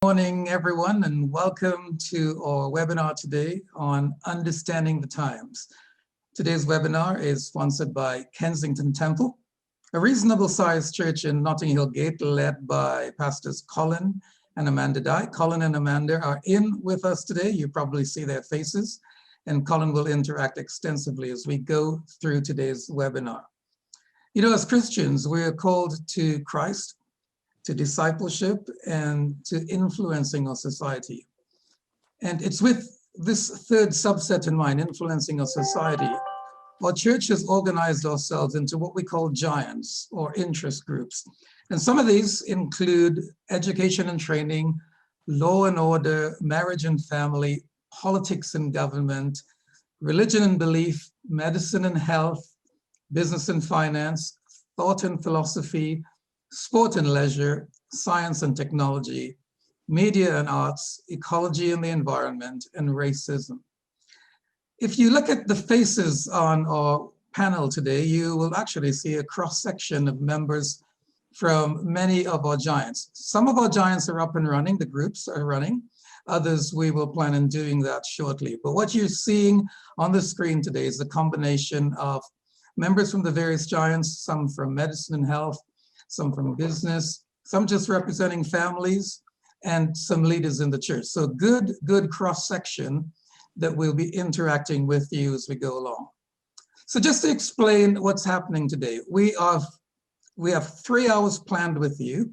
Morning, everyone, and welcome to our webinar today on Understanding the Times. Today's webinar is sponsored by Kensington Temple, a reasonable sized church in Notting Hill Gate led by pastors Colin and Amanda Dye. Colin and Amanda are in with us today. You probably see their faces, and Colin will interact extensively as we go through today's webinar. You know, as Christians, we are called to Christ, to discipleship, and to influencing our society. And it's with this third subset in mind, influencing our society, our church has organized ourselves into what we call giants or interest groups. And some of these include education and training, law and order, marriage and family, politics and government, religion and belief, medicine and health, business and finance, thought and philosophy, sport and leisure, science and technology, media and arts, ecology and the environment, and racism. If you look at the faces on our panel today, you will actually see a cross-section of members from many of our giants. Some of our giants are up and running, the groups are running. Others, we will plan on doing that shortly. But what you're seeing on the screen today is a combination of members from the various giants, some from medicine and health, some from business, some just representing families, and some leaders in the church. So good cross-section that we'll be interacting with you as we go along. So just to explain what's happening today, we have 3 hours planned with you.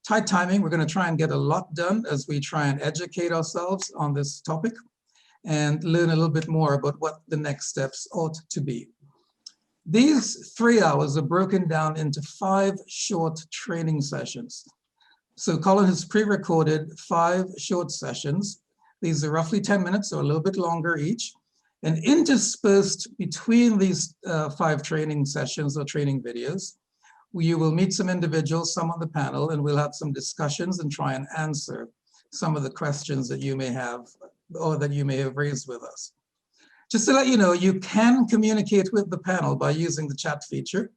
Tight timing, we're going to try and get a lot done as we try and educate ourselves on this topic and learn a little bit more about what the next steps ought to be. These 3 hours are broken down into 5 short training sessions. So Colin has pre-recorded 5 short sessions. These are roughly 10 minutes or a little bit longer each. And interspersed between these 5 training sessions or training videos, you will meet some individuals, some on the panel, and we'll have some discussions and try and answer some of the questions that you may have or that you may have raised with us. Just to let you know, you can communicate with the panel by using the chat feature.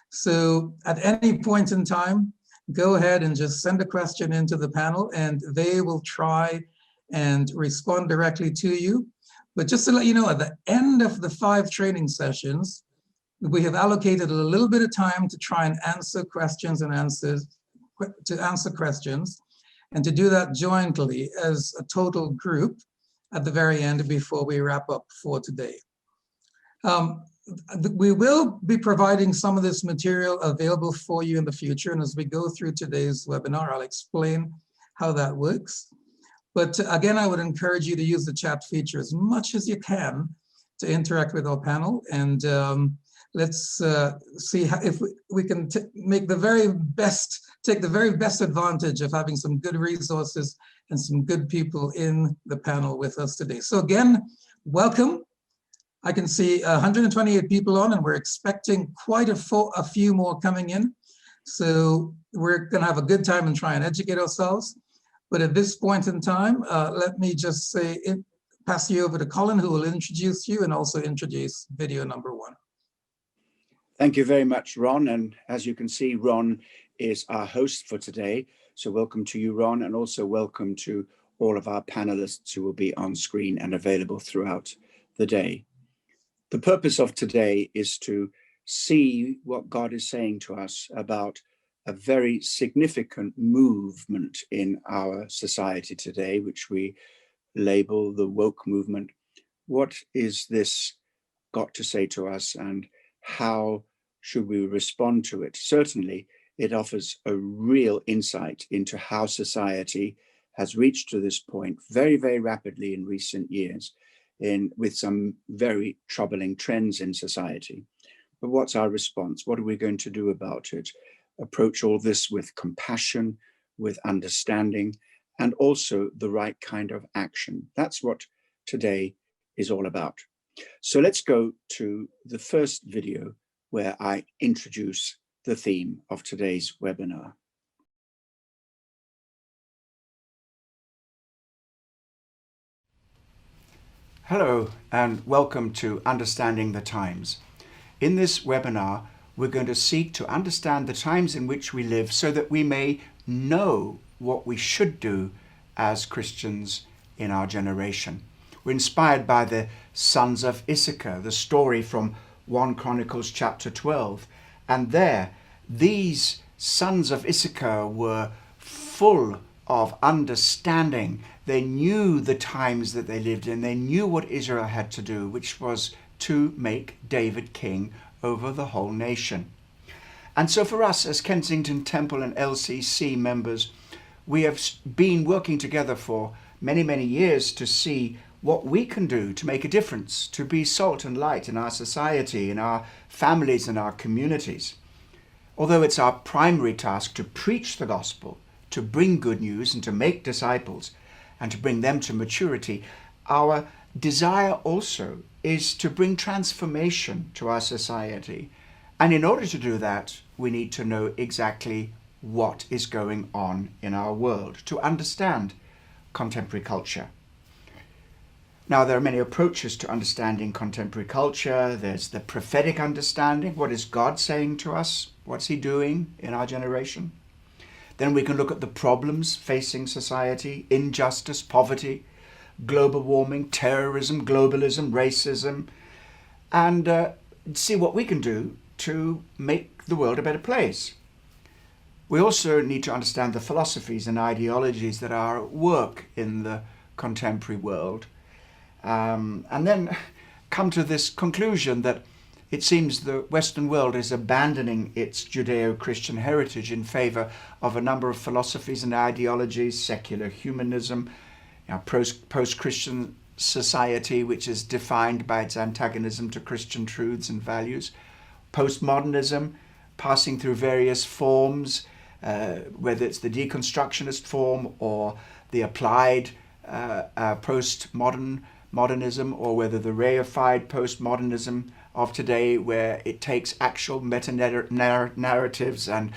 So at any point in time, go ahead and just send a question into the panel and they will try and respond directly to you. But just to let you know, at the end of the 5 training sessions, we have allocated a little bit of time to try and answer questions and answer questions, and to do that jointly as a total group at the very end before we wrap up for today. We will be providing some of this material available for you in the future, and as we go through today's webinar, I'll explain how that works. But again, I would encourage you to use the chat feature as much as you can to interact with our panel, and let's see how, if we can take the very best advantage of having some good resources and some good people in the panel with us today. So again, welcome. I can see 128 people on, and we're expecting quite a few more coming in. So we're gonna have a good time and try and educate ourselves. But at this point in time, let me just say, pass you over to Colin, who will introduce you and also introduce video number 1. Thank you very much, Ron. And as you can see, Ron is our host for today. So welcome to you, Ron, and also welcome to all of our panelists who will be on screen and available throughout the day. The purpose of today is to see what God is saying to us about a very significant movement in our society today, which we label the woke movement. What is this got to say to us, and how should we respond to it? Certainly, it offers a real insight into how society has reached to this point very, very rapidly in recent years, with some very troubling trends in society. But what's our response? What are we going to do about it? Approach all this with compassion, with understanding, and also the right kind of action. That's what today is all about. So let's go to the first video where I introduce the theme of today's webinar. Hello and welcome to Understanding the Times. In this webinar, we're going to seek to understand the times in which we live so that we may know what we should do as Christians in our generation. We're inspired by the sons of Issachar, the story from 1 Chronicles chapter 12. And there, these sons of Issachar were full of understanding. They knew the times that they lived in. They knew what Israel had to do, which was to make David king over the whole nation. And so for us as Kensington Temple and LCC members, we have been working together for many, many years to see what we can do to make a difference, to be salt and light in our society, in our families and our communities. Although it's our primary task to preach the gospel, to bring good news and to make disciples and to bring them to maturity, our desire also is to bring transformation to our society. And in order to do that, we need to know exactly what is going on in our world, to understand contemporary culture. Now, there are many approaches to understanding contemporary culture. There's the prophetic understanding. What is God saying to us? What's he doing in our generation? Then we can look at the problems facing society: injustice, poverty, global warming, terrorism, globalism, racism, and see what we can do to make the world a better place. We also need to understand the philosophies and ideologies that are at work in the contemporary world, and then come to this conclusion that it seems the Western world is abandoning its Judeo-Christian heritage in favor of a number of philosophies and ideologies: secular humanism, post-Christian society, which is defined by its antagonism to Christian truths and values; postmodernism, passing through various forms, whether it's the deconstructionist form or the applied postmodernism, or whether the reified postmodernism of today, where it takes actual meta-narratives and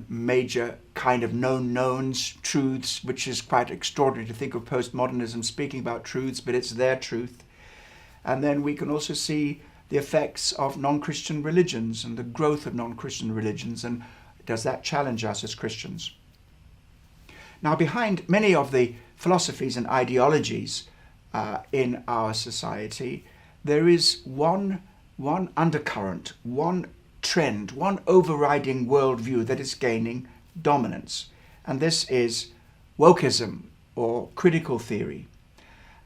major kind of known knowns, truths, which is quite extraordinary to think of postmodernism speaking about truths, but it's their truth. And then we can also see the effects of non-Christian religions and the growth of non-Christian religions, and does that challenge us as Christians? Now, behind many of the philosophies and ideologies in our society, there is one undercurrent, one trend, one overriding worldview that is gaining dominance. And this is Woke-ism, or critical theory.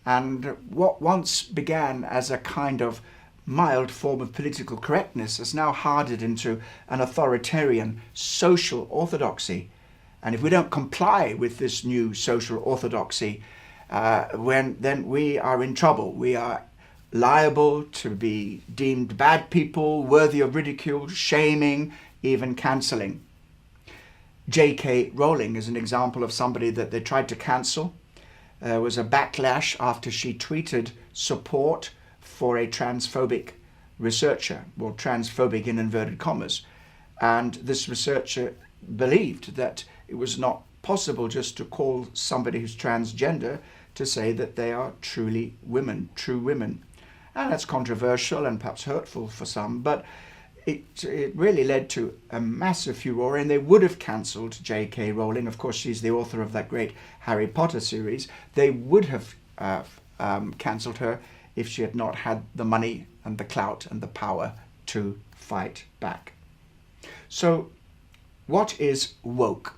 And what once began as a kind of mild form of political correctness has now hardened into an authoritarian social orthodoxy. And if we don't comply with this new social orthodoxy, then we are in trouble. We are liable to be deemed bad people, worthy of ridicule, shaming, even cancelling. J.K. Rowling is an example of somebody that they tried to cancel. There was a backlash after she tweeted support for a transphobic researcher, or transphobic in inverted commas. And this researcher believed that it was not possible just to call somebody who's transgender to say that they are truly women, true women. And that's controversial and perhaps hurtful for some, but it really led to a massive furore, and they would have cancelled J.K. Rowling. Of course, she's the author of that great Harry Potter series. They would have cancelled her if she had not had the money and the clout and the power to fight back. So, what is woke?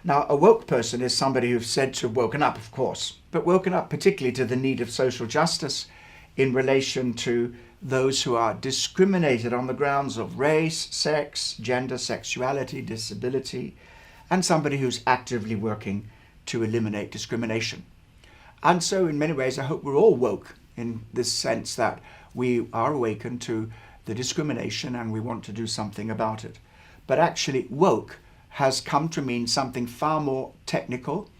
Now, a woke person is somebody who's said to have woken up, of course, but woken up particularly to the need of social justice in relation to those who are discriminated on the grounds of race, sex, gender, sexuality, disability, and somebody who's actively working to eliminate discrimination. And so in many ways, I hope we're all woke in this sense that we are awakened to the discrimination and we want to do something about it. But actually, woke has come to mean something far more technical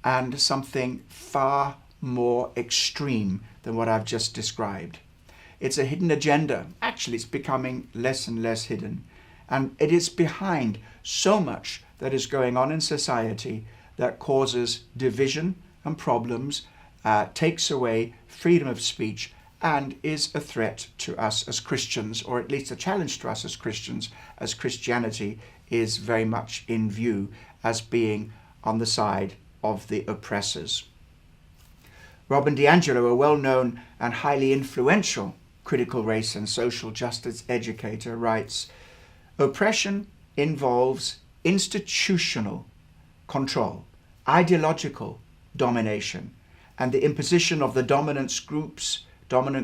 and something far more extreme than what I've just described. It's a hidden agenda. Actually, it's becoming less and less hidden. And it is behind so much that is going on in society that causes division and problems, takes away freedom of speech, and is a threat to us as Christians, or at least a challenge to us as Christians, as Christianity is very much in view as being on the side of the oppressors. Robin DiAngelo, a well-known and highly influential critical race and social justice educator, writes, "Oppression involves institutional control, ideological domination, and the imposition of the dominant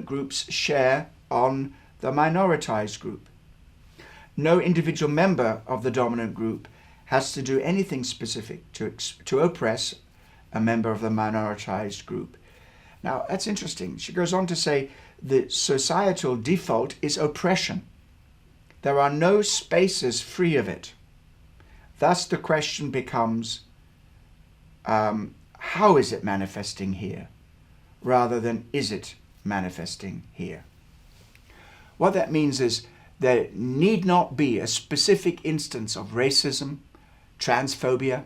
groups' share on the minoritized group. No individual member of the dominant group has to do anything specific to oppress a member of the minoritized group." Now, that's interesting. She goes on to say the societal default is oppression. There are no spaces free of it. Thus, the question becomes, how is it manifesting here, rather than is it manifesting here? What that means is there need not be a specific instance of racism, transphobia,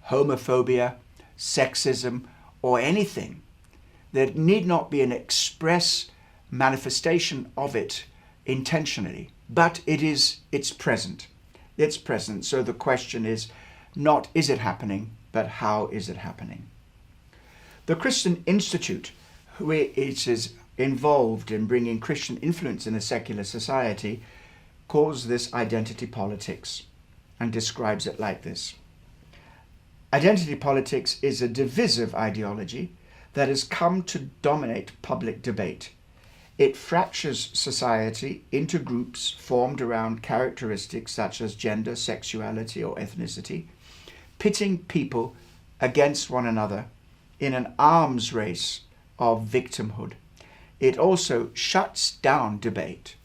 homophobia, sexism, or anything. There need not be an express manifestation of it intentionally, but it's present. It's present. So the question is not is it happening, but how is it happening? The Christian Institute, which is involved in bringing Christian influence in a secular society, calls this identity politics and describes it like this. Identity politics is a divisive ideology that has come to dominate public debate. It fractures society into groups formed around characteristics such as gender, sexuality, or ethnicity, pitting people against one another in an arms race of victimhood. It also shuts down debate,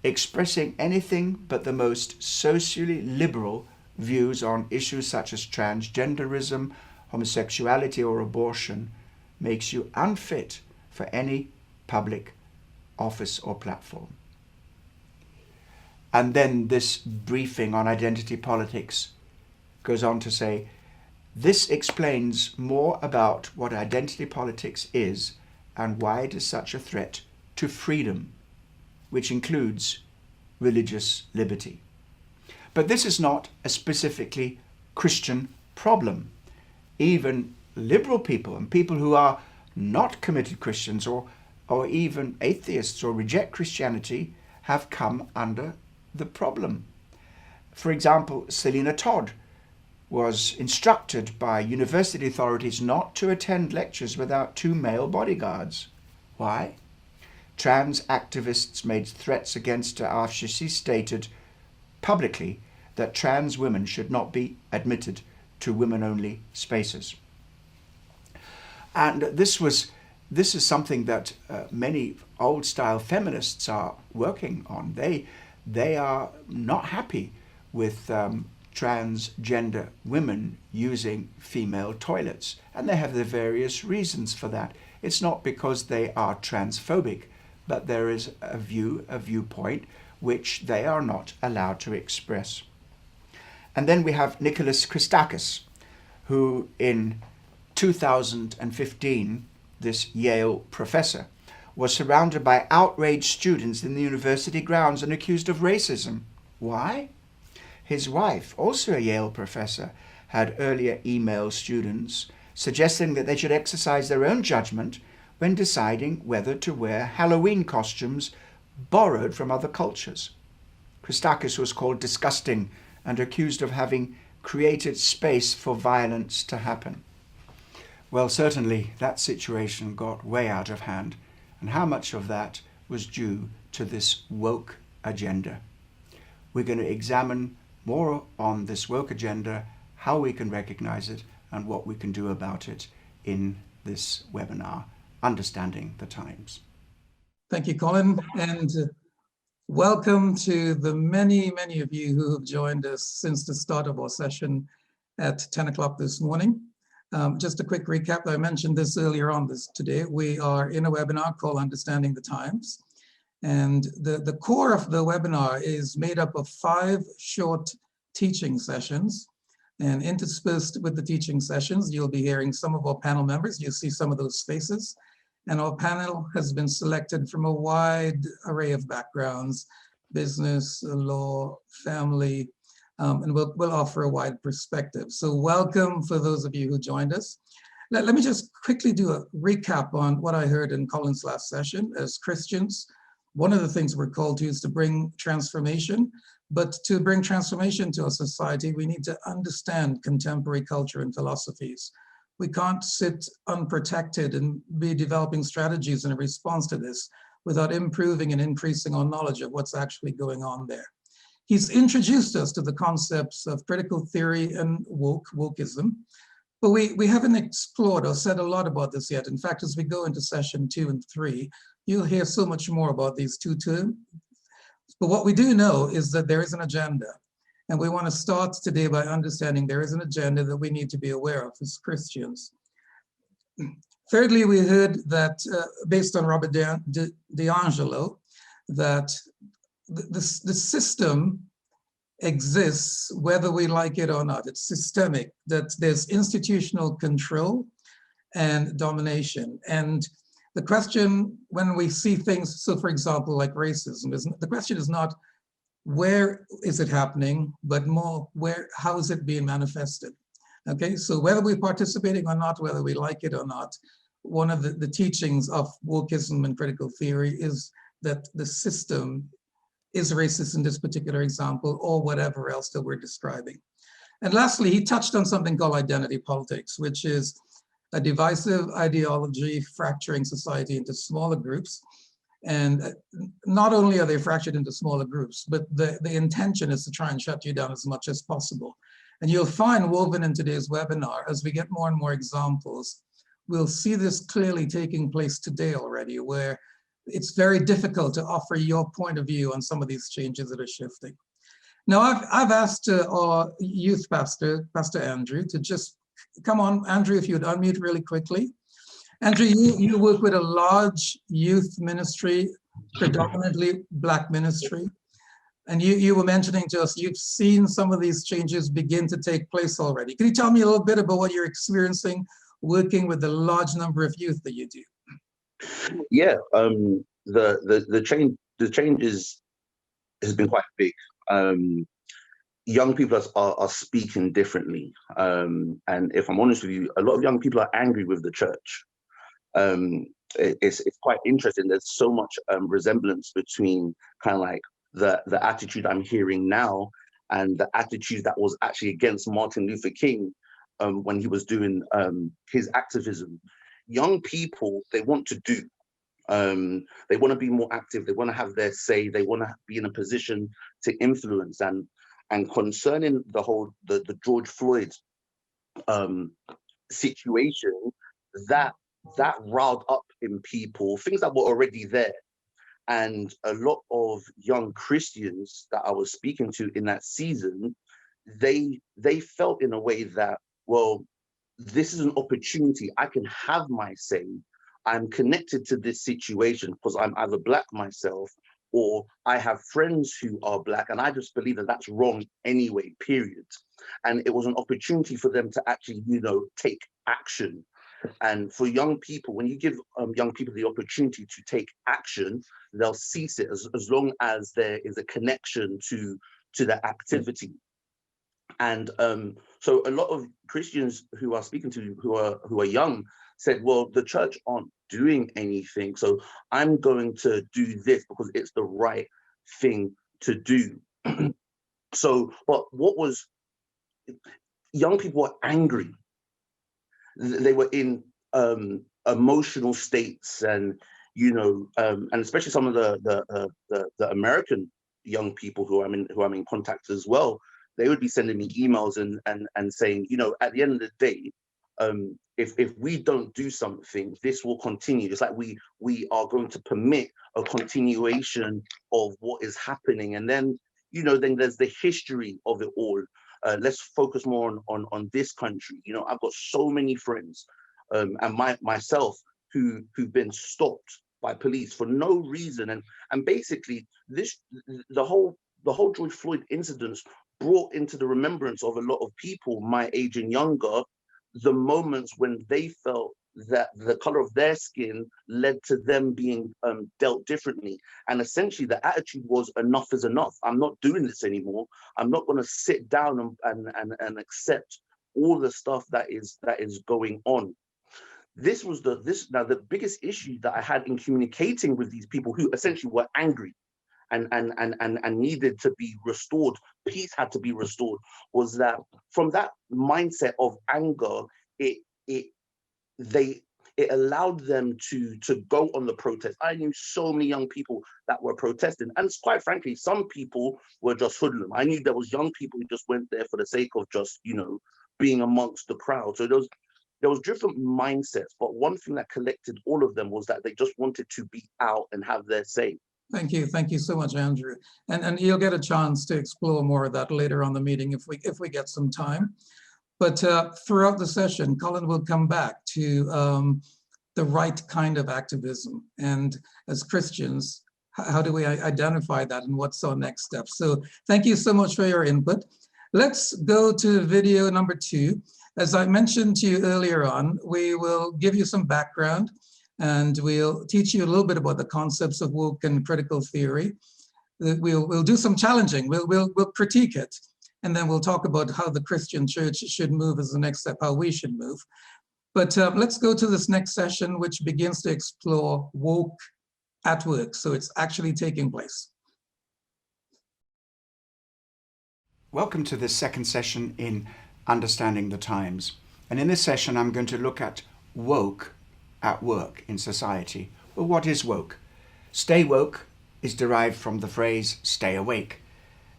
expressing anything but the most socially liberal views on issues such as transgenderism, homosexuality, or abortion makes you unfit for any public office or platform. And then this briefing on identity politics goes on to say, this explains more about what identity politics is and why it is such a threat to freedom, which includes religious liberty. But this is not a specifically Christian problem. Even liberal people and people who are not committed Christians or even atheists or reject Christianity have come under the problem. For example, Selina Todd was instructed by university authorities not to attend lectures without 2 male bodyguards. Why? Trans activists made threats against her after she stated publicly that trans women should not be admitted to women-only spaces. And this is something that many old-style feminists are working on. They are not happy with transgender women using female toilets, and they have their various reasons for that. It's not because they are transphobic, but there is a viewpoint which they are not allowed to express. And then we have Nicholas Christakis, who in 2015, this Yale professor, was surrounded by outraged students in the university grounds and accused of racism. Why? His wife, also a Yale professor, had earlier emailed students suggesting that they should exercise their own judgment when deciding whether to wear Halloween costumes borrowed from other cultures. Christakis was called disgusting and accused of having created space for violence to happen. Well, certainly that situation got way out of hand, and how much of that was due to this woke agenda. We're going to examine more on this woke agenda, how we can recognize it, and what we can do about it in this webinar, Understanding the Times. Thank you, Colin, and welcome to the many of you who have joined us since the start of our session at 10 o'clock this morning. Just a quick recap, I mentioned this earlier on today. We are in a webinar called Understanding the Times. And the core of the webinar is made up of 5 short teaching sessions. And interspersed with the teaching sessions, you'll be hearing some of our panel members. You'll see some of those faces. And our panel has been selected from a wide array of backgrounds: business, law, family, and we'll offer a wide perspective. So welcome for those of you who joined us. Let me just quickly do a recap on what I heard in Colin's last session. As Christians, one of the things we're called to is to bring transformation, but to bring transformation to a society, we need to understand contemporary culture and philosophies. We can't sit unprotected and be developing strategies in response to this without improving and increasing our knowledge of what's actually going on there. He's introduced us to the concepts of critical theory and woke-ism, but we haven't explored or said a lot about this yet. In fact, as we go into session 2 and 3, you'll hear so much more about these two terms. But what we do know is that there is an agenda. And we want to start today by understanding there is an agenda that we need to be aware of as Christians. Thirdly, we heard that, based on Robert DiAngelo, that the system exists whether we like it or not. It's systemic, that there's institutional control and domination. And the question when we see things, so for example, like racism, the question is not where is it happening, but more how is it being manifested? Okay, so whether we're participating or not, whether we like it or not, one of the teachings of wokeism and critical theory is that the system is racist in this particular example, or whatever else that we're describing. And lastly, he touched on something called identity politics, which is a divisive ideology fracturing society into smaller groups. And not only are they fractured into smaller groups, but the intention is to try and shut you down as much as possible. And you'll find woven in today's webinar, as we get more and more examples, we'll see this clearly taking place today already, where it's very difficult to offer your point of view on some of these changes that are shifting. Now, I've asked our youth pastor, Pastor Andrew, to just come on. Andrew, if you'd unmute really quickly. Andrew, you work with a large youth ministry, predominantly Black ministry. And you were mentioning to us, you've seen some of these changes begin to take place already. Can you tell me a little bit about what you're experiencing working with the large number of youth that you do? Yeah, the change has been quite big. Young people are speaking differently, and if I'm honest with you, a lot of young people are angry with the church. It's quite interesting. There's so much resemblance between kind of like the attitude I'm hearing now and the attitude that was actually against Martin Luther King when he was doing his activism. Young people, they want to do. They want to be more active. They want to have their say. They want to be in a position to influence. And concerning the George Floyd situation, that riled up in people things that were already there. And a lot of young Christians that I was speaking to in that season, they felt in a way that, well, this is an opportunity. I can have my say. I'm connected to this situation because I'm either Black myself or I have friends who are Black, and I just believe that that's wrong anyway, period. And it was an opportunity for them to actually, take action. And for young people, when you give young people the opportunity to take action, they'll cease it as long as there is a connection to the activity. And so a lot of Christians who are speaking to who are young said, well, the church aren't doing anything, so I'm going to do this because it's the right thing to do. So, but young people were angry. They were in emotional states, and and especially some of the American young people who I'm in contact as well. They would be sending me emails and saying, at the end of the day, if we don't do something, this will continue. It's like we are going to permit a continuation of what is happening, and then then there's the history of it all. Let's focus more on this country. I've got so many friends, and myself who've been stopped by police for no reason, and basically the whole George Floyd incident brought into the remembrance of a lot of people my age and younger the moments when they felt that the color of their skin led to them being dealt differently. And essentially the attitude was, enough is enough. I'm not doing this anymore. I'm not going to sit down and accept all the stuff that is going on. This was the biggest issue that I had in communicating with these people who essentially were angry and needed to be restored. Peace had to be restored. Was that from that mindset of anger, it allowed them to go on the protest. I knew so many young people that were protesting, and quite frankly, some people were just hoodlum. I knew there was young people who just went there for the sake of just, you know, being amongst the crowd. So there was different mindsets, but one thing that collected all of them was that they just wanted to be out and have their say. Thank you so much, Andrew. And you'll get a chance to explore more of that later on the meeting if we get some time. But throughout the session, Colin will come back to the right kind of activism. And as Christians, how do we identify that and what's our next step? So thank you so much for your input. Let's go to video number 2. As I mentioned to you earlier on, we will give you some background and we'll teach you a little bit about the concepts of woke and critical theory. We'll do some challenging, we'll critique it. And then we'll talk about how the Christian church should move as the next step, how we should move. But let's go to this next session, which begins to explore woke at work. So it's actually taking place. Welcome to this second session in Understanding the Times. And in this session, I'm going to look at woke at work in society. Well, what is woke? Stay woke is derived from the phrase stay awake.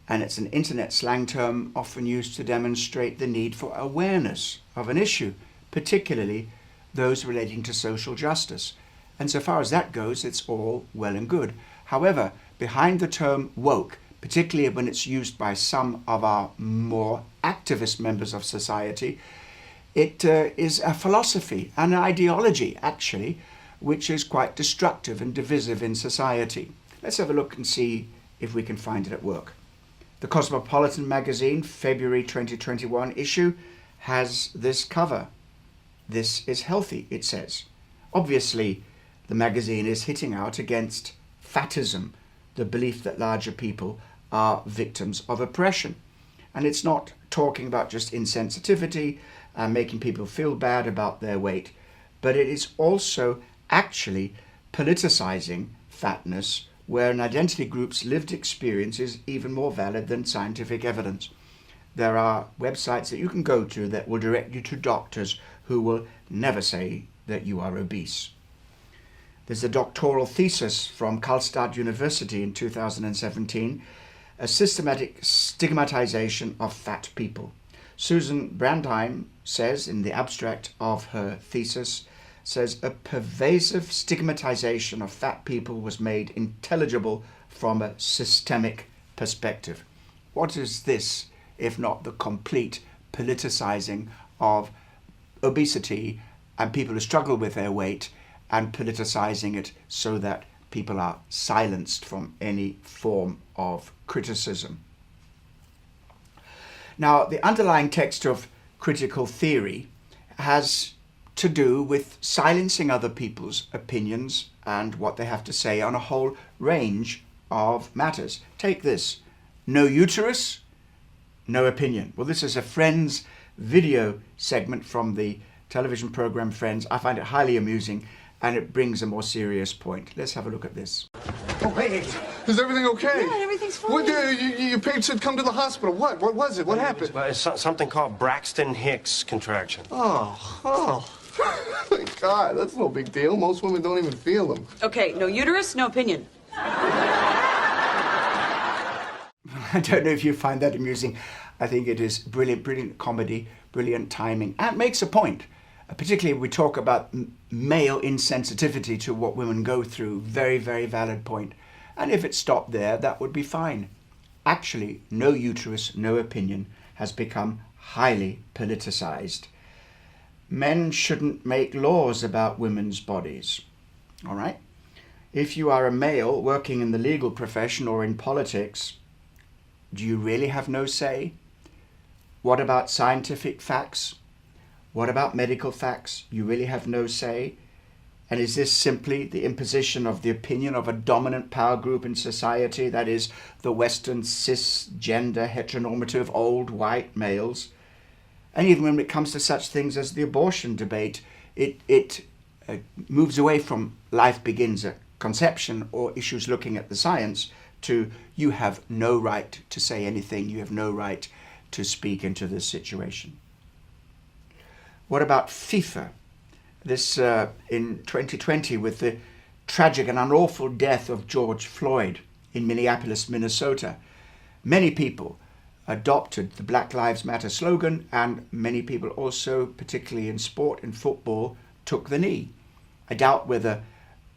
And it's an internet slang term often used to demonstrate the need for awareness of an issue, particularly those relating to social justice. And so far as that goes, it's all well and good. However, behind the term woke, particularly when it's used by some of our more activist members of society, it is a philosophy, an ideology, actually, which is quite destructive and divisive in society. Let's have a look and see if we can find it at work. The Cosmopolitan magazine, February 2021 issue, has this cover. This is healthy, it says. Obviously, the magazine is hitting out against fatism, the belief that larger people are victims of oppression. And it's not talking about just insensitivity and making people feel bad about their weight, but it is also actually politicizing fatness, where an identity group's lived experience is even more valid than scientific evidence. There are websites that you can go to that will direct you to doctors who will never say that you are obese. There's a doctoral thesis from Karlstad University in 2017, a systematic stigmatization of fat people. Susan Brandheim says in the abstract of her thesis, says a pervasive stigmatization of fat people was made intelligible from a systemic perspective. What is this if not the complete politicizing of obesity and people who struggle with their weight, and politicizing it so that people are silenced from any form of criticism? Now, the underlying text of critical theory has to do with silencing other people's opinions and what they have to say on a whole range of matters. Take this: no uterus, no opinion. Well, this is a Friends video segment from the television program Friends. I find it highly amusing and it brings a more serious point. Let's have a look at this. Oh, hey, is everything okay? Yeah, everything's fine. What, your page said come to the hospital. What was it? What happened? Well, it's something called Braxton Hicks contraction. Oh. Thank God, that's no big deal. Most women don't even feel them. Okay, no uterus, no opinion. I don't know if you find that amusing. I think it is brilliant comedy, brilliant timing, and makes a point. Particularly we talk about male insensitivity to what women go through. Very, very valid point. And if it stopped there, that would be fine. Actually, no uterus, no opinion has become highly politicized. Men shouldn't make laws about women's bodies. All right? If you are a male working in the legal profession or in politics, do you really have no say? What about scientific facts? What about medical facts? You really have no say? And is this simply the imposition of the opinion of a dominant power group in society, that is, the Western cisgender heteronormative old white males? And even when it comes to such things as the abortion debate, it moves away from life begins at conception or issues looking at the science to you have no right to say anything, you have no right to speak into this situation. What about FIFA? This in 2020 with the tragic and unlawful death of George Floyd in Minneapolis, Minnesota. Many people adopted the Black Lives Matter slogan, and many people also, particularly in sport and football, took the knee. I doubt whether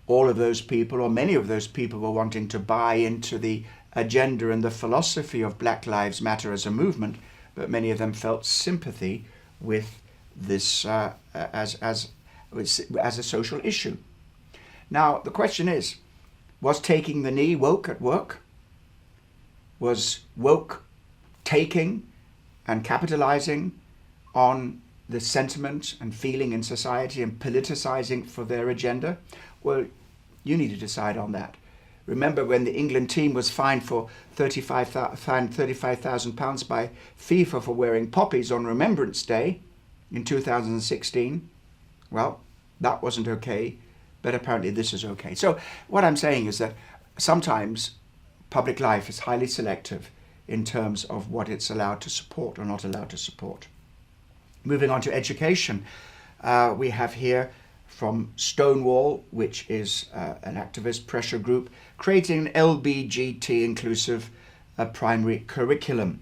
all of those people or many of those people were wanting to buy into the agenda and the philosophy of Black Lives Matter as a movement, but many of them felt sympathy with this as a social issue. Now, the question is, was taking the knee woke at work? Was woke taking and capitalizing on the sentiment and feeling in society and politicizing for their agenda? Well, you need to decide on that. Remember when the England team was fined for £35,000 by FIFA for wearing poppies on Remembrance Day in 2016? Well, that wasn't okay, but apparently this is okay. So what I'm saying is that sometimes public life is highly selective in terms of what it's allowed to support or not allowed to support. Moving on to education, we have here from Stonewall, which is an activist pressure group, creating an LBGT inclusive primary curriculum.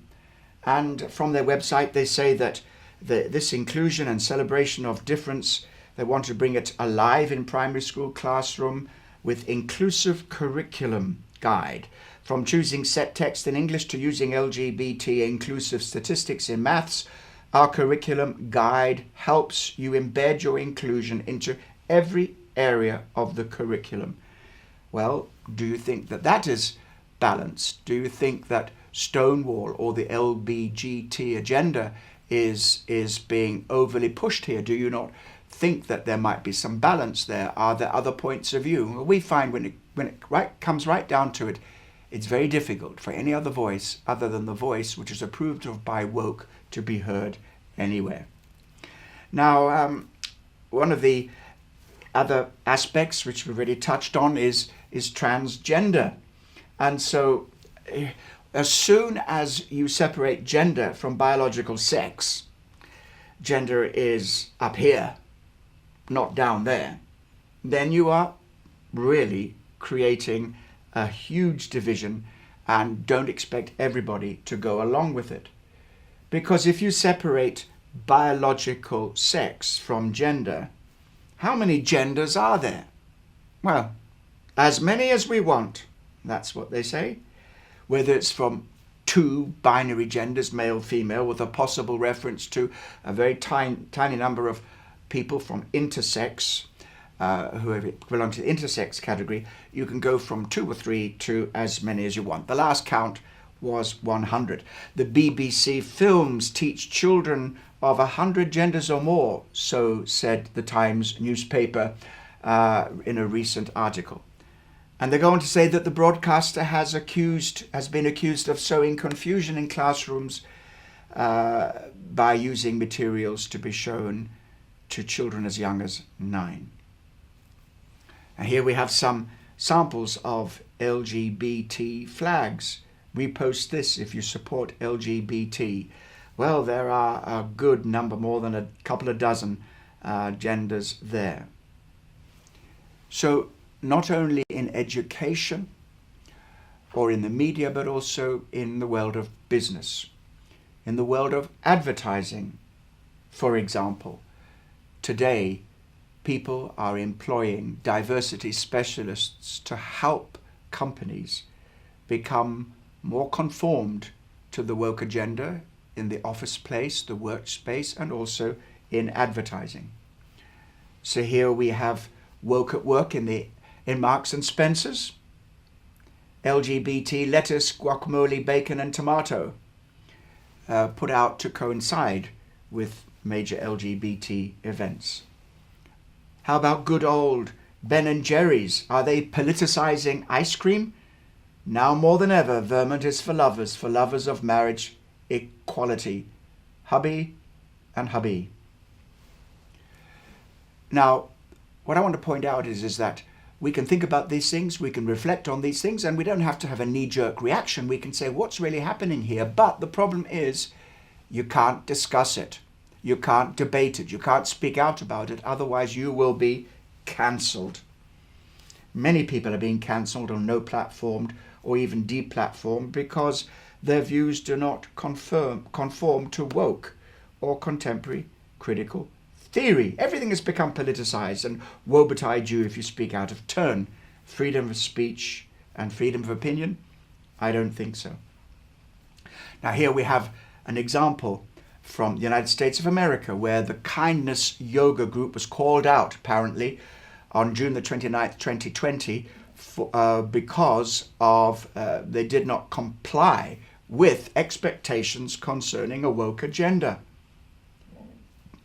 And from their website, they say that this inclusion and celebration of difference, they want to bring it alive in primary school classroom with inclusive curriculum guide. From choosing set text in English to using LGBT inclusive statistics in maths, our curriculum guide helps you embed your inclusion into every area of the curriculum. Well, do you think that that is balanced? Do you think that Stonewall or the LBGT agenda is being overly pushed here? Do you not think that there might be some balance there? Are there other points of view? Well, we find when it comes right down to it, it's very difficult for any other voice other than the voice which is approved of by woke to be heard anywhere. Now, one of the other aspects which we've already touched on is transgender. And so as soon as you separate gender from biological sex, gender is up here, not down there, then you are really creating a huge division, and don't expect everybody to go along with it. Because if you separate biological sex from gender, how many genders are there? Well, as many as we want, that's what they say. Whether it's from two binary genders, male, female, with a possible reference to a very tiny number of people from intersex, who belong to the intersex category, you can go from 2 or 3 to as many as you want. The last count was 100. The BBC films teach children of 100 genders or more, so said the Times newspaper in a recent article. And they go on to say that the broadcaster has been accused of sowing confusion in classrooms by using materials to be shown to children as young as 9. And here we have some samples of LGBT flags. Repost this if you support LGBT. Well, there are a good number, more than a couple of dozen genders there. So not only in education or in the media, but also in the world of business, in the world of advertising, for example. Today, people are employing diversity specialists to help companies become more conformed to the woke agenda in the office place, the workspace, and also in advertising. So here we have woke at work in Marks and Spencer's. LGBT lettuce, guacamole, bacon and tomato put out to coincide with major LGBT events. How about good old Ben and Jerry's? Are they politicizing ice cream? Now more than ever, Vermont is for lovers of marriage equality. Hubby and hubby. Now, what I want to point out is that we can think about these things, we can reflect on these things, and we don't have to have a knee-jerk reaction. We can say, what's really happening here? But the problem is, you can't discuss it. You can't debate it. You can't speak out about it. Otherwise, you will be cancelled. Many people are being cancelled or no platformed or even deplatformed because their views do not conform to woke or contemporary critical theory. Everything has become politicized, and woe betide you if you speak out of turn. Freedom of speech and freedom of opinion? I don't think so. Now here we have an example from the United States of America, where the Kindness Yoga group was called out, apparently, on June the 29th, 2020, because of they did not comply with expectations concerning a woke agenda.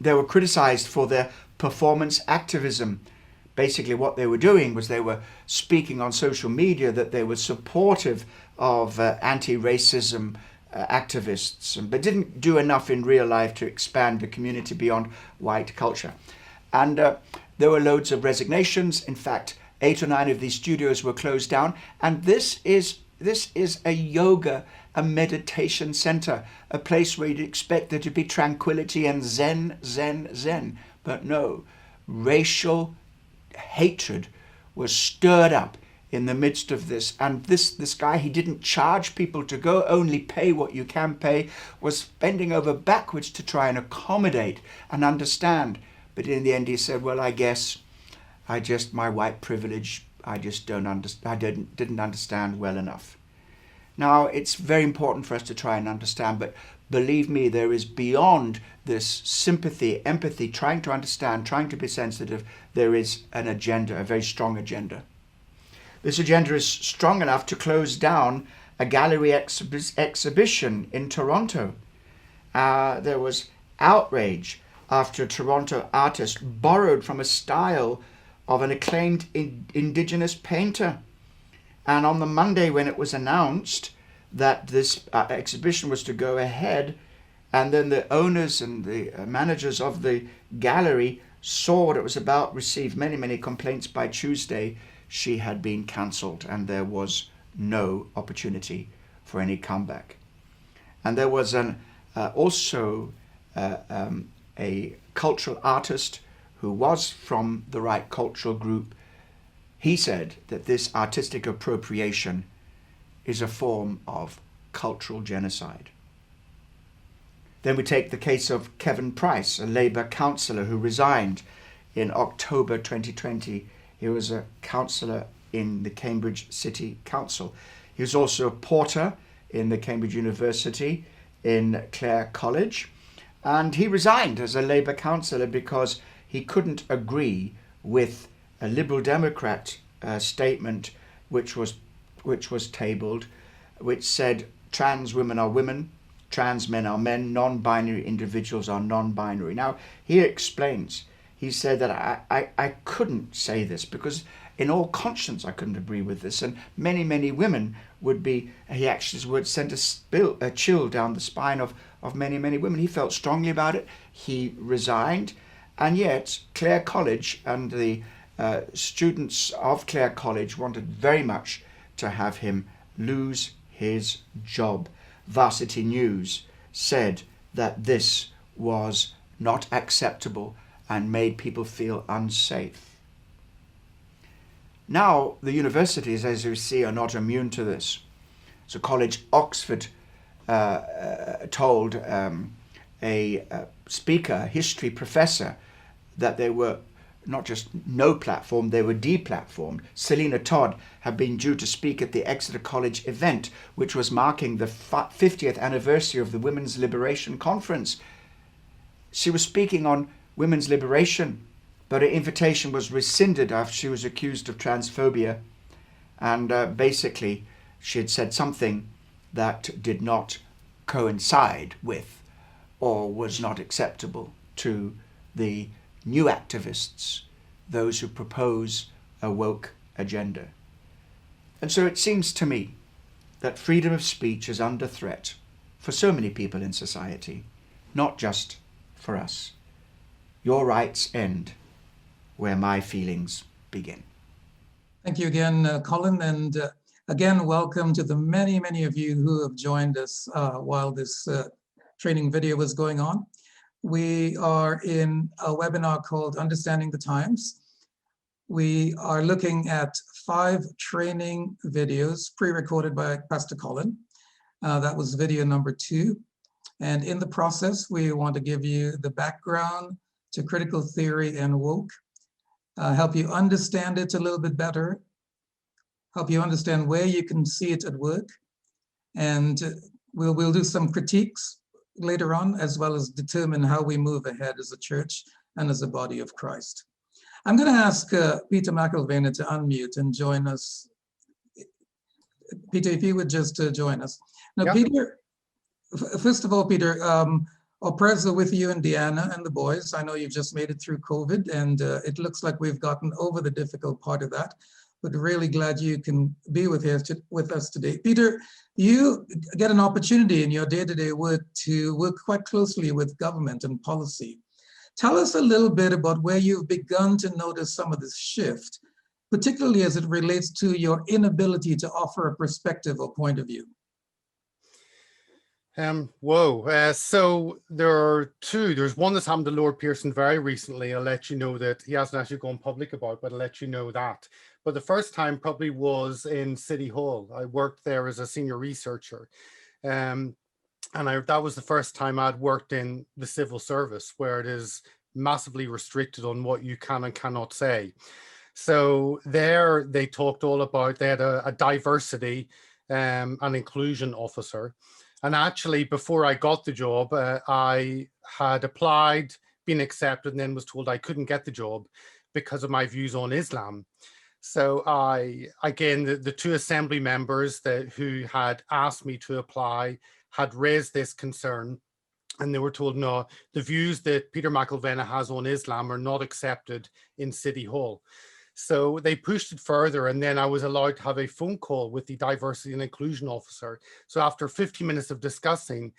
They were criticized for their performance activism. Basically what they were doing was they were speaking on social media that they were supportive of anti-racism activists, but didn't do enough in real life to expand the community beyond white culture. And there were loads of resignations. In fact, 8 or 9 of these studios were closed down. And this is a yoga, a meditation center, a place where you'd expect there to be tranquility and zen. But no, racial hatred was stirred up in the midst of this. And this guy, he didn't charge people to go, only pay what you can pay, was bending over backwards to try and accommodate and understand. But in the end he said, well, I guess my white privilege, I just didn't understand well enough. Now, it's very important for us to try and understand, but believe me, there is beyond this sympathy, empathy, trying to understand, trying to be sensitive, there is an agenda, a very strong agenda. This agenda is strong enough to close down a gallery exhibition in Toronto. There was outrage after a Toronto artist borrowed from a style of an acclaimed indigenous painter. And on the Monday, when it was announced that this exhibition was to go ahead, and then the owners and the managers of the gallery saw what it was about, received many complaints, by Tuesday, she had been cancelled and there was no opportunity for any comeback. And there was also a cultural artist who was from the right cultural group. He said that this artistic appropriation is a form of cultural genocide. Then we take the case of Kevin Price, a Labour councillor who resigned in October 2020. He was a councillor in the Cambridge City Council. He was also a porter in the Cambridge University in Clare College. And he resigned as a Labour councillor because he couldn't agree with a Liberal Democrat statement which was tabled, which said trans women are women, trans men are men, non-binary individuals are non-binary. Now, he explains, he said that I couldn't say this because in all conscience I couldn't agree with this, and many women would be, he actually would send a chill down the spine of many women. He felt strongly about it. He resigned, and yet Clare College and the students of Clare College wanted very much to have him lose his job. Varsity News said that this was not acceptable and made people feel unsafe. Now, the universities, as you see, are not immune to this. So College Oxford told a speaker, a history professor, that they were not just no platform, they were deplatformed. Selina Todd had been due to speak at the Exeter College event, which was marking the 50th anniversary of the Women's Liberation Conference. She was speaking on women's liberation, but her invitation was rescinded after she was accused of transphobia. And basically, she had said something that did not coincide with or was not acceptable to the new activists, those who propose a woke agenda. And so it seems to me that freedom of speech is under threat for so many people in society, not just for us. Your rights end where my feelings begin. Thank you again, Colin, and again, welcome to the many, many of you who have joined us while this training video was going on. We are in a webinar called Understanding the Times. We are looking at 5 training videos pre-recorded by Pastor Colin. That was video number 2. And in the process, we want to give you the background to critical theory and woke, help you understand it a little bit better, help you understand where you can see it at work. And we'll do some critiques later on, as well as determine how we move ahead as a church and as a body of Christ. I'm going to ask Peter McIlvaine to unmute and join us. Peter, if you would just join us. Now, yeah. Peter, first of all, Peter, our prayers are with you and Deanna and the boys. I know you've just made it through COVID, and it looks like we've gotten over the difficult part of that, but really glad you can be with us today. Peter, you get an opportunity in your day-to-day work to work quite closely with government and policy. Tell us a little bit about where you've begun to notice some of this shift, particularly as it relates to your inability to offer a perspective or point of view. So there are 2. There's one that's happened to Lord Pearson very recently. I'll let you know that he hasn't actually gone public about, but I'll let you know that. But the first time probably was in City Hall. I worked there as a senior researcher. That was the first time I'd worked in the civil service, where it is massively restricted on what you can and cannot say. So there they talked all about, they had a diversity and inclusion officer. And actually, before I got the job, I had applied, been accepted, and then was told I couldn't get the job because of my views on Islam. So again, the 2 assembly members who had asked me to apply had raised this concern, and they were told, no, the views that Peter McIlvaine has on Islam are not accepted in City Hall. So they pushed it further, and then I was allowed to have a phone call with the diversity and inclusion officer. So after 15 minutes of discussing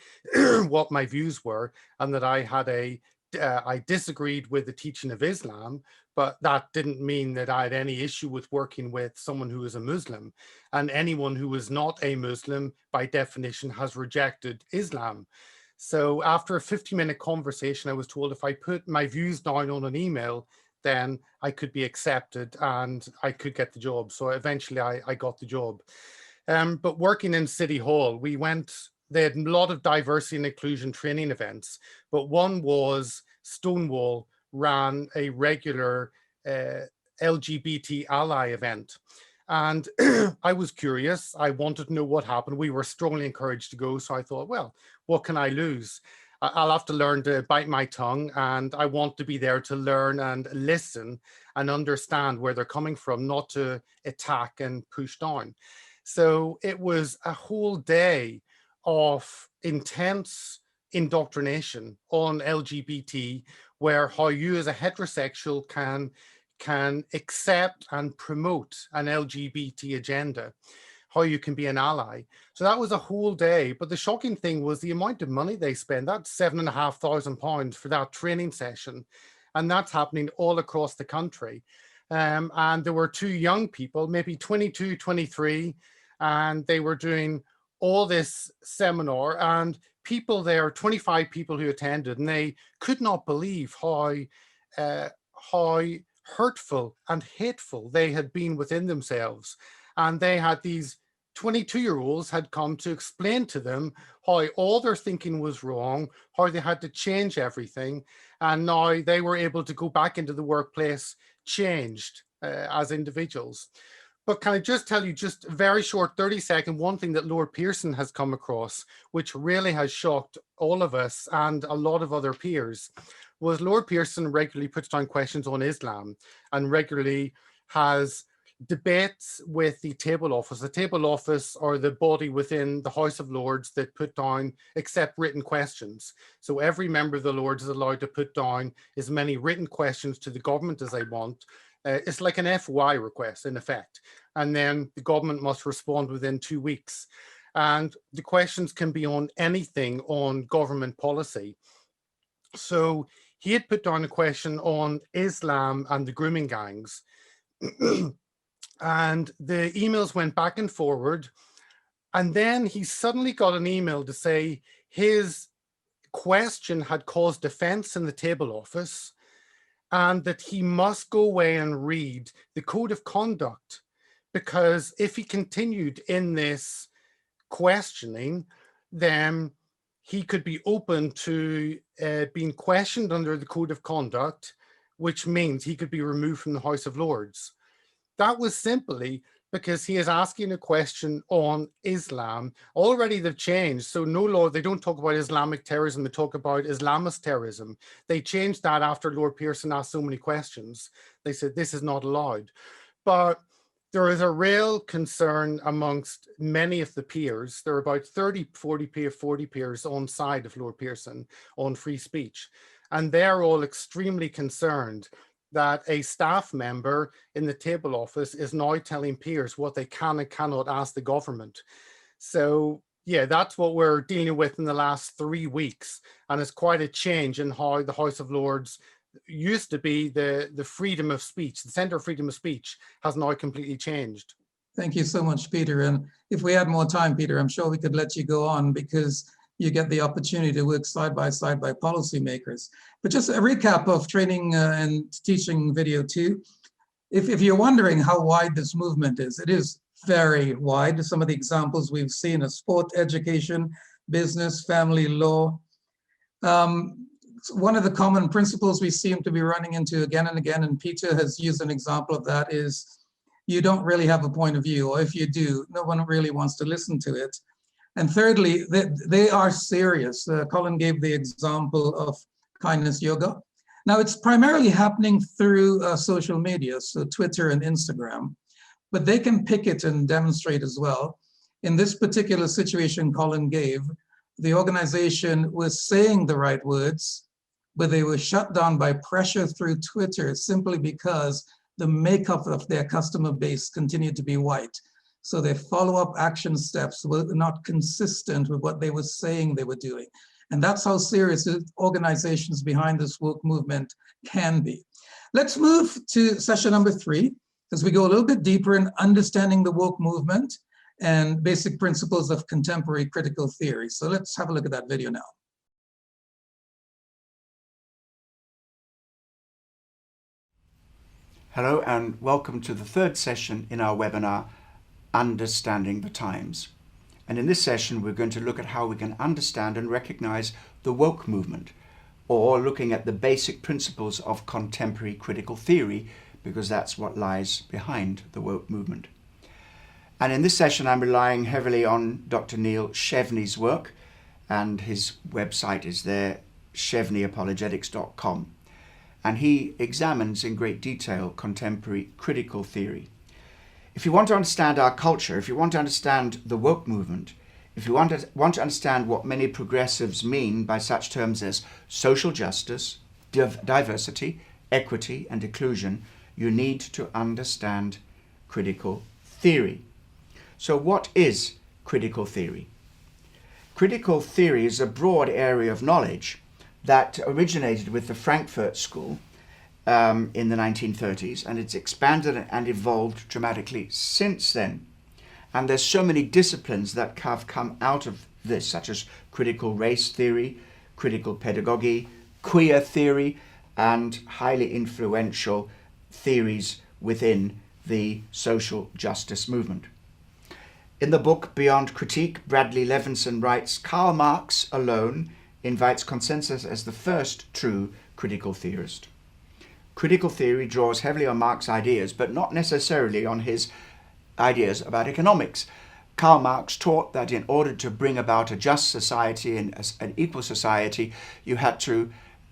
what my views were, and that I disagreed with the teaching of Islam, but that didn't mean that I had any issue with working with someone who is a Muslim. And anyone who is not a Muslim, by definition, has rejected Islam. So after a 15-minute conversation, I was told if I put my views down on an email, then I could be accepted and I could get the job. So eventually I got the job. But working in City Hall, they had a lot of diversity and inclusion training events, but one was Stonewall ran a regular LGBT ally event. And I was curious. I wanted to know what happened. We were strongly encouraged to go. So I thought, well, what can I lose? I'll have to learn to bite my tongue, and I want to be there to learn and listen and understand where they're coming from, not to attack and push down. So it was a whole day of intense indoctrination on LGBT, where how you as a heterosexual can accept and promote an LGBT agenda, how you can be an ally. So that was a whole day. But the shocking thing was the amount of money they spend. That's £7,500 for that training session. And that's happening all across the country. And there were 2 young people, maybe 22, 23, and they were doing all this seminar, and people there, 25 people who attended, and they could not believe how hurtful and hateful they had been within themselves. And they had these 22-year-olds had come to explain to them how all their thinking was wrong, how they had to change everything. And now they were able to go back into the workplace changed as individuals. But can I just tell you, just a very short 30-second, one thing that Lord Pearson has come across, which really has shocked all of us and a lot of other peers, was Lord Pearson regularly puts down questions on Islam and regularly has debates with the table office. The table office are the body within the House of Lords that put down, accept written questions. So every member of the Lords is allowed to put down as many written questions to the government as they want. It's like an FOI request in effect. And then the government must respond within 2 weeks. And the questions can be on anything on government policy. So he had put down a question on Islam and the grooming gangs. And the emails went back and forward. And then he suddenly got an email to say his question had caused offense in the table office and that he must go away and read the code of conduct, because if he continued in this questioning, then he could be open to being questioned under the code of conduct, which means he could be removed from the House of Lords. That was simply because he is asking a question on Islam. Already they've changed. So no law, they don't talk about Islamic terrorism, they talk about Islamist terrorism. They changed that after Lord Pearson asked so many questions. They said this is not allowed. But there is a real concern amongst many of the peers. There are about 40 peers on side of Lord Pearson on free speech. And they're all extremely concerned that a staff member in the table office is now telling peers what they can and cannot ask the government. So yeah, that's what we're dealing with in the last 3 weeks. And it's quite a change in how the House of Lords used to be. The freedom of speech, the centre of freedom of speech has now completely changed. Thank you so much, Peter. And if we had more time, Peter, I'm sure we could let you go on, because you get the opportunity to work side by policymakers. But just a recap of training and teaching video 2. If you're wondering how wide this movement is, it is very wide. Some of the examples we've seen are sport, education, business, family law. One of the common principles we seem to be running into again and again, and Peter has used an example of that, is you don't really have a point of view, or if you do, no one really wants to listen to it. And thirdly, they are serious. Colin gave the example of kindness yoga. Now, it's primarily happening through social media, so Twitter and Instagram, but they can pick it and demonstrate as well. In this particular situation Colin gave, the organization was saying the right words, but they were shut down by pressure through Twitter simply because the makeup of their customer base continued to be white. So their follow-up action steps were not consistent with what they were saying they were doing. And that's how serious organizations behind this woke movement can be. Let's move to session number 3, as we go a little bit deeper in understanding the woke movement and basic principles of contemporary critical theory. So let's have a look at that video now. Hello and welcome to the 3rd session in our webinar, Understanding the Times. And in this session, we're going to look at how we can understand and recognize the woke movement, or looking at the basic principles of contemporary critical theory, because that's what lies behind the woke movement. And in this session, I'm relying heavily on Dr. Neil Chevney's work, and his website is there, chevneyapologetics.com. And he examines in great detail contemporary critical theory. If you want to understand our culture, if you want to understand the woke movement, if you want to understand what many progressives mean by such terms as social justice, diversity, equity, and inclusion, you need to understand critical theory. So what is critical theory? Critical theory is a broad area of knowledge that originated with the Frankfurt School in the 1930s, and it's expanded and evolved dramatically since then. And there's so many disciplines that have come out of this, such as critical race theory, critical pedagogy, queer theory, and highly influential theories within the social justice movement. In the book Beyond Critique, Bradley Levinson writes, Karl Marx alone invites consensus as the first true critical theorist. Critical theory draws heavily on Marx's ideas, but not necessarily on his ideas about economics. Karl Marx taught that in order to bring about a just society and an equal society, you had to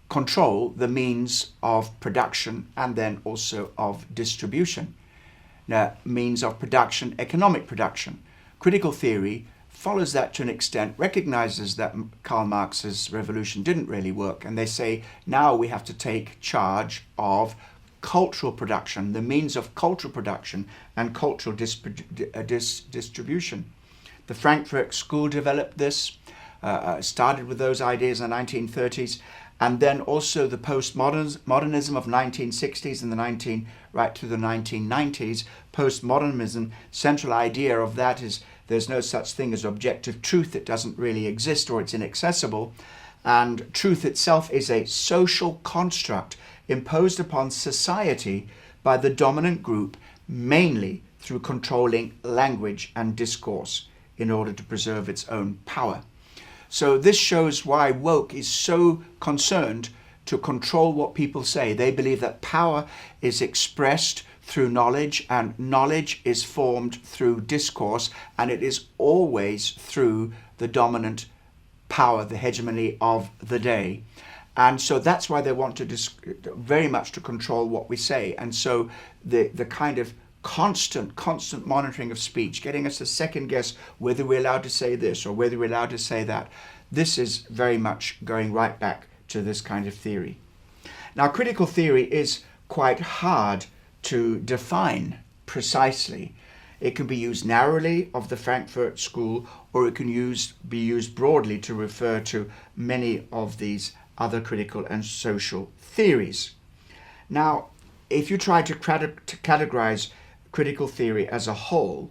control the means of production and then also of distribution. means of production, economic production. Critical theory follows that to an extent, recognizes that Karl Marx's revolution didn't really work, and they say now we have to take charge of cultural production, the means of cultural production and cultural distribution. The Frankfurt School developed this, started with those ideas in the 1930s, and then also the postmodernism of 1960s and right through the 1990s. Postmodernism, central idea of that is there's no such thing as objective truth. It doesn't really exist, or it's inaccessible. And truth itself is a social construct imposed upon society by the dominant group, mainly through controlling language and discourse in order to preserve its own power. So this shows why woke is so concerned to control what people say. They believe that power is expressed through knowledge, and knowledge is formed through discourse, and it is always through the dominant power, the hegemony of the day. And so that's why they want to very much to control what we say. And so the kind of constant monitoring of speech, getting us to second guess whether we're allowed to say this or whether we're allowed to say that, this is very much going right back to this kind of theory. Now, critical theory is quite hard to define precisely. It can be used narrowly of the Frankfurt School, or it can be used broadly to refer to many of these other critical and social theories. Now, if you try to categorize critical theory as a whole,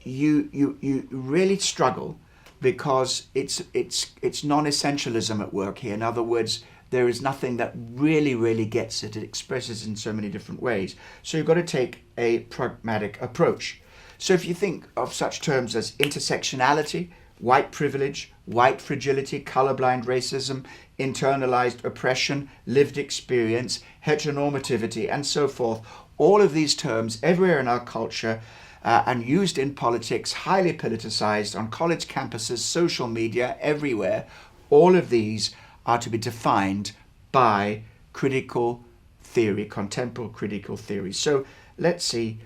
you really struggle, because it's non-essentialism at work here. In other words, there is nothing that really gets it. It expresses in so many different ways. So you've got to take a pragmatic approach. So if you think of such terms as intersectionality, white privilege, white fragility, colorblind racism, internalized oppression, lived experience, heteronormativity, and so forth, all of these terms everywhere in our culture and used in politics, highly politicized on college campuses, social media, everywhere, all of these are to be defined by critical theory, contemporary critical theory. So let's see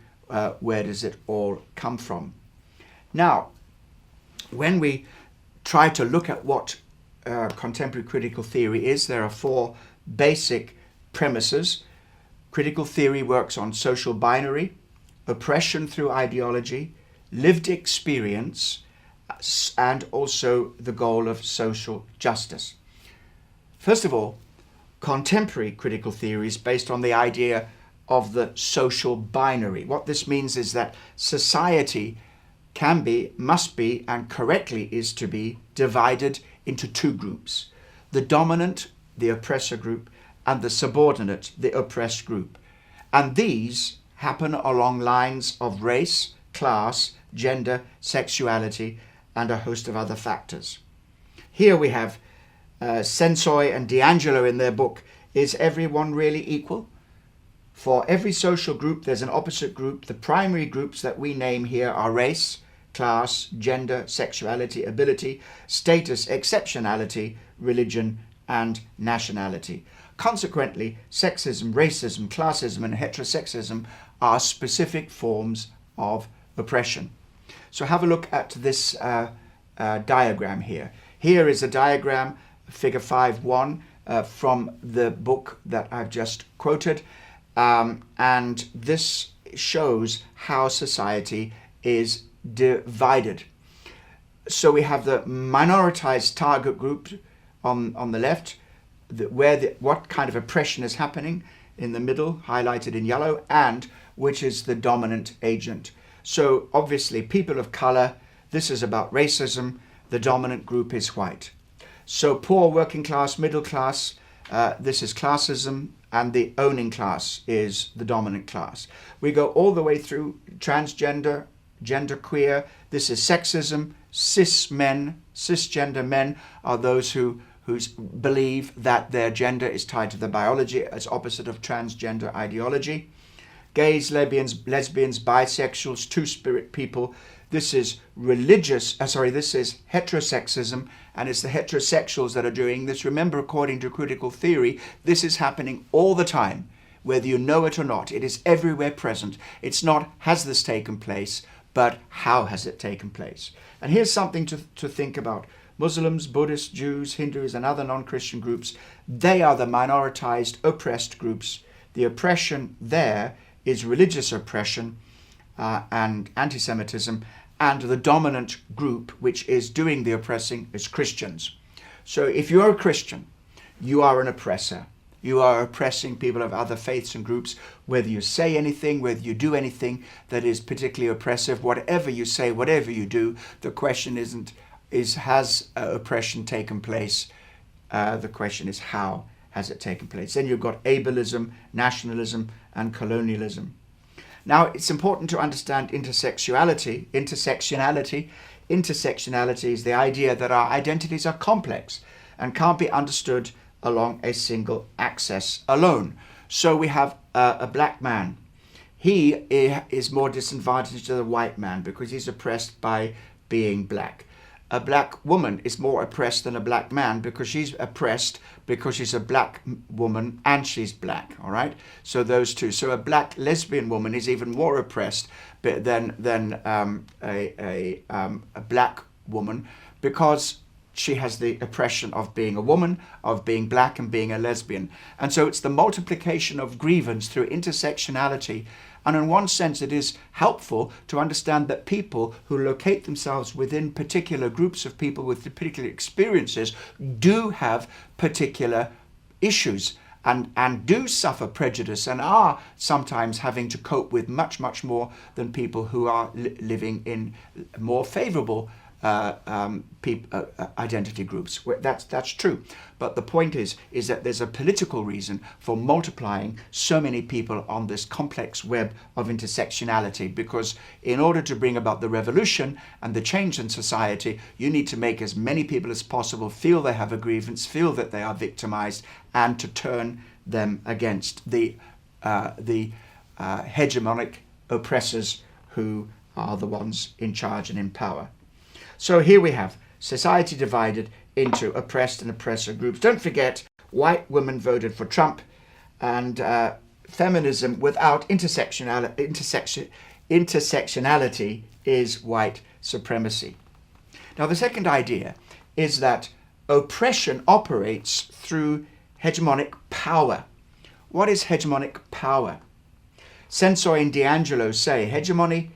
where does it all come from. Now, when we try to look at what contemporary critical theory is, there are four basic premises. Critical theory works on social binary, oppression through ideology, lived experience, and also the goal of social justice. First of all, contemporary critical theory is based on the idea of the social binary. What this means is that society can be, must be, and correctly is to be divided into two groups: the dominant, the oppressor group, and the subordinate, the oppressed group. And these happen along lines of race, class, gender, sexuality, and a host of other factors. Here we have Sensoy and D'Angelo in their book, Is Everyone Really Equal? For every social group, there's an opposite group. The primary groups that we name here are race, class, gender, sexuality, ability, status, exceptionality, religion, and nationality. Consequently, sexism, racism, classism, and heterosexism are specific forms of oppression. So have a look at this diagram here. Here is a diagram, figure 5.1, from the book that I've just quoted. And this shows how society is divided. So we have the minoritized target group on the left, what kind of oppression is happening in the middle, highlighted in yellow, and which is the dominant agent. So obviously people of color, this is about racism, the dominant group is white. So poor, working class, middle class, this is classism, and the owning class is the dominant class. We go all the way through transgender, genderqueer, this is sexism, cisgender men are those who believe that their gender is tied to the biology, as opposite of transgender ideology. Gays, lesbians, bisexuals, two-spirit people. This is this is heterosexism, and it's the heterosexuals that are doing this. Remember, according to critical theory, this is happening all the time. whether you know it or not. It is everywhere present. It's not, has this taken place, but how has it taken place? And here's something to think about. Muslims, Buddhists, Jews, Hindus, and other non-Christian groups, they are the minoritized, oppressed groups. The oppression there is religious oppression and anti-Semitism, and the dominant group which is doing the oppressing is Christians. So if you're a Christian, you are an oppressor. You are oppressing people of other faiths and groups, whether you say anything, whether you do anything that is particularly oppressive, whatever you say, whatever you do, the question has oppression taken place? The question is, how has it taken place? Then you've got ableism, nationalism, and colonialism. Now, it's important to understand intersectionality. Intersectionality is the idea that our identities are complex and can't be understood along a single axis alone. So we have a black man. He is more disadvantaged than a white man because he's oppressed by being black. A black woman is more oppressed than a black man because she's oppressed because she's a black woman and she's black, all right? So those two. So a black lesbian woman is even more oppressed than a black woman because she has the oppression of being a woman, of being black and being a lesbian. And so it's the multiplication of grievance through intersectionality. And in one sense, it is helpful to understand that people who locate themselves within particular groups of people with particular experiences do have particular issues and do suffer prejudice and are sometimes having to cope with much, much more than people who are living in more favorable identity groups. That's true. But the point is that there's a political reason for multiplying so many people on this complex web of intersectionality, because in order to bring about the revolution and the change in society, you need to make as many people as possible feel they have a grievance, feel that they are victimized, and to turn them against the hegemonic oppressors who are the ones in charge and in power. So here we have society divided into oppressed and oppressor groups. Don't forget, white women voted for Trump, and feminism without intersectionality is white supremacy. Now, the second idea is that oppression operates through hegemonic power. What is hegemonic power? Sensoy and D'Angelo say hegemony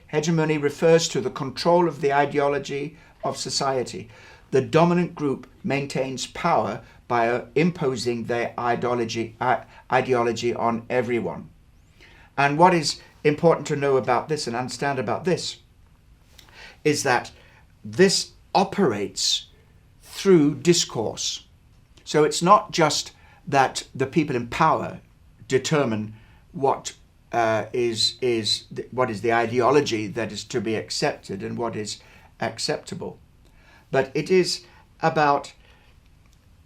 refers to the control of the ideology of society. The dominant group maintains power by imposing their ideology on everyone. And what is important to know about this and understand about this is that this operates through discourse. So it's not just that the people in power determine what is the ideology that is to be accepted and what is acceptable, but it is about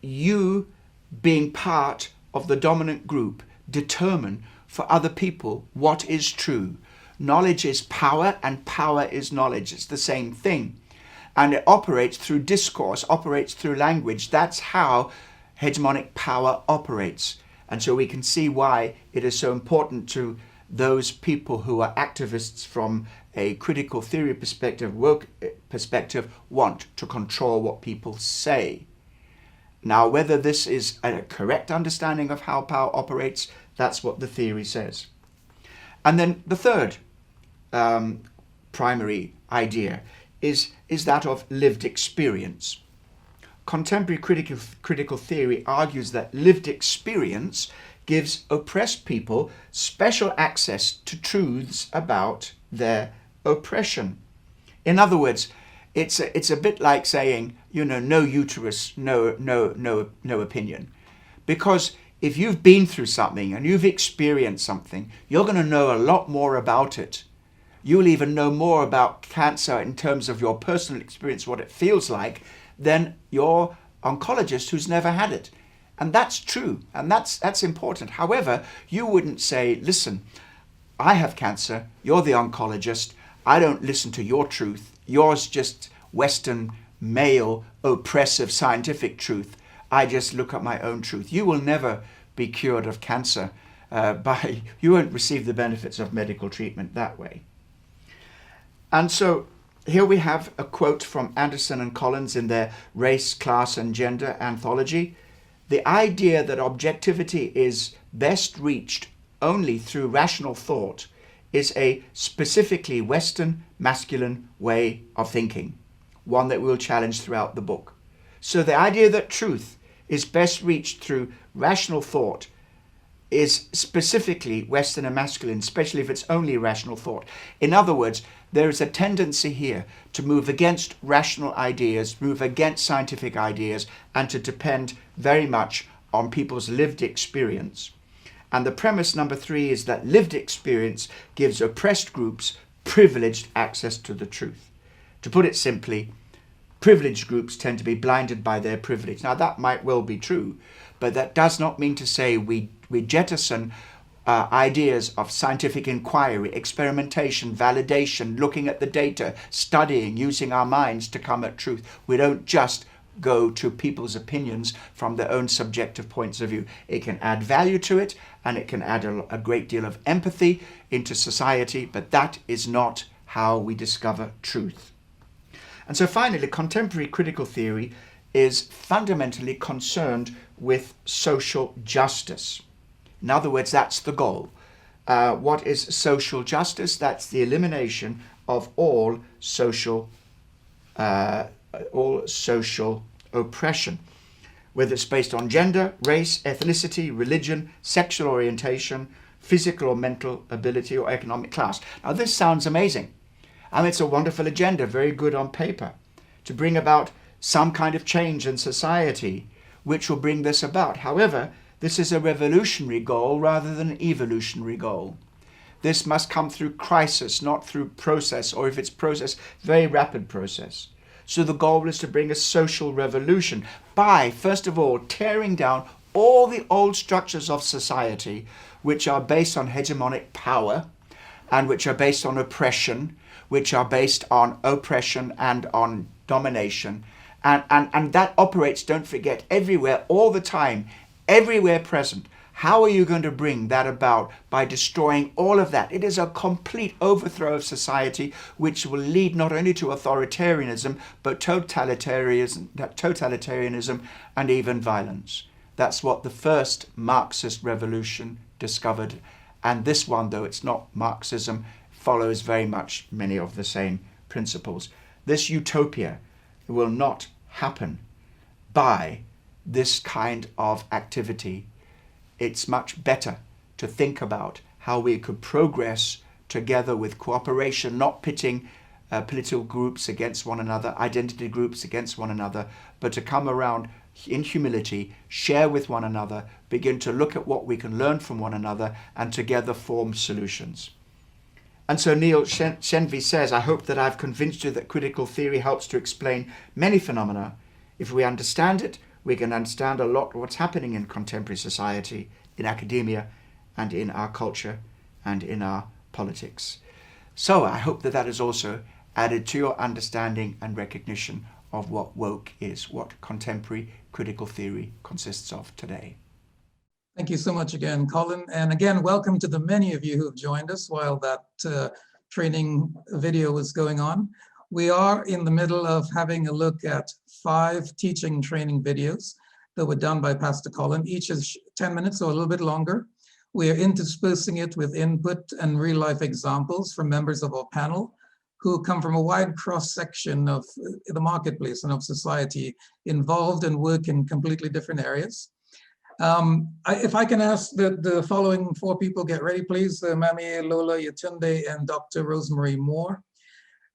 you being part of the dominant group determine for other people what is true. Knowledge is power and power is knowledge. It's the same thing, and it operates through discourse, operates through language. That's how hegemonic power operates. And so we can see why it is so important to those people who are activists from a critical theory perspective, woke perspective, want to control what people say. Now, whether this is a correct understanding of how power operates, that's what the theory says. And then the third primary idea is that of lived experience. Contemporary critical theory argues that lived experience gives oppressed people special access to truths about their oppression. In other words, it's a bit like saying, no uterus, no opinion. Because if you've been through something and you've experienced something, you're going to know a lot more about it. You'll even know more about cancer in terms of your personal experience, what it feels like, than your oncologist who's never had it. And that's true, and that's important. However, you wouldn't say, listen, I have cancer, you're the oncologist, I don't listen to your truth, yours just Western, male, oppressive, scientific truth, I just look at my own truth. You will never be cured of cancer you won't receive the benefits of medical treatment that way. And so here we have a quote from Anderson and Collins in their Race, Class and Gender anthology. The idea that objectivity is best reached only through rational thought is a specifically Western masculine way of thinking, one that we'll challenge throughout the book. So the idea that truth is best reached through rational thought is specifically Western and masculine, especially if it's only rational thought. In other words, there is a tendency here to move against rational ideas, move against scientific ideas, and to depend very much on people's lived experience. And the premise number 3 is that lived experience gives oppressed groups privileged access to the truth. To put it simply, privileged groups tend to be blinded by their privilege. Now that might well be true, but that does not mean to say we jettison ideas of scientific inquiry, experimentation, validation, looking at the data, studying, using our minds to come at truth. We don't just go to people's opinions from their own subjective points of view. It can add value to it, and it can add a great deal of empathy into society, but that is not how we discover truth. And so finally, contemporary critical theory is fundamentally concerned with social justice. In other words, that's the goal. What is social justice? That's the elimination of all social oppression, whether it's based on gender, race, ethnicity, religion, sexual orientation, physical or mental ability, or economic class. Now this sounds amazing. I mean, it's a wonderful agenda, very good on paper, to bring about some kind of change in society which will bring this about. However, this is a revolutionary goal rather than an evolutionary goal. This must come through crisis, not through process, or if it's process, very rapid process. So the goal is to bring a social revolution by, first of all, tearing down all the old structures of society which are based on hegemonic power and which are based on oppression, which are based on oppression and on domination. And that operates, don't forget, everywhere, all the time, everywhere present. How are you going to bring that about? By destroying all of that. It is a complete overthrow of society, which will lead not only to authoritarianism, but totalitarianism and even violence. That's what the first Marxist revolution discovered. And this one, though it's not Marxism, follows very much many of the same principles. This utopia will not happen by this kind of activity. It's much better to think about how we could progress together with cooperation, not pitting political groups against one another, identity groups against one another, but to come around in humility, share with one another, begin to look at what we can learn from one another, and together form solutions. And so Neil Shenvi says, I hope that I've convinced you that critical theory helps to explain many phenomena. If we understand it, we can understand a lot of what's happening in contemporary society, in academia, and in our culture, and in our politics. So I hope that that has also added to your understanding and recognition of what woke is, what contemporary critical theory consists of today. Thank you so much again, Colin. And again, welcome to the many of you who have joined us while that training video was going on. We are in the middle of having a look at 5 teaching training videos that were done by Pastor Colin. Each is 10 minutes or a little bit longer. We are interspersing it with input and real-life examples from members of our panel who come from a wide cross-section of the marketplace and of society, involved and work in completely different areas. If I can ask the following 4 people get ready, please. Mami, Lola, Yatunde, and Dr. Rosemary Moore.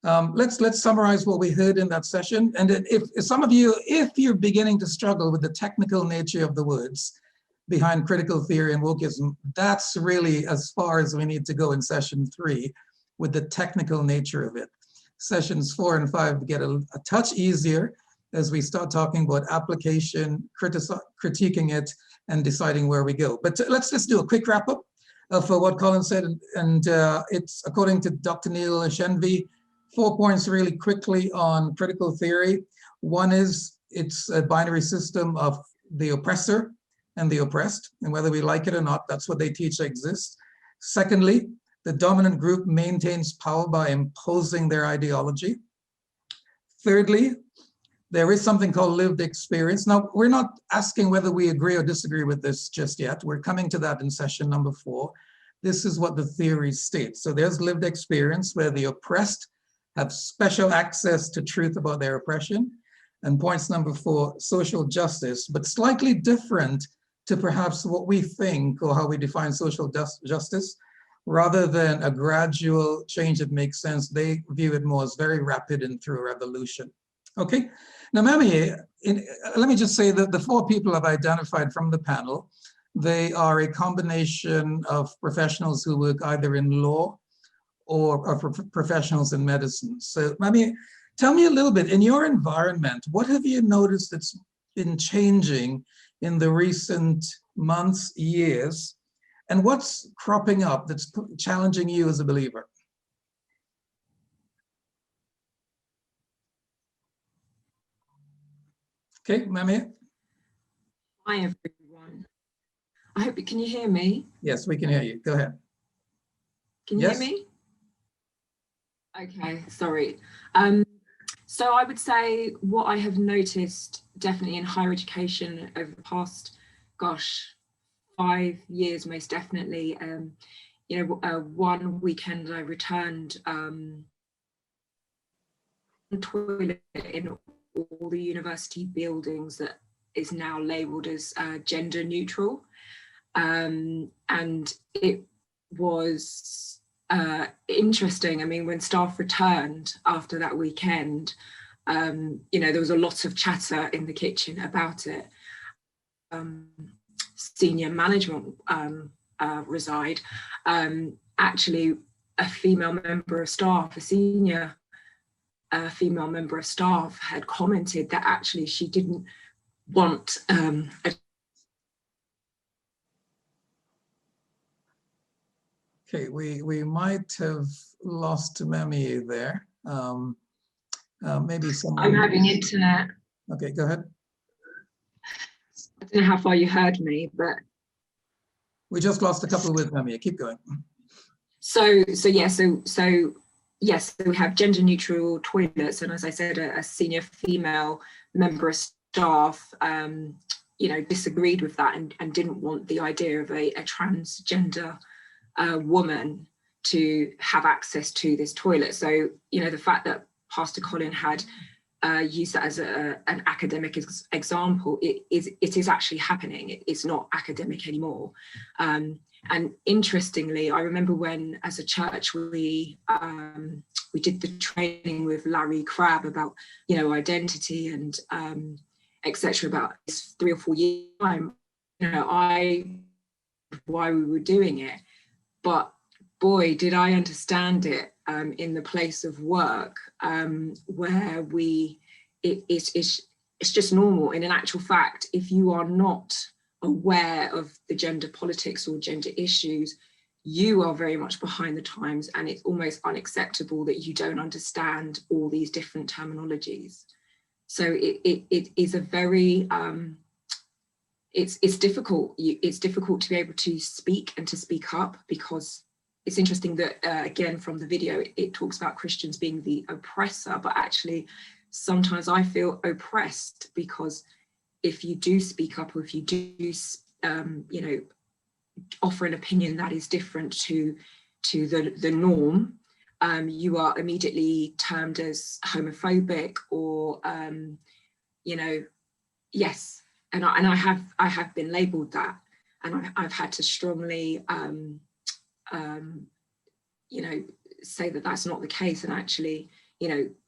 Let's summarize what we heard in that session. And if some of you, if you're beginning to struggle with the technical nature of the words behind critical theory and wokeism, that's really as far as we need to go in session 3 with the technical nature of it. Sessions 4 and 5 get a touch easier as we start talking about application, critiquing it, and deciding where we go. But let's just do a quick wrap up of what Colin said. And it's, according to Dr. Neil Shenvi, 4 points really quickly on critical theory. One is it's a binary system of the oppressor and the oppressed, and whether we like it or not, that's what they teach exists. Secondly, the dominant group maintains power by imposing their ideology. Thirdly, there is something called lived experience. Now, we're not asking whether we agree or disagree with this just yet. We're coming to that in session number 4. This is what the theory states. So there's lived experience where the oppressed have special access to truth about their oppression. And points number 4, social justice, but slightly different to perhaps what we think or how we define social justice. Rather than a gradual change that makes sense, they view it more as very rapid and through a revolution. Okay, now Mami, let me just say that the 4 people I've identified from the panel, they are a combination of professionals who work either in law or professionals in medicine. So Mami, tell me a little bit, in your environment, what have you noticed that's been changing in the recent months, years, and what's cropping up that's challenging you as a believer? Okay, Mami. Hi, everyone. I hope, can you hear me? Yes, we can hear you. Go ahead. Can you hear me? Okay, sorry. So I would say what I have noticed definitely in higher education over the past, 5 years, most definitely. One weekend I returned toilet in all the university buildings that is now labelled as gender neutral, and it was interesting. I mean, when staff returned after that weekend, there was a lot of chatter in the kitchen about it. Senior management reside. Actually, a female member of staff, a senior female member of staff, had commented that actually she didn't want Okay, we might have lost Memi there. Maybe someone. I'm having internet. Okay, go ahead. I don't know how far you heard me, but we just lost a couple with Memi. Keep going. So yes, we have gender neutral toilets, and as I said, a senior female member of staff, disagreed with that and didn't want the idea of a transgender woman to have access to this toilet. So, the fact that Pastor Colin had used that as an academic example, it is actually happening. It's not academic anymore. And interestingly, I remember when, as a church, we did the training with Larry Crabb about, identity and etc. about 3 or 4 years time. Why we were doing it, but boy, did I understand it in the place of work, where it's just normal. And in actual fact, if you are not aware of the gender politics or gender issues, you are very much behind the times, and it's almost unacceptable that you don't understand all these different terminologies. So it is a very it's difficult. It's difficult to be able to speak and to speak up, because it's interesting that again, from the video, it talks about Christians being the oppressor, but actually sometimes I feel oppressed, because if you do speak up, or if you do offer an opinion that is different to the norm, you are immediately termed as homophobic, or yes, and I have been labelled that, and I've had to strongly say that that's not the case. And actually,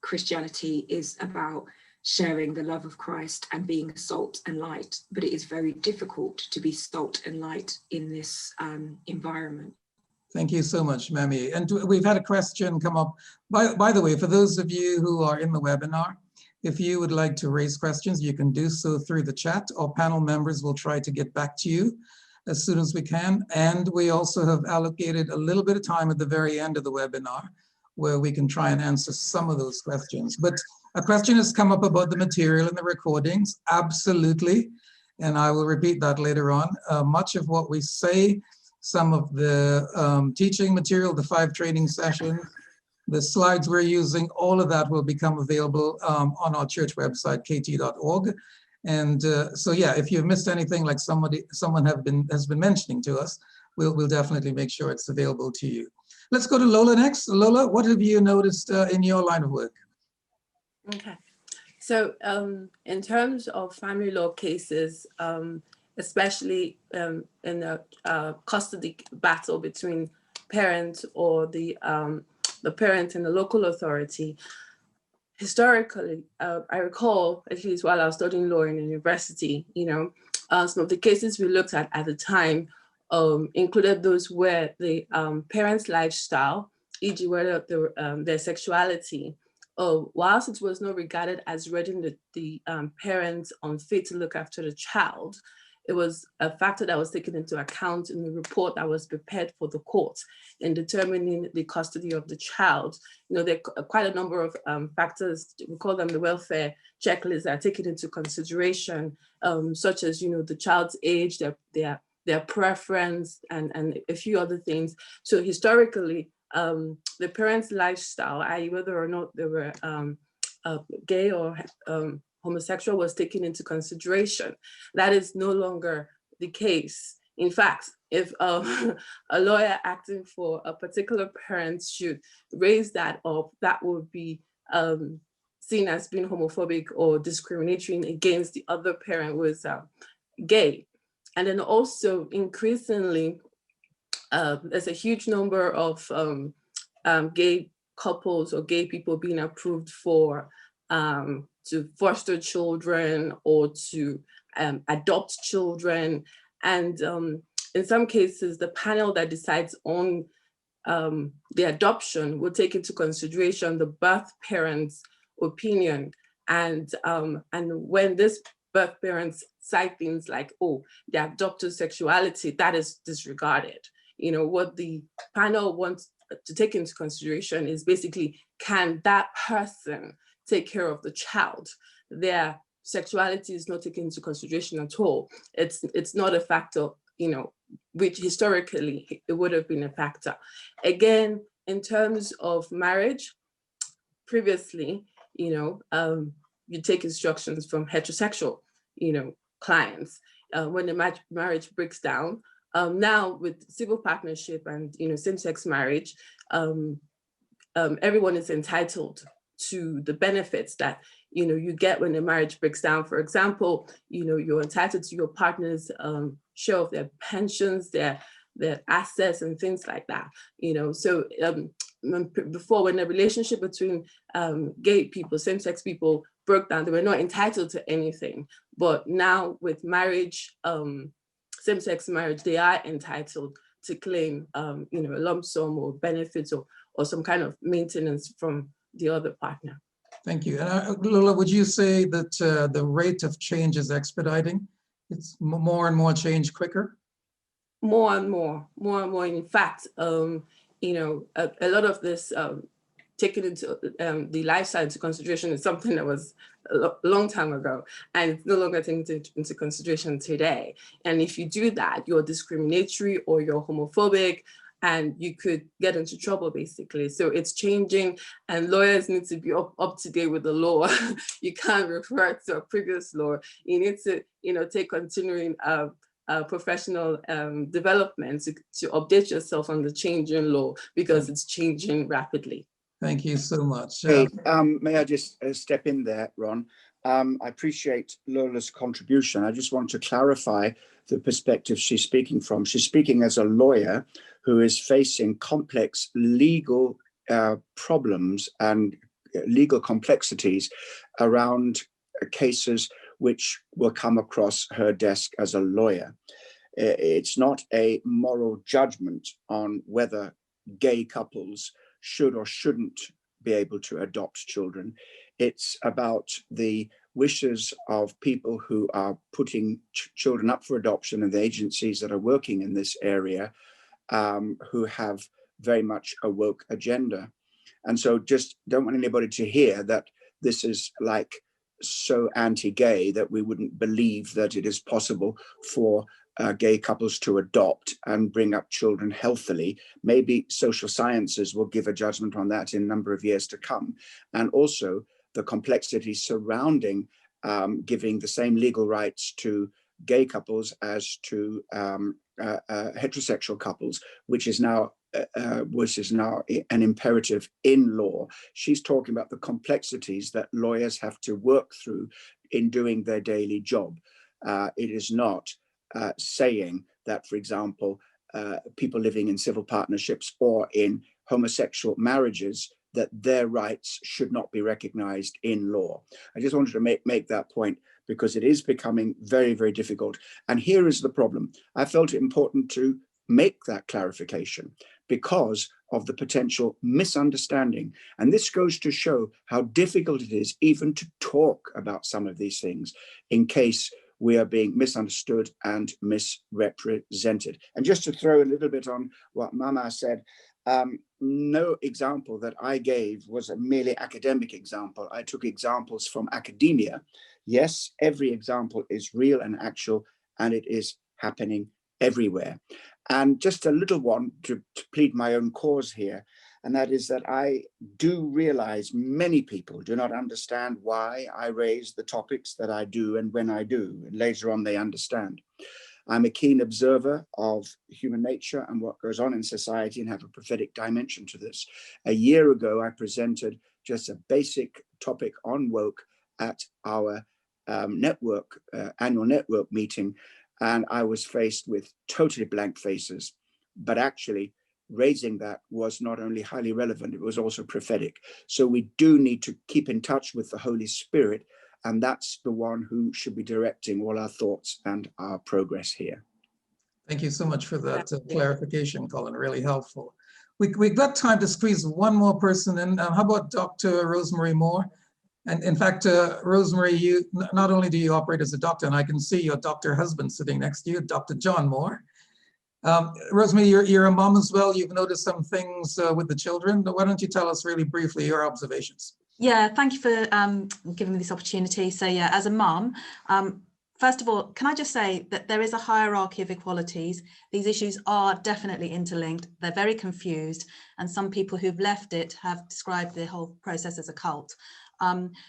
Christianity is about sharing the love of Christ and being salt and light, but it is very difficult to be salt and light in this environment. Thank you so much, Memi. And we've had a question come up. By the way, for those of you who are in the webinar, if you would like to raise questions, you can do so through the chat. Our panel members will try to get back to you as soon as we can. And we also have allocated a little bit of time at the very end of the webinar where we can try and answer some of those questions. But a question has come up about the material and the recordings. Absolutely. and I will repeat that later on. Much of what we say, some of the teaching material, the 5 training sessions, the slides we're using, all of that will become available on our church website, kt.org. And so, yeah, if you've missed anything, like someone has been mentioning to us, we'll definitely make sure it's available to you. Let's go to Lola next. Lola, what have you noticed in your line of work? Okay, so in terms of family law cases, especially in the custody battle between parents or the parent and the local authority, historically, I recall, at least while I was studying law in university, some of the cases we looked at the time included those where the parents' lifestyle, e.g. whether their sexuality, whilst it was not regarded as rendering the parents unfit to look after the child, it was a factor that was taken into account in the report that was prepared for the court in determining the custody of the child. There are quite a number of factors, we call them the welfare checklists, that are taken into consideration, such as, the child's age, their preference, and a few other things. So historically, the parents' lifestyle, i.e. whether or not they were gay or homosexual, was taken into consideration. That is no longer the case. In fact, if a lawyer acting for a particular parent should raise that up, that would be seen as being homophobic or discriminatory against the other parent who is gay. And then also increasingly, there's a huge number of gay couples or gay people being approved for to foster children or to adopt children. And in some cases, the panel that decides on the adoption will take into consideration the birth parent's opinion. And when this birth parents cite things like, oh, the adopted sexuality, that is disregarded. What the panel wants to take into consideration is basically, can that person take care of the child? Their sexuality is not taken into consideration at all. It's not a factor, which historically it would have been a factor. Again, in terms of marriage, previously, you take instructions from heterosexual, clients. When the marriage breaks down, now with civil partnership and same-sex marriage, everyone is entitled to the benefits that you get when the marriage breaks down. For example, you're entitled to your partner's share of their pensions, their assets, and things like that. So before, when the relationship between gay people, same-sex people broke down, they were not entitled to anything. But now with marriage, same-sex marriage, they are entitled to claim a lump sum or benefits or some kind of maintenance from the other partner. Thank you. And Lola, would you say that the rate of change is expediting? It's more and more change quicker? More and more. In fact, a lot of this taken into the lifestyle into consideration is something that was a long time ago, and it's no longer taken into consideration today. And if you do that, you're discriminatory or you're homophobic, and you could get into trouble, basically. So it's changing, and lawyers need to be up to date with the law. You can't refer to a previous law. You need to, take continuing professional development to update yourself on the changing law, because it's changing rapidly. Thank you so much. Hey, may I just step in there, Ron? I appreciate Lola's contribution. I just want to clarify the perspective she's speaking from. She's speaking as a lawyer who is facing complex legal problems and legal complexities around cases which will come across her desk as a lawyer. It's not a moral judgment on whether gay couples should or shouldn't be able to adopt children. It's about the wishes of people who are putting children up for adoption and the agencies that are working in this area, who have very much a woke agenda. And so just don't want anybody to hear that this is like so anti-gay that we wouldn't believe that it is possible for gay couples to adopt and bring up children healthily. Maybe social sciences will give a judgment on that in a number of years to come. And also the complexity surrounding giving the same legal rights to gay couples as to heterosexual couples, which is now an imperative in law. She's talking about the complexities that lawyers have to work through in doing their daily job. It is not saying that, for example, people living in civil partnerships or in homosexual marriages, that their rights should not be recognized in law. I just wanted to make that point because it is becoming very, very difficult. And here is the problem. I felt it important to make that clarification because of the potential misunderstanding. And this goes to show how difficult it is even to talk about some of these things in case we are being misunderstood and misrepresented. And just to throw a little bit on what Mama said, no example that I gave was a merely academic example. I took examples from academia. Yes, every example is real and actual, and it is happening everywhere. And just a little one to plead my own cause here, and that is that I do realize many people do not understand why I raise the topics that I do and when I do. And later on, they understand. I'm a keen observer of human nature and what goes on in society and have a prophetic dimension to this. A year ago, I presented just a basic topic on woke at our annual network meeting, and I was faced with totally blank faces. But actually, raising that was not only highly relevant, it was also prophetic. So we do need to keep in touch with the Holy Spirit, and that's the one who should be directing all our thoughts and our progress here. Thank you so much for that clarification, Colin, really helpful. We've got time to squeeze one more person in. How about Dr. Rosemary Moore? And in fact, Rosemary, you not only do you operate as a doctor, and I can see your doctor husband sitting next to you, Dr. John Moore. Rosemary, you're a mom as well. You've noticed some things with the children. Why don't you tell us really briefly your observations? Yeah, thank you for giving me this opportunity. So yeah, as a mum, first of all, can I just say that there is a hierarchy of equalities. These issues are definitely interlinked. They're very confused. And some people who've left it have described the whole process as a cult.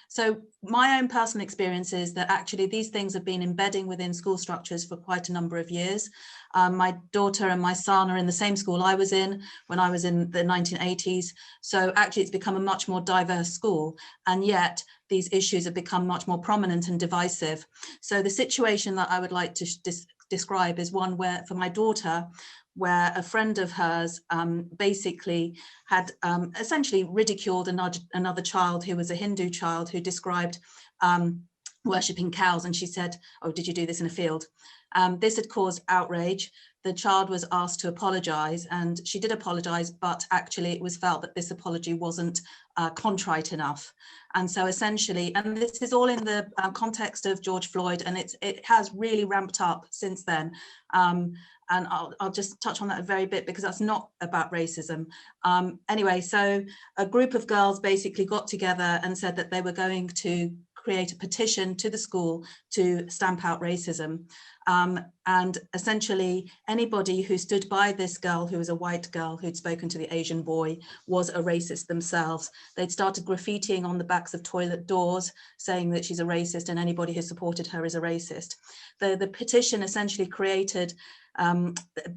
So my own personal experience is that actually these things have been embedding within school structures for quite a number of years. My daughter and my son are in the same school I was in when I was in the 1980s. So actually it's become a much more diverse school, and yet these issues have become much more prominent and divisive. So the situation that I would like to describe is one where, for my daughter, where a friend of hers basically had essentially ridiculed another child who was a Hindu child who described worshipping cows, and she said, "Oh, did you do this in a field?" This had caused outrage. The child was asked to apologize, and she did apologize, but actually it was felt that this apology wasn't contrite enough. And so essentially, and this is all in the context of George Floyd, and it has really ramped up since then. And I'll just touch on that a very bit because that's not about racism. Anyway, so a group of girls basically got together and said that they were going to create a petition to the school to stamp out racism. And essentially anybody who stood by this girl, who was a white girl who'd spoken to the Asian boy, was a racist themselves. They'd started graffitiing on the backs of toilet doors saying that she's a racist and anybody who supported her is a racist. The petition essentially created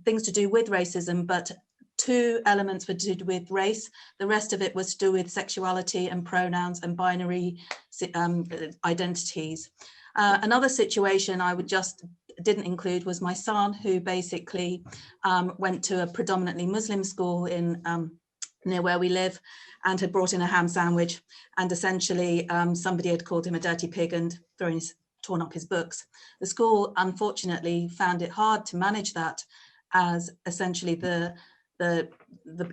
things to do with racism, but two elements were to do with race. The rest of it was to do with sexuality and pronouns and binary identities. Another situation I didn't include was my son, who basically went to a predominantly Muslim school in near where we live, and had brought in a ham sandwich, and essentially somebody had called him a dirty pig and torn up his books. The school unfortunately found it hard to manage that, as essentially the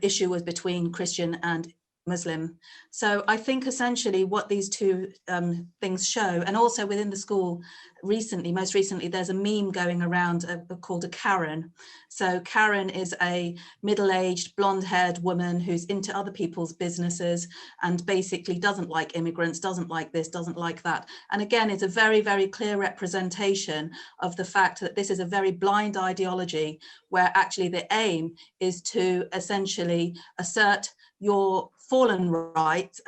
issue was between Christian and Muslim. So I think essentially what these two things show, and also within the school most recently, there's a meme going around called a Karen. So Karen is a middle-aged, blonde-haired woman who's into other people's businesses and basically doesn't like immigrants, doesn't like this, doesn't like that. And again, it's a very, very clear representation of the fact that this is a very blind ideology where actually the aim is to essentially assert your fallen rights,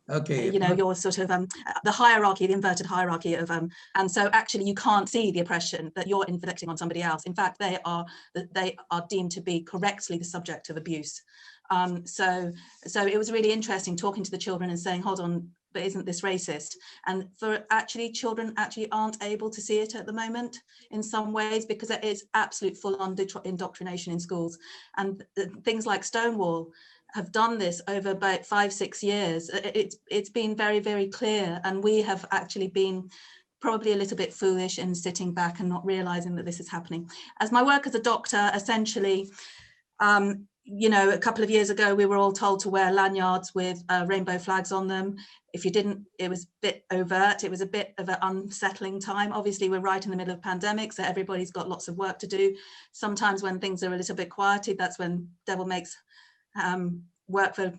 okay, your sort of the hierarchy, the inverted hierarchy of and so actually you can't see the oppression that you're inflicting on somebody else. In fact, they are deemed to be correctly the subject of abuse. So it was really interesting talking to the children and saying, hold on, but isn't this racist? And for children actually aren't able to see it at the moment in some ways, because it is absolute full-on indoctrination in schools. And things like Stonewall have done this over about 5-6 years. It's been very, very clear, and we have actually been probably a little bit foolish in sitting back and not realizing that this is happening. As my work as a doctor, essentially, a couple of years ago, we were all told to wear lanyards with rainbow flags on them. If you didn't, it was a bit overt. It was a bit of an unsettling time. Obviously, we're right in the middle of pandemic, so everybody's got lots of work to do. Sometimes when things are a little bit quieted, that's when devil makes work for,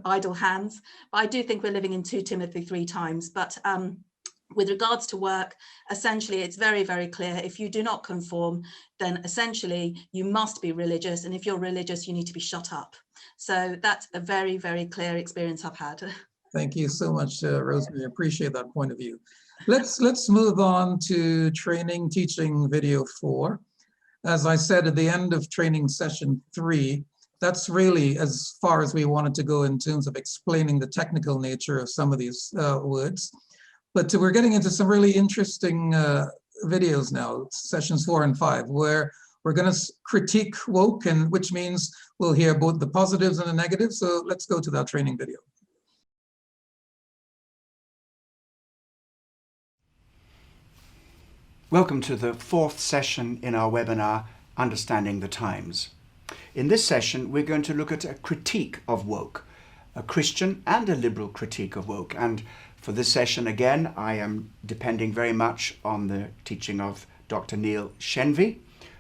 idle hands. But I do think we're living in 2 Timothy 3 times. But with regards to work, essentially, it's very, very clear. If you do not conform, then essentially you must be religious. And if you're religious, you need to be shut up. So that's a very, very clear experience I've had. Thank you so much, Rosemary. I appreciate that point of view. Let's move on to training teaching video 4. As I said at the end of training session 3, that's really as far as we wanted to go in terms of explaining the technical nature of some of these words. But we're getting into some really interesting videos now, sessions 4 and 5, where we're going to critique woke, and which means we'll hear both the positives and the negatives. So let's go to that training video. Welcome to the 4th session in our webinar, Understanding the Times. In this session, we're going to look at a critique of woke, a Christian and a liberal critique of woke. And for this session, again, I am depending very much on the teaching of Dr. Neil Shenvi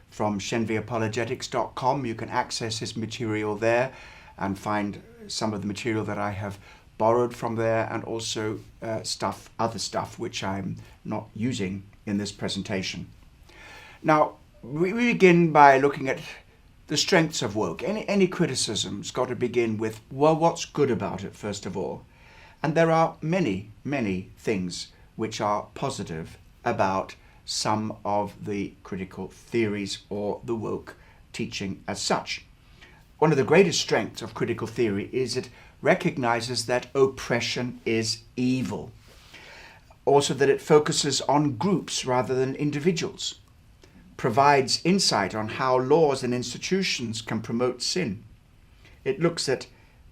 from shenviapologetics.com. You can access his material there and find some of the material that I have borrowed from there, and also other stuff which I'm not using in this presentation. Now, we begin by looking at the strengths of woke. Any criticism's got to begin with, well, what's good about it, first of all? And there are many, many things which are positive about some of the critical theories or the woke teaching as such. One of the greatest strengths of critical theory is it recognizes that oppression is evil. Also that it focuses on groups rather than individuals, provides insight on how laws and institutions can promote sin. It looks at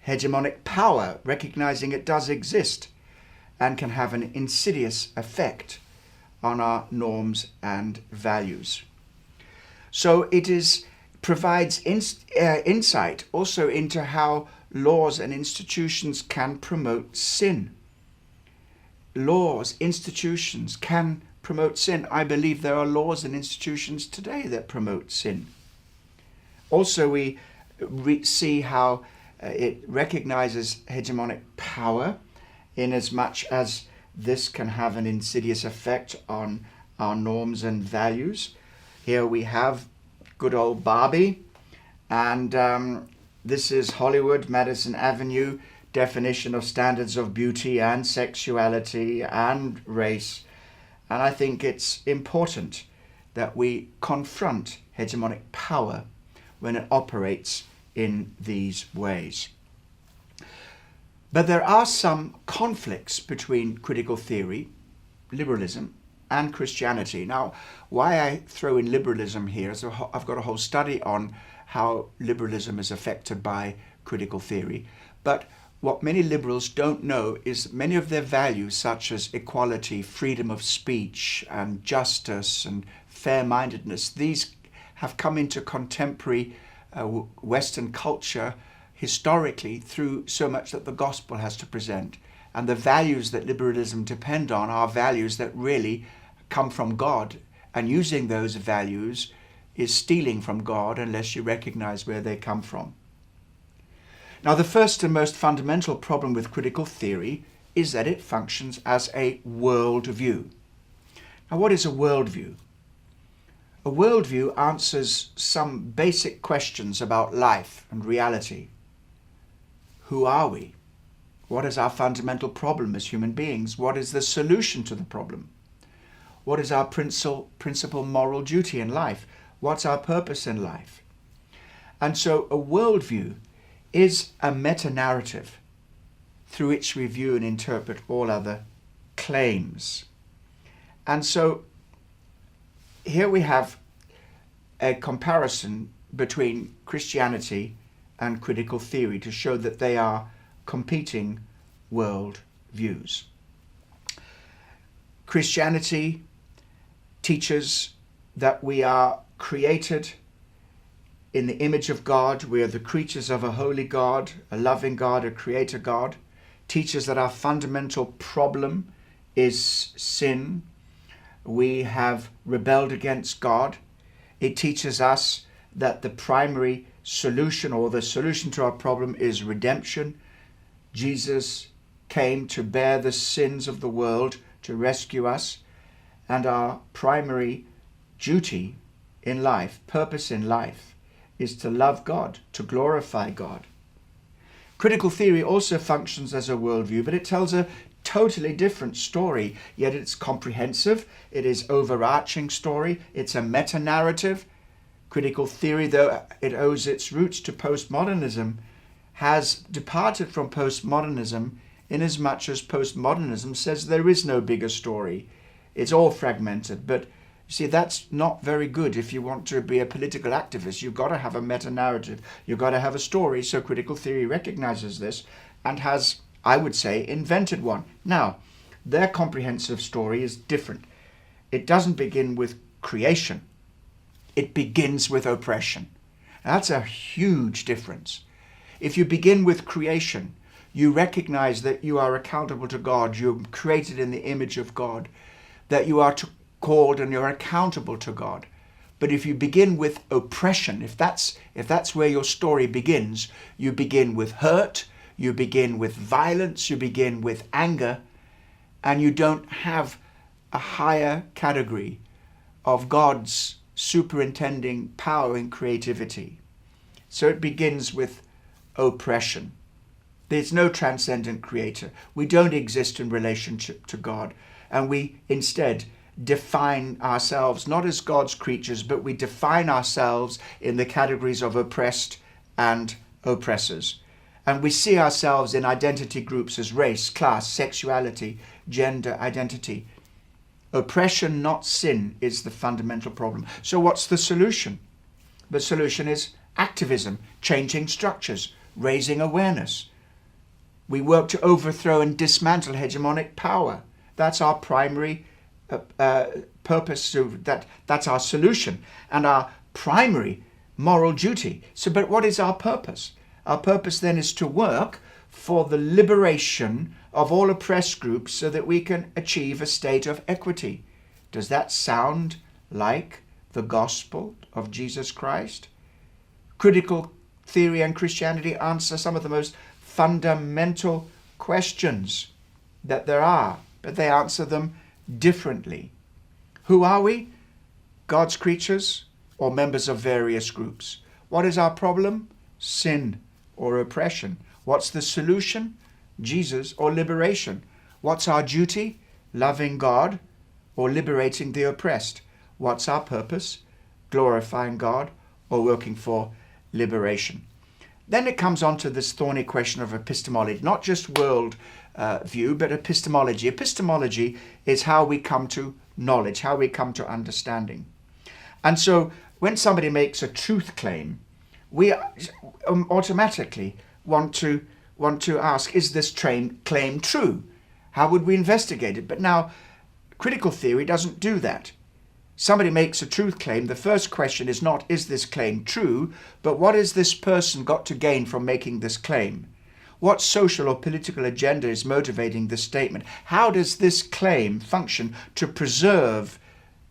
hegemonic power, recognizing it does exist and can have an insidious effect on our norms and values. So it provides insight also into how laws and institutions can promote sin. Laws, institutions can promote sin. I believe there are laws and institutions today that promote sin. Also, we see how it recognizes hegemonic power, in as much as this can have an insidious effect on our norms and values. Here we have good old Barbie, and this is Hollywood, Madison Avenue, definition of standards of beauty and sexuality and race. And I think it's important that we confront hegemonic power when it operates in these ways. But there are some conflicts between critical theory, liberalism, and Christianity. Now, why I throw in liberalism here is I've got a whole study on how liberalism is affected by critical theory. But what many liberals don't know is many of their values, such as equality, freedom of speech, and justice, and fair-mindedness, these have come into contemporary Western culture historically through so much that the gospel has to present. And the values that liberalism depend on are values that really come from God. And using those values is stealing from God unless you recognize where they come from. Now, the first and most fundamental problem with critical theory is that it functions as a worldview. Now, what is a worldview? A worldview answers some basic questions about life and reality. Who are we? What is our fundamental problem as human beings? What is the solution to the problem? What is our principal moral duty in life? What's our purpose in life? And so a worldview is a meta-narrative through which we view and interpret all other claims. And so here we have a comparison between Christianity and critical theory to show that they are competing world views. Christianity teaches that we are created in the image of God. We are the creatures of a holy God, a loving God, a creator God. Teaches that our fundamental problem is sin. We have rebelled against God. It teaches us that the primary solution, or the solution to our problem, is redemption. Jesus came to bear the sins of the world, to rescue us, and our primary duty in life, purpose in life, is to love God, to glorify God. Critical theory also functions as a worldview, but it tells a totally different story, yet it's comprehensive, it is overarching story, it's a meta-narrative. Critical theory, though it owes its roots to postmodernism, has departed from postmodernism inasmuch as postmodernism says there is no bigger story. It's all fragmented. But you see, that's not very good. If you want to be a political activist, you've got to have a meta-narrative. You've got to have a story. So critical theory recognizes this and has, I would say, invented one. Now, their comprehensive story is different. It doesn't begin with creation. It begins with oppression. That's a huge difference. If you begin with creation, you recognize that you are accountable to God. You're created in the image of God, that you are called and you're accountable to God. But if you begin with oppression, if that's where your story begins, you begin with hurt, you begin with violence, you begin with anger, and you don't have a higher category of God's superintending power and creativity. So it begins with oppression. There's no transcendent creator. We don't exist in relationship to God, and we instead define ourselves not as God's creatures, but we define ourselves in the categories of oppressed and oppressors. And we see ourselves in identity groups as race, class, sexuality, gender identity. Oppression, not sin, is the fundamental problem. So what's the solution? The solution is activism, changing structures, raising awareness. We work to overthrow and dismantle hegemonic power. That's our primary purpose. That's our solution and our primary moral duty. So, but what is our purpose? Our purpose then is to work for the liberation of all oppressed groups so that we can achieve a state of equity. Does that sound like the gospel of Jesus Christ? Critical theory and Christianity answer some of the most fundamental questions that there are, but they answer them differently. Who are we? God's creatures or members of various groups? What is our problem? Sin or oppression. What's the solution? Jesus or liberation. What's our duty? Loving God or liberating the oppressed. What's our purpose? Glorifying God or working for liberation. Then it comes on to this thorny question of epistemology, not just world view, but epistemology. Epistemology is how we come to knowledge, how we come to understanding. And so when somebody makes a truth claim, we automatically want to ask, is this claim true? How would we investigate it? But now, critical theory doesn't do that. somebody makes a truth claim, the first question is not, is this claim true, but what has this person got to gain from making this claim? What social or political agenda is motivating this statement? How does this claim function to preserve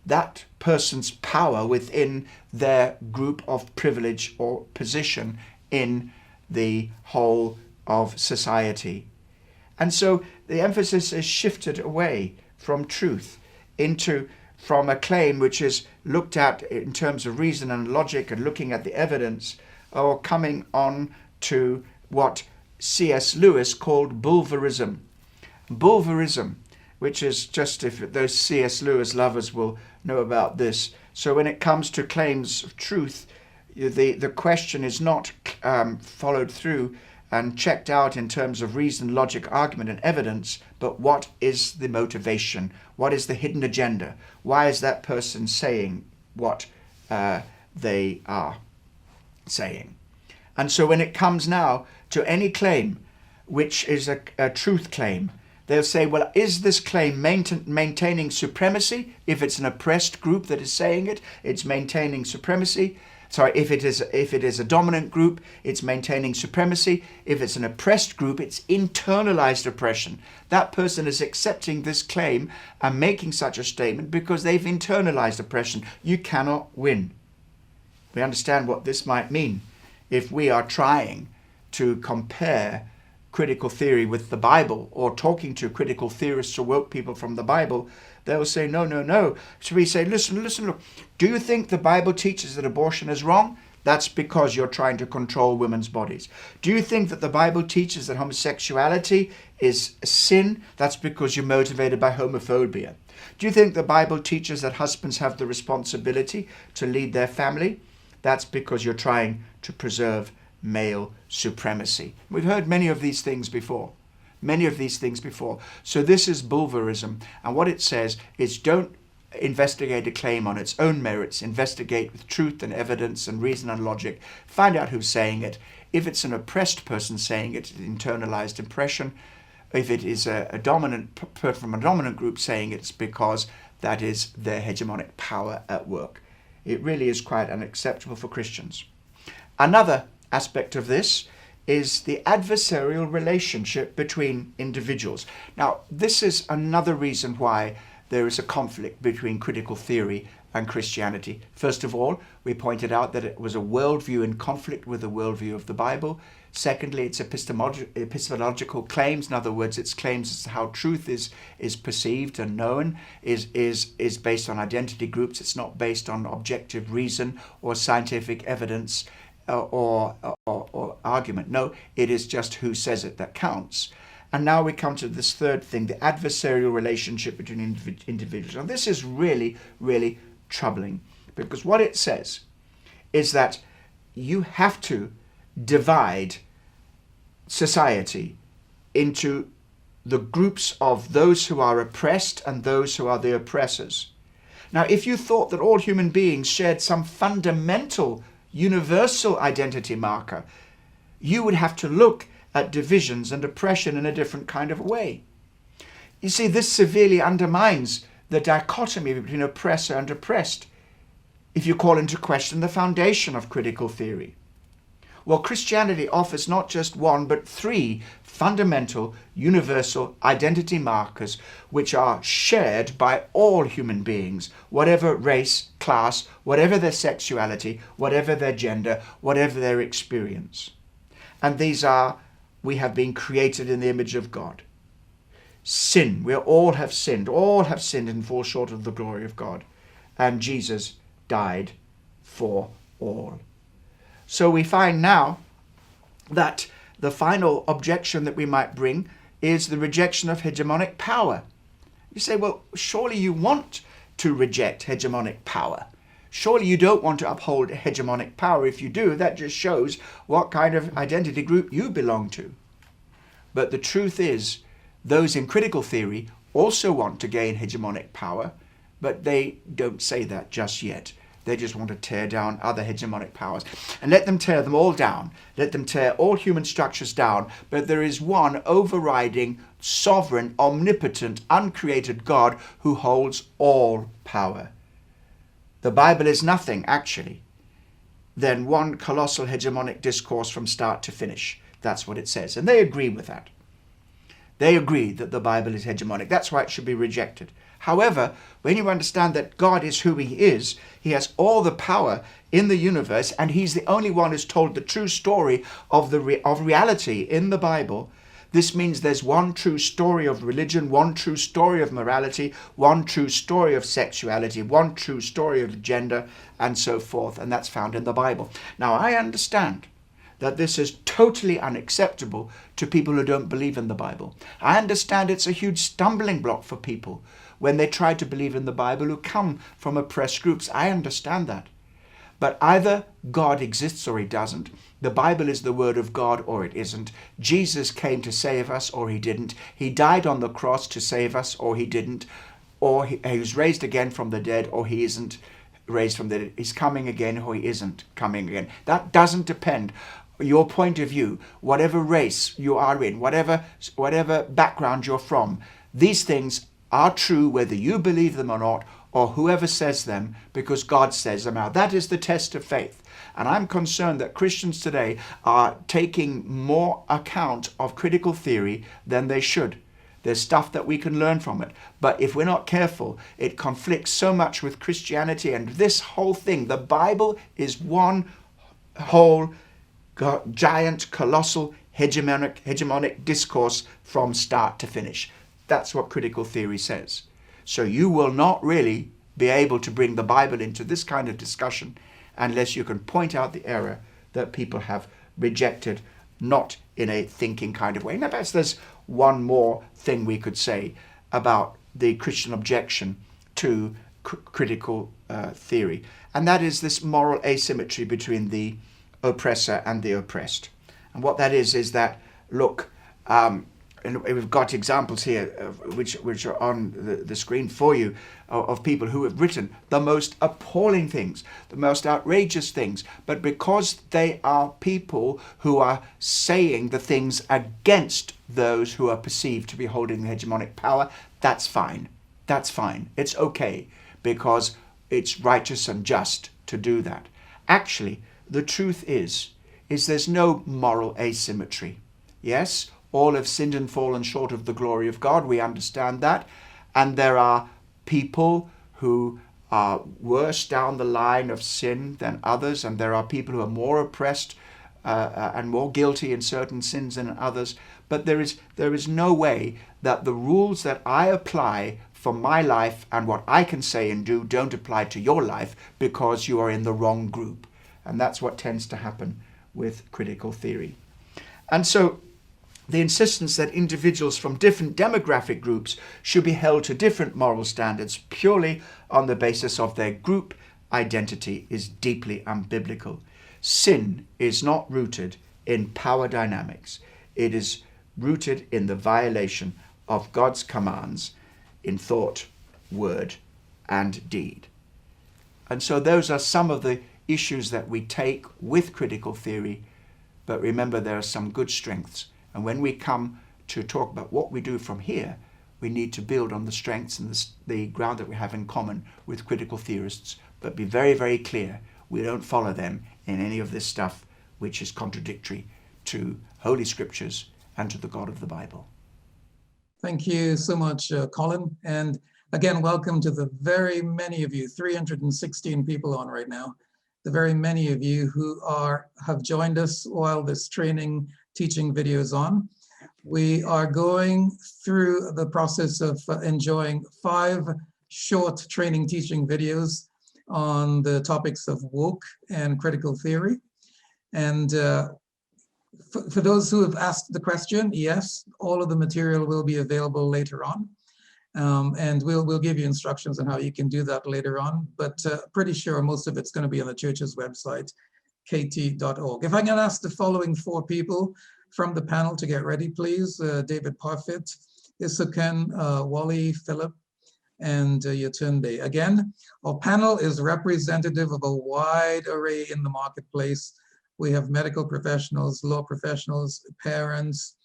that person's power within their group of privilege or position in the whole of society? And so the emphasis is shifted away from truth from a claim which is looked at in terms of reason and logic and looking at the evidence, or coming on to what C.S. Lewis called bulverism. Bulverism, which is just, if those C.S. Lewis lovers will know about this. So when it comes to claims of truth, the question is not followed through and checked out in terms of reason, logic, argument, and evidence, but what is the motivation? What is the hidden agenda? Why is that person saying what they are saying? And so when it comes now to any claim which is a truth claim, they'll say, well, is this claim maintaining supremacy? If it's an oppressed group that is saying it, it's maintaining supremacy. Sorry, if it is a dominant group, it's maintaining supremacy. If it's an oppressed group, it's internalized oppression. That person is accepting this claim and making such a statement because they've internalized oppression. You cannot win. We understand what this might mean if we are trying to compare critical theory with the Bible, or talking to critical theorists or woke people from the Bible. They'll say, no, no, no. So we say, listen, look, do you think the Bible teaches that abortion is wrong? That's because you're trying to control women's bodies. Do you think that the Bible teaches that homosexuality is a sin? That's because you're motivated by homophobia. Do you think the Bible teaches that husbands have the responsibility to lead their family? That's because you're trying to preserve male supremacy. We've heard many of these things before. So this is bulverism. And what it says is, don't investigate a claim on its own merits. Investigate with truth and evidence and reason and logic. Find out who's saying it. If it's an oppressed person saying it, internalized impression. If it is a dominant from a dominant group saying it, it's because that is their hegemonic power at work. It really is quite unacceptable for Christians. Another aspect of this is the adversarial relationship between individuals. Now, this is another reason why there is a conflict between critical theory and Christianity. First of all, we pointed out that it was a worldview in conflict with the worldview of the Bible. Secondly, it's epistemological claims. In other words, its claims as to how truth is perceived and known is based on identity groups. It's not based on objective reason or scientific evidence or argument. No, it is just who says it that counts. And now we come to this third thing, the adversarial relationship between individuals. And this is really, really troubling, because what it says is that you have to divide society into the groups of those who are oppressed and those who are the oppressors. Now, if you thought that all human beings shared some fundamental universal identity marker, you would have to look at divisions and oppression in a different kind of way. You see, this severely undermines the dichotomy between oppressor and oppressed if you call into question the foundation of critical theory. Well, Christianity offers not just one, but three fundamental universal identity markers which are shared by all human beings, whatever race, class, whatever their sexuality, whatever their gender, whatever their experience. And these are, we have been created in the image of God. Sin, we all have sinned and fall short of the glory of God. And Jesus died for all. So we find now that the final objection that we might bring is the rejection of hegemonic power. You say, well, surely you want to reject hegemonic power. Surely you don't want to uphold hegemonic power. If you do, that just shows what kind of identity group you belong to. But the truth is, those in critical theory also want to gain hegemonic power, but they don't say that just yet. They just want to tear down other hegemonic powers. And let them tear them all down. Let them tear all human structures down. But there is one overriding, sovereign, omnipotent, uncreated God who holds all power. the Bible is nothing, actually, than one colossal hegemonic discourse from start to finish. That's what it says. And they agree with that. They agree that the Bible is hegemonic. That's why it should be rejected. However, when you understand that God is who he is, he has all the power in the universe, and he's the only one who's told the true story of reality in the Bible. This means there's one true story of religion, one true story of morality, one true story of sexuality, one true story of gender, and so forth, and that's found in the Bible. Now, I understand that this is totally unacceptable to people who don't believe in the Bible. I understand it's a huge stumbling block for people when they try to believe in the Bible who come from oppressed groups. I understand that. But either God exists or he doesn't. The Bible is the word of God or it isn't. Jesus came to save us or he didn't. He died on the cross to save us or he didn't. Or he was raised again from the dead or he isn't raised from the dead. He's coming again or he isn't coming again. That doesn't depend your point of view, whatever race you are in, whatever background you're from. These things are true whether you believe them or not, or whoever says them, because God says them out. That is the test of faith. And I'm concerned that Christians today are taking more account of critical theory than they should. There's stuff that we can learn from it. But if we're not careful, it conflicts so much with Christianity and this whole thing. The Bible is one whole giant, colossal, hegemonic discourse from start to finish. That's what critical theory says. So you will not really be able to bring the Bible into this kind of discussion unless you can point out the error that people have rejected, not in a thinking kind of way. Now, perhaps there's one more thing we could say about the Christian objection to critical theory, and that is this moral asymmetry between the oppressor and the oppressed. And what that is that, look, and we've got examples here which are on the screen for you of people who have written the most appalling things, the most outrageous things, but because they are people who are saying the things against those who are perceived to be holding the hegemonic power, that's fine. That's fine. It's okay, because it's righteous and just to do that. Actually, the truth is there's no moral asymmetry. Yes, all have sinned and fallen short of the glory of God. We understand that. And there are people who are worse down the line of sin than others. And there are people who are more oppressed and more guilty in certain sins than others. But there is no way that the rules that I apply for my life and what I can say and do don't apply to your life because you are in the wrong group. And that's what tends to happen with critical theory. And so the insistence that individuals from different demographic groups should be held to different moral standards purely on the basis of their group identity is deeply unbiblical. Sin is not rooted in power dynamics. It is rooted in the violation of God's commands in thought, word, and deed. And so those are some of the issues that we take with critical theory, but remember there are some good strengths. And when we come to talk about what we do from here, we need to build on the strengths and the ground that we have in common with critical theorists, but be very, very clear. We don't follow them in any of this stuff which is contradictory to Holy Scriptures and to the God of the Bible. Thank you so much, Colin. And again, welcome to the very many of you, 316 people on right now, the very many of you who have joined us while this teaching video is on. We are going through the process of enjoying 5 short training teaching videos on the topics of woke and critical theory. And for those who have asked the question, yes, all of the material will be available later on. And we'll give you instructions on how you can do that later on, but pretty sure most of it's going to be on the church's website, kt.org. If I can ask the following 4 people from the panel to get ready, please. David Parfit, Isuken, Wally, Philip, and Yatunde. Again, our panel is representative of a wide array in the marketplace. We have medical professionals, law professionals, parents,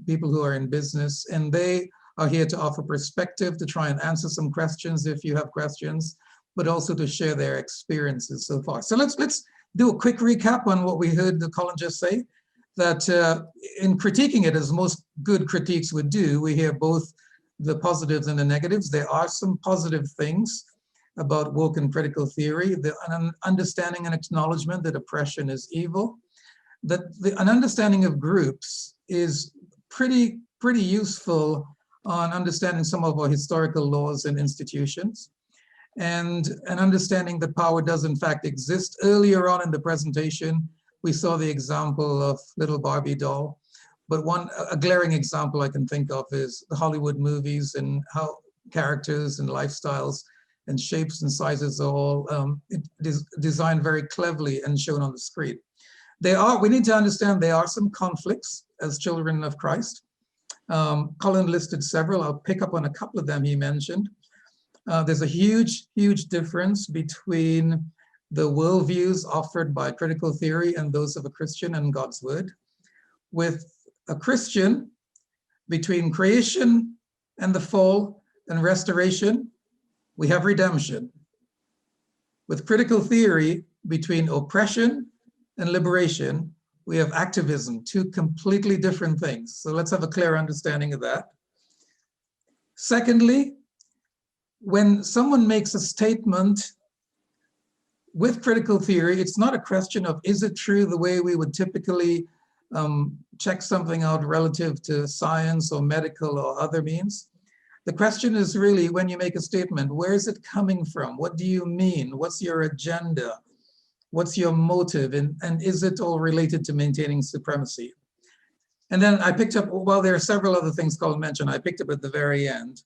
people who are in business, and they are here to offer perspective, to try and answer some questions if you have questions. but also to share their experiences so far. So let's do a quick recap on what we heard Colin just say, that in critiquing it, as most good critiques would do, we hear both the positives and the negatives. There are some positive things about woke and critical theory, an understanding and acknowledgement that oppression is evil, that an understanding of groups is pretty useful on understanding some of our historical laws and institutions, and an understanding that power does in fact exist. Earlier on in the presentation, we saw the example of little Barbie doll, but a glaring example I can think of is the Hollywood movies and how characters and lifestyles and shapes and sizes are all designed very cleverly and shown on the screen. We need to understand there are some conflicts as children of Christ. Colin listed several. I'll pick up on a couple of them he mentioned. There's a huge difference between the worldviews offered by critical theory and those of a Christian and God's word. With a Christian, between creation and the fall and restoration, we have redemption. With critical theory, between oppression and liberation, we have activism, two completely different things. So let's have a clear understanding of that. Secondly, when someone makes a statement with critical theory, it's not a question of, is it true the way we would typically check something out relative to science or medical or other means? The question is really, when you make a statement, where is it coming from? What do you mean? What's your agenda? What's your motive? And is it all related to maintaining supremacy? And then I picked up, while there are several other things Colin mentioned, I picked up at the very end,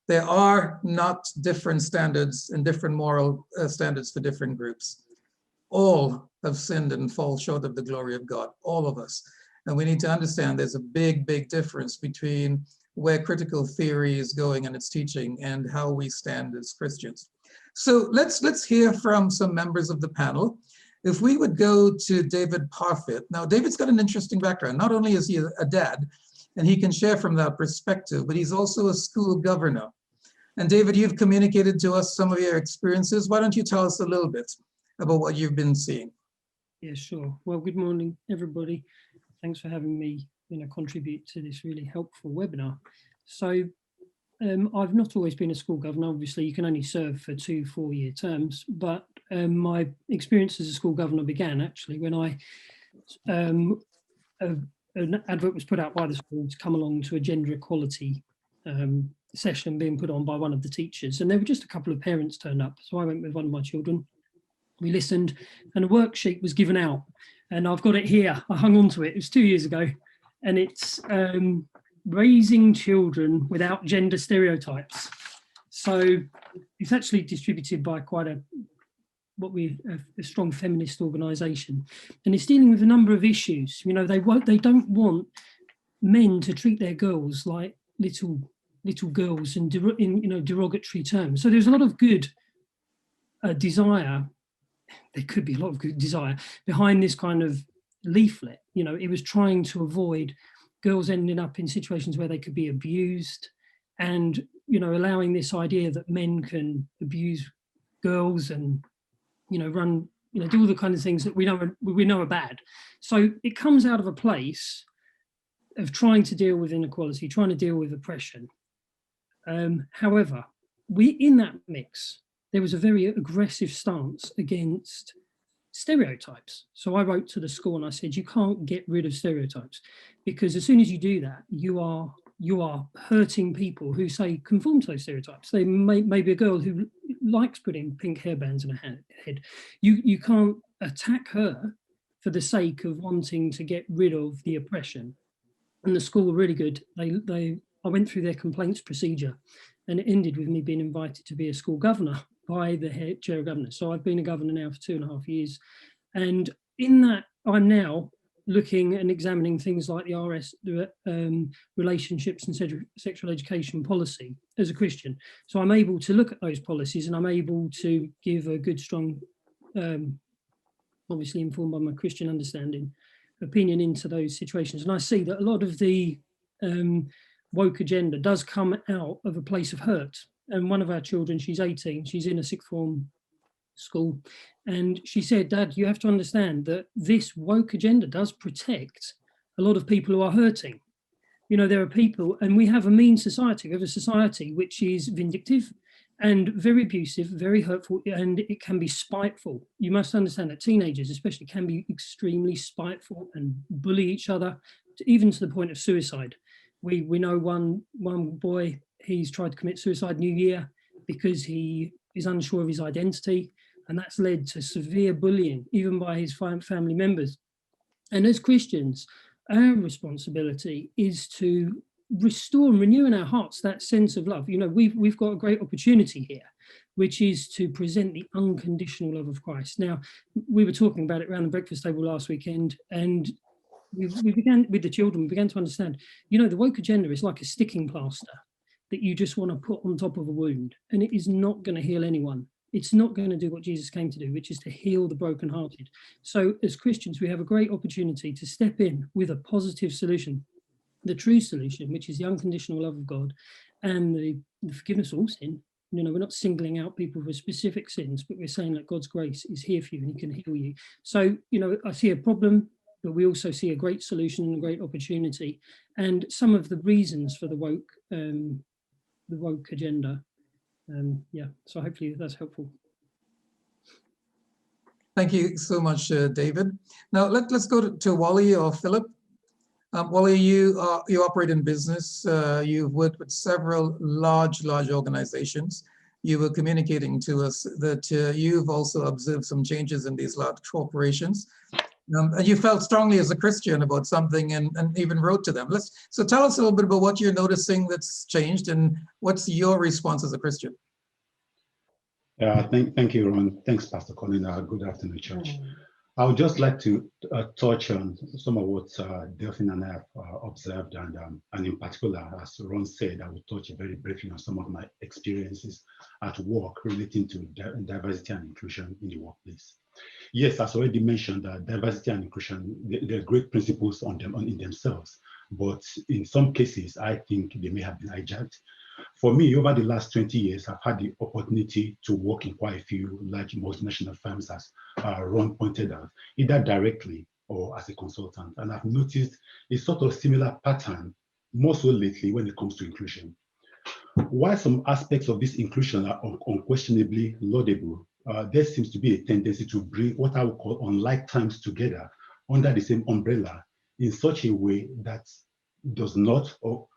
there are not different standards and different moral standards for different groups. All have sinned and fall short of the glory of God, all of us. And we need to understand there's a big difference between where critical theory is going and its teaching and how we stand as Christians. So let's hear from some members of the panel. If we would go to David Parfit. Now, David's got an interesting background. Not only is he a dad, and he can share from that perspective, but he's also a school governor. And David, you've communicated to us some of your experiences. Why don't you tell us a little bit about what you've been seeing? Yeah, sure. Well, good morning, everybody. Thanks for having me, contribute to this really helpful webinar. So I've not always been a school governor. Obviously, you can only serve for 2 4-year terms, but my experience as a school governor began actually when an advert was put out by the school to come along to a gender equality session being put on by one of the teachers, and there were just a couple of parents turned up. So I went with one of my children. We listened, and a worksheet was given out, and I've got it here. I hung on to it. It was 2 years ago, and it's raising children without gender stereotypes. So it's actually distributed by quite a strong feminist organisation, and it's dealing with a number of issues. They don't want men to treat their girls like little girls in derogatory terms. So there's a lot of good desire. There could be a lot of good desire behind this kind of leaflet. It was trying to avoid girls ending up in situations where they could be abused, and allowing this idea that men can abuse girls and do all the kind of things that we know are bad. So it comes out of a place of trying to deal with inequality, trying to deal with oppression. However, in that mix, there was a very aggressive stance against stereotypes. So I wrote to the school and I said, you can't get rid of stereotypes, because as soon as you do that, you are hurting people who say conform to those stereotypes. They may be a girl who likes putting pink hairbands in her head. You can't attack her for the sake of wanting to get rid of the oppression. And the school were really good. I went through their complaints procedure, and it ended with me being invited to be a school governor by the head chair of governors. So I've been a governor now for 2.5 years. And in that, I'm now looking and examining things like the relationships and sexual education policy as a Christian. So I'm able to look at those policies, and I'm able to give a good, strong, obviously informed by my Christian understanding, opinion into those situations. And I see that a lot of the woke agenda does come out of a place of hurt. And one of our children, she's 18, she's in a sixth form school, and she said, Dad, you have to understand that this woke agenda does protect a lot of people who are hurting. You know, there are people, and we have a mean society. We have a society which is vindictive and very abusive, very hurtful, and it can be spiteful. You must understand that teenagers especially can be extremely spiteful and bully each other, even to the point of suicide. We know one boy, he's tried to commit suicide New Year because he is unsure of his identity, and that's led to severe bullying, even by his family members. And as Christians, our responsibility is to restore and renew in our hearts that sense of love. You know, we've got a great opportunity here, which is to present the unconditional love of Christ. Now, we were talking about it around the breakfast table last weekend, and we began with the children, we began to understand, you know, the woke agenda is like a sticking plaster that you just want to put on top of a wound, and it is not going to heal anyone. It's not going to do what Jesus came to do, which is to heal the brokenhearted. So as Christians, we have a great opportunity to step in with a positive solution, the true solution, which is the unconditional love of God and the forgiveness of all sin. You know, we're not singling out people for specific sins, but we're saying that God's grace is here for you and he can heal you. So, you know, I see a problem, but we also see a great solution and a great opportunity. And some of the reasons for the woke agenda. Yeah, so hopefully that's helpful. Thank you so much, David. Now let's go to Wally or Philip. Wally, you operate in business. You've worked with several large organizations. You were communicating to us that you've also observed some changes in these large corporations. And you felt strongly as a Christian about something and even wrote to them. So tell us a little bit about what you're noticing that's changed and what's your response as a Christian? Thank you, Ron. Thanks, Pastor Colin. Good afternoon, church. I would just like to touch on some of what Delphine and I have observed, and in particular, as Ron said, I will touch very briefly on some of my experiences at work relating to diversity and inclusion in the workplace. Yes, as already mentioned, diversity and inclusion, they're great principles in themselves, but in some cases, I think they may have been hijacked. For me, over the last 20 years, I've had the opportunity to work in quite a few large multinational firms, as Ron pointed out, either directly or as a consultant. And I've noticed a sort of similar pattern, more so lately when it comes to inclusion. While some aspects of this inclusion are unquestionably laudable, there seems to be a tendency to bring what I would call unlike times together under the same umbrella in such a way that does not, or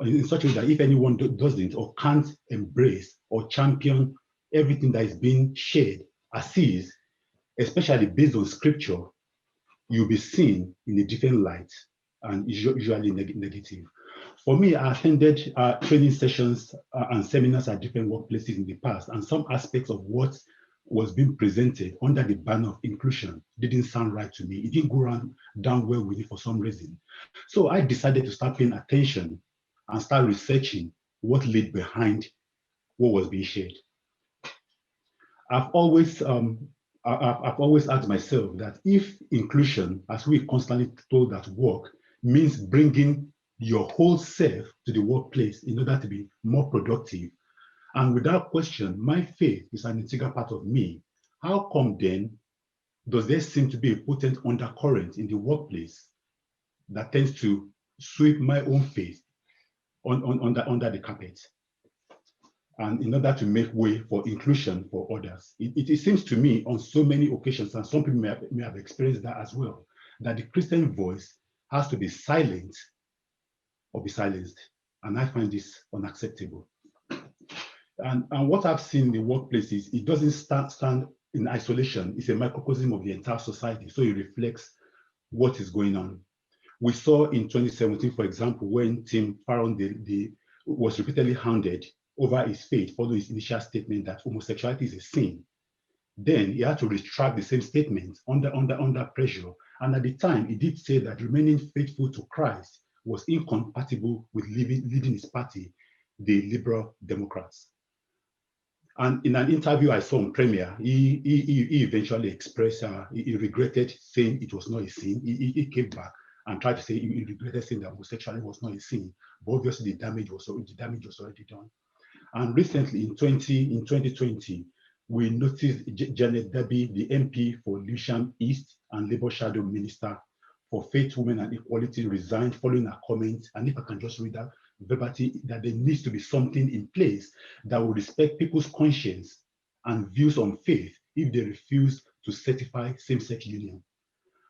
in such a way that if anyone doesn't or can't embrace or champion everything that is being shared as is, especially based on scripture, you'll be seen in a different light and usually negative. For me, I attended training sessions and seminars at different workplaces in the past, and some aspects of what was being presented under the banner of inclusion didn't sound right to me. It didn't go down well with me for some reason. So I decided to start paying attention and start researching what lay behind what was being shared. I've always asked myself that if inclusion, as we constantly told at work, means bringing your whole self to the workplace in order to be more productive, and without question, my faith is an integral part of me, how come then does there seem to be a potent undercurrent in the workplace that tends to sweep my own faith under the carpet, and in order to make way for inclusion for others? It seems to me on so many occasions, and some people may have experienced that as well, that the Christian voice has to be silent or be silenced, and I find this unacceptable. And what I've seen in the workplace is it doesn't stand in isolation. It's a microcosm of the entire society, so it reflects what is going on. We saw in 2017, for example, when Tim Farron was repeatedly hounded over his faith following his initial statement that homosexuality is a sin. Then he had to retract the same statement under pressure. And at the time, he did say that remaining faithful to Christ was incompatible with leading his party, the Liberal Democrats. And in an interview I saw on Premier, he eventually expressed, he regretted saying it was not a sin. He came back and tried to say he regretted saying that homosexuality was not a sin, but obviously the damage was already done. And recently in 2020, we noticed Janet Derby, the MP for Lewisham East and Labour Shadow Minister for Faith, Women and Equality, resigned following a comment. And if I can just read that verbatim, that there needs to be something in place that will respect people's conscience and views on faith if they refuse to certify same-sex union.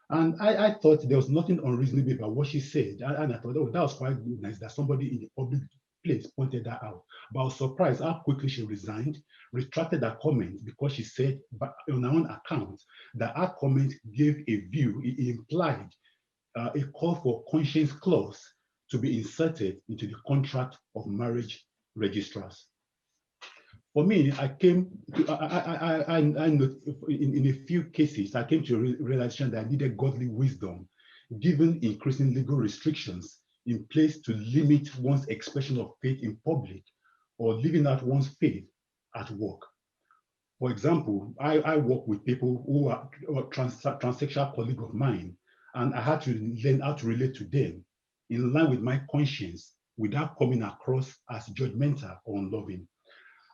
And I thought there was nothing unreasonable about what she said. And I thought, oh, that was quite nice that somebody in the public place pointed that out. But I was surprised how quickly she resigned, retracted that comment because she said, but on her own account, that her comment gave a view, it implied a call for conscience clause to be inserted into the contract of marriage registrars. For me, I came to, in a few cases, I came to a realization that I needed godly wisdom, given increasing legal restrictions in place to limit one's expression of faith in public or living out one's faith at work. For example, I work with people who are transsexual colleagues of mine, and I had to learn how to relate to them in line with my conscience without coming across as judgmental or unloving.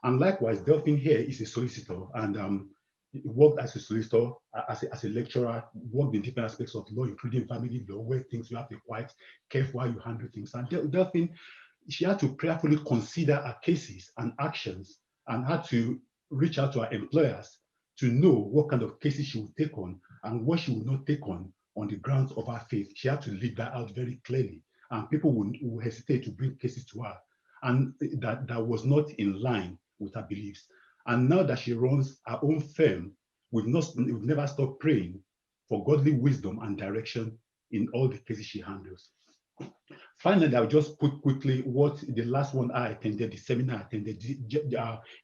And likewise, Delphine here is a solicitor and worked as a solicitor, as a lecturer, worked in different aspects of law, including family law, where things you have to be quite careful how you handle things. And Delphine, she had to prayerfully consider her cases and actions and had to reach out to her employers to know what kind of cases she would take on and what she would not take on the grounds of her faith. She had to leave that out very clearly, and people would hesitate to bring cases to her, and that was not in line with her beliefs. And now that she runs her own firm, we've never stopped praying for godly wisdom and direction in all the cases she handles. Finally, I'll just put quickly what the last one I attended, the seminar I attended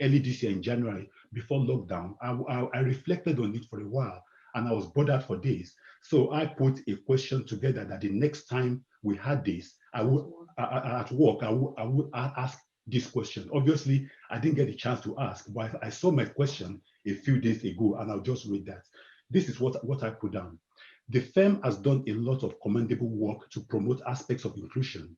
early this year in January before lockdown. I reflected on it for a while and I was bothered for days. So I put a question together that the next time we had this, at work, I would ask this question. Obviously, I didn't get a chance to ask, but I saw my question a few days ago, and I'll just read that. This is what I put down. The firm has done a lot of commendable work to promote aspects of inclusion.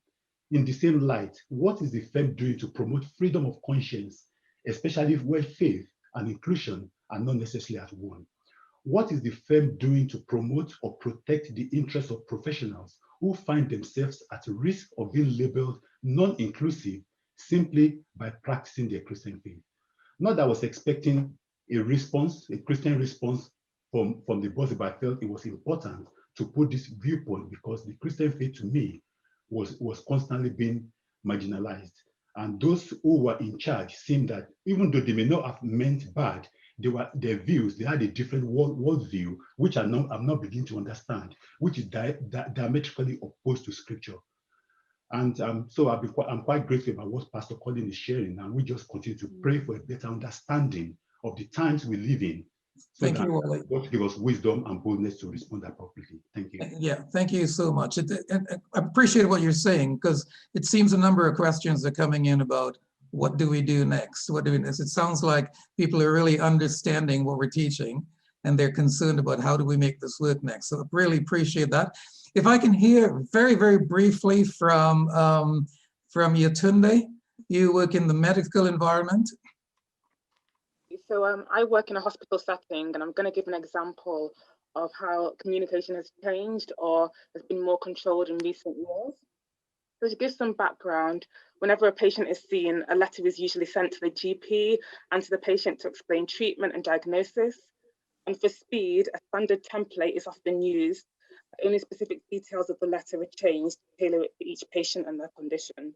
In the same light, what is the firm doing to promote freedom of conscience, especially where faith and inclusion are not necessarily at one? What is the firm doing to promote or protect the interests of professionals who find themselves at risk of being labeled non-inclusive simply by practicing their Christian faith? Not that I was expecting a response, a Christian response from the boss, but I felt it was important to put this viewpoint because the Christian faith to me was constantly being marginalized. And those who were in charge seemed that even though they may not have meant bad, their views, they had a different world view, which I'm not beginning to understand, which is diametrically opposed to scripture. And so I'm quite grateful about what Pastor Colin is sharing, and we just continue to pray for a better understanding of the times we live in. So thank you, Wally. God give us wisdom and boldness to respond appropriately. Thank you. Yeah, thank you so much. I appreciate what you're saying, because it seems a number of questions are coming in about what do we do next? What do we next? It sounds like people are really understanding what we're teaching, and they're concerned about how do we make this work next. So I really appreciate that. If I can hear very, very briefly from Yetunde, you work in the medical environment. So I work in a hospital setting, and I'm going to give an example of how communication has changed or has been more controlled in recent years. So to give some background, whenever a patient is seen, a letter is usually sent to the GP and to the patient to explain treatment and diagnosis. And for speed, a standard template is often used. Only specific details of the letter are changed to tailor it for each patient and their condition.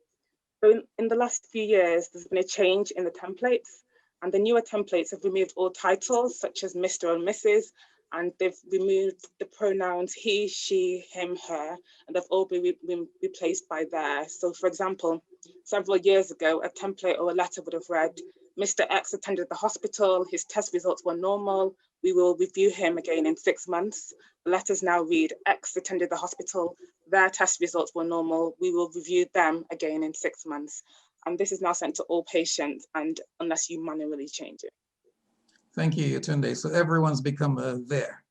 So in the last few years, there's been a change in the templates, and the newer templates have removed all titles such as Mr. and Mrs., and they've removed the pronouns he, she, him, her, and they've all been replaced by their. So for example, several years ago, a template or a letter would have read, Mr. X attended the hospital, his test results were normal, we will review him again in 6 months. The letters now read, X attended the hospital, their test results were normal, we will review them again in 6 months. And this is now sent to all patients, and unless you manually change it. Thank you, Yetunde. So everyone's become there.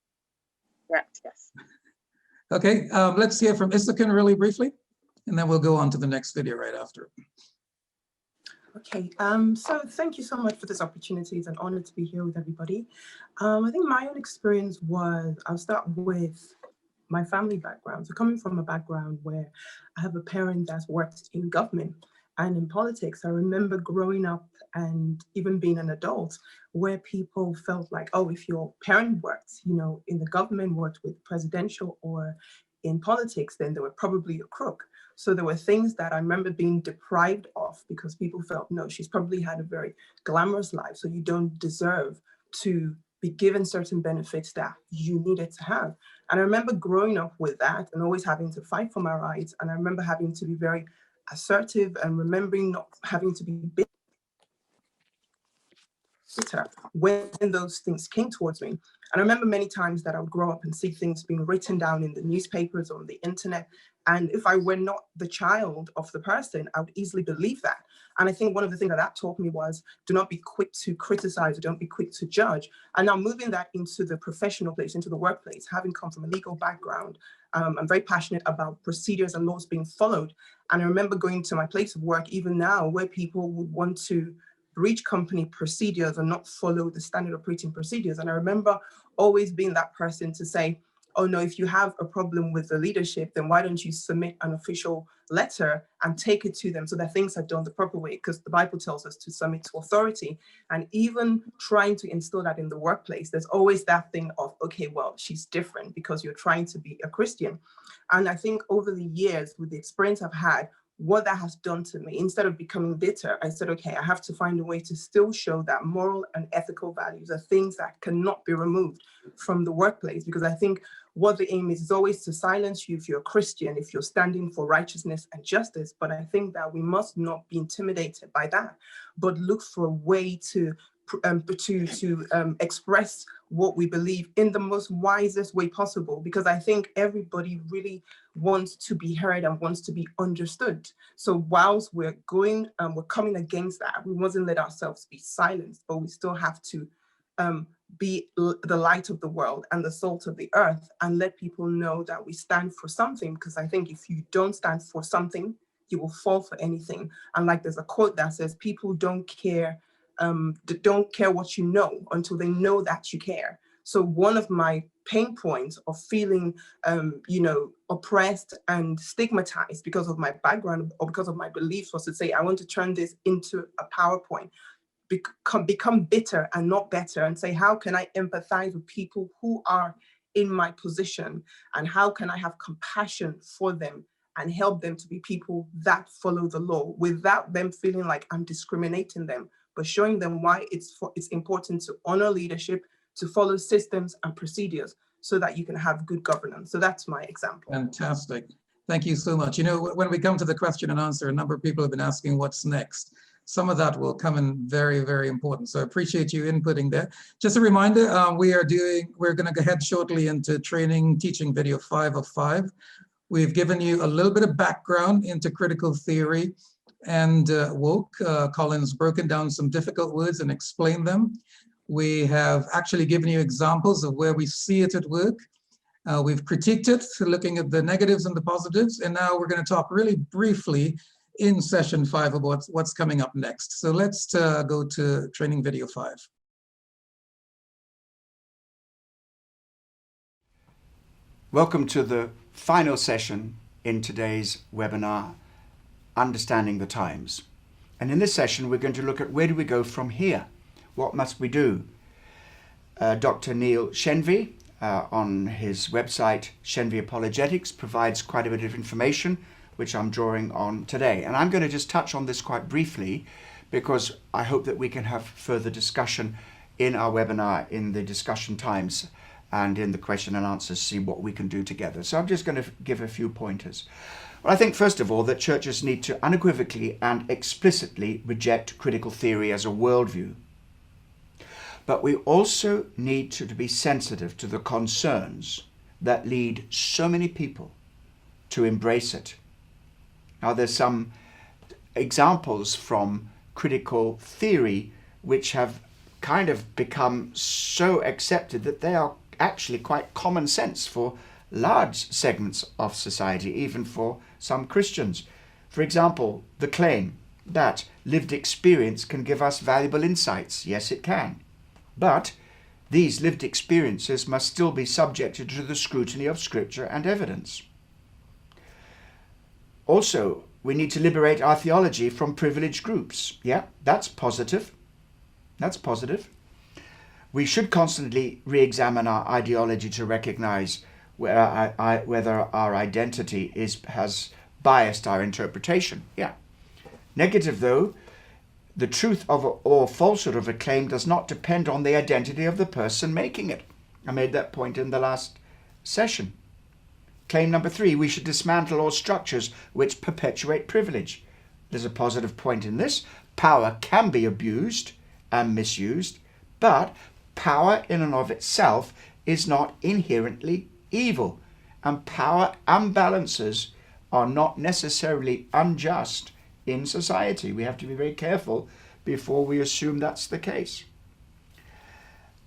Correct, yes. Okay, let's hear from Issachin really briefly, and then we'll go on to the next video right after. Okay, so thank you so much for this opportunity. It's an honor to be here with everybody. I think my own experience was, I'll start with my family background. So coming from a background where I have a parent that's worked in government and in politics, I remember growing up and even being an adult where people felt like, oh, if your parent worked, you know, in the government, worked with presidential or in politics, then they were probably a crook. So there were things that I remember being deprived of because people felt, no, she's probably had a very glamorous life, so you don't deserve to be given certain benefits that you needed to have. And I remember growing up with that and always having to fight for my rights. And I remember having to be very assertive and remembering not having to be bitter when those things came towards me. And I remember many times that I would grow up and see things being written down in the newspapers or on the internet. And if I were not the child of the person, I would easily believe that. And I think one of the things that taught me was do not be quick to criticize, or don't be quick to judge. And now moving that into the professional place, into the workplace, having come from a legal background, I'm very passionate about procedures and laws being followed. And I remember going to my place of work, even now, where people would want to breach company procedures and not follow the standard operating procedures. And I remember always being that person to say, oh no, if you have a problem with the leadership, then why don't you submit an official letter and take it to them so that things are done the proper way? Because the Bible tells us to submit to authority. And even trying to instill that in the workplace, there's always that thing of, okay, well, she's different because you're trying to be a Christian. And I think over the years, with the experience I've had, what that has done to me, instead of becoming bitter, I said, okay, I have to find a way to still show that moral and ethical values are things that cannot be removed from the workplace. Because I think what the aim is always to silence you if you're a Christian, if you're standing for righteousness and justice. But I think that we must not be intimidated by that, but look for a way to express what we believe in the most wisest way possible, because I think everybody really wants to be heard and wants to be understood. So whilst we're coming against that, we mustn't let ourselves be silenced, but we still have to be the light of the world and the salt of the earth, and let people know that we stand for something. Because I think if you don't stand for something, you will fall for anything. And like there's a quote that says, people don't care what you know until they know that you care. So one of my pain points of feeling, oppressed and stigmatized because of my background or because of my beliefs was to say, I want to turn this into a PowerPoint, become bitter and not better, and say, how can I empathize with people who are in my position, and how can I have compassion for them and help them to be people that follow the law without them feeling like I'm discriminating them, but showing them why it's important to honor leadership, to follow systems and procedures so that you can have good governance. So that's my example. Fantastic. Thank you so much. You know, when we come to the question and answer, a number of people have been asking what's next. Some of that will come in very, very important. So I appreciate you inputting there. Just a reminder, we're going to go ahead shortly into training, teaching video 5 of 5. We've given you a little bit of background into critical theory and woke. Colin's broken down some difficult words and explained them. We have actually given you examples of where we see it at work. We've critiqued it, looking at the negatives and the positives. And now we're going to talk really briefly in session 5 about what's coming up next. So let's go to training video 5. Welcome to the final session in today's webinar, Understanding the Times. And in this session, we're going to look at where do we go from here? What must we do? Dr. Neil Shenvi on his website, Shenvi Apologetics, provides quite a bit of information, which I'm drawing on today. And I'm going to just touch on this quite briefly, because I hope that we can have further discussion in our webinar, in the discussion times, and in the question and answers, see what we can do together. So I'm just going to give a few pointers. Well, I think, first of all, that churches need to unequivocally and explicitly reject critical theory as a worldview. But we also need to be sensitive to the concerns that lead so many people to embrace it. Now, there's some examples from critical theory which have kind of become so accepted that they are actually quite common sense for large segments of society, even for some Christians. For example, the claim that lived experience can give us valuable insights. Yes, it can. But these lived experiences must still be subjected to the scrutiny of Scripture and evidence. Also, we need to liberate our theology from privileged groups. Yeah, that's positive. That's positive. We should constantly re-examine our ideology to recognize whether our identity has biased our interpretation. Yeah. Negative, though, the truth of or falsehood of a claim does not depend on the identity of the person making it. I made that point in the last session. Claim number 3, we should dismantle all structures which perpetuate privilege. There's a positive point in this. Power can be abused and misused, but power in and of itself is not inherently evil, and power imbalances are not necessarily unjust in society. We have to be very careful before we assume that's the case.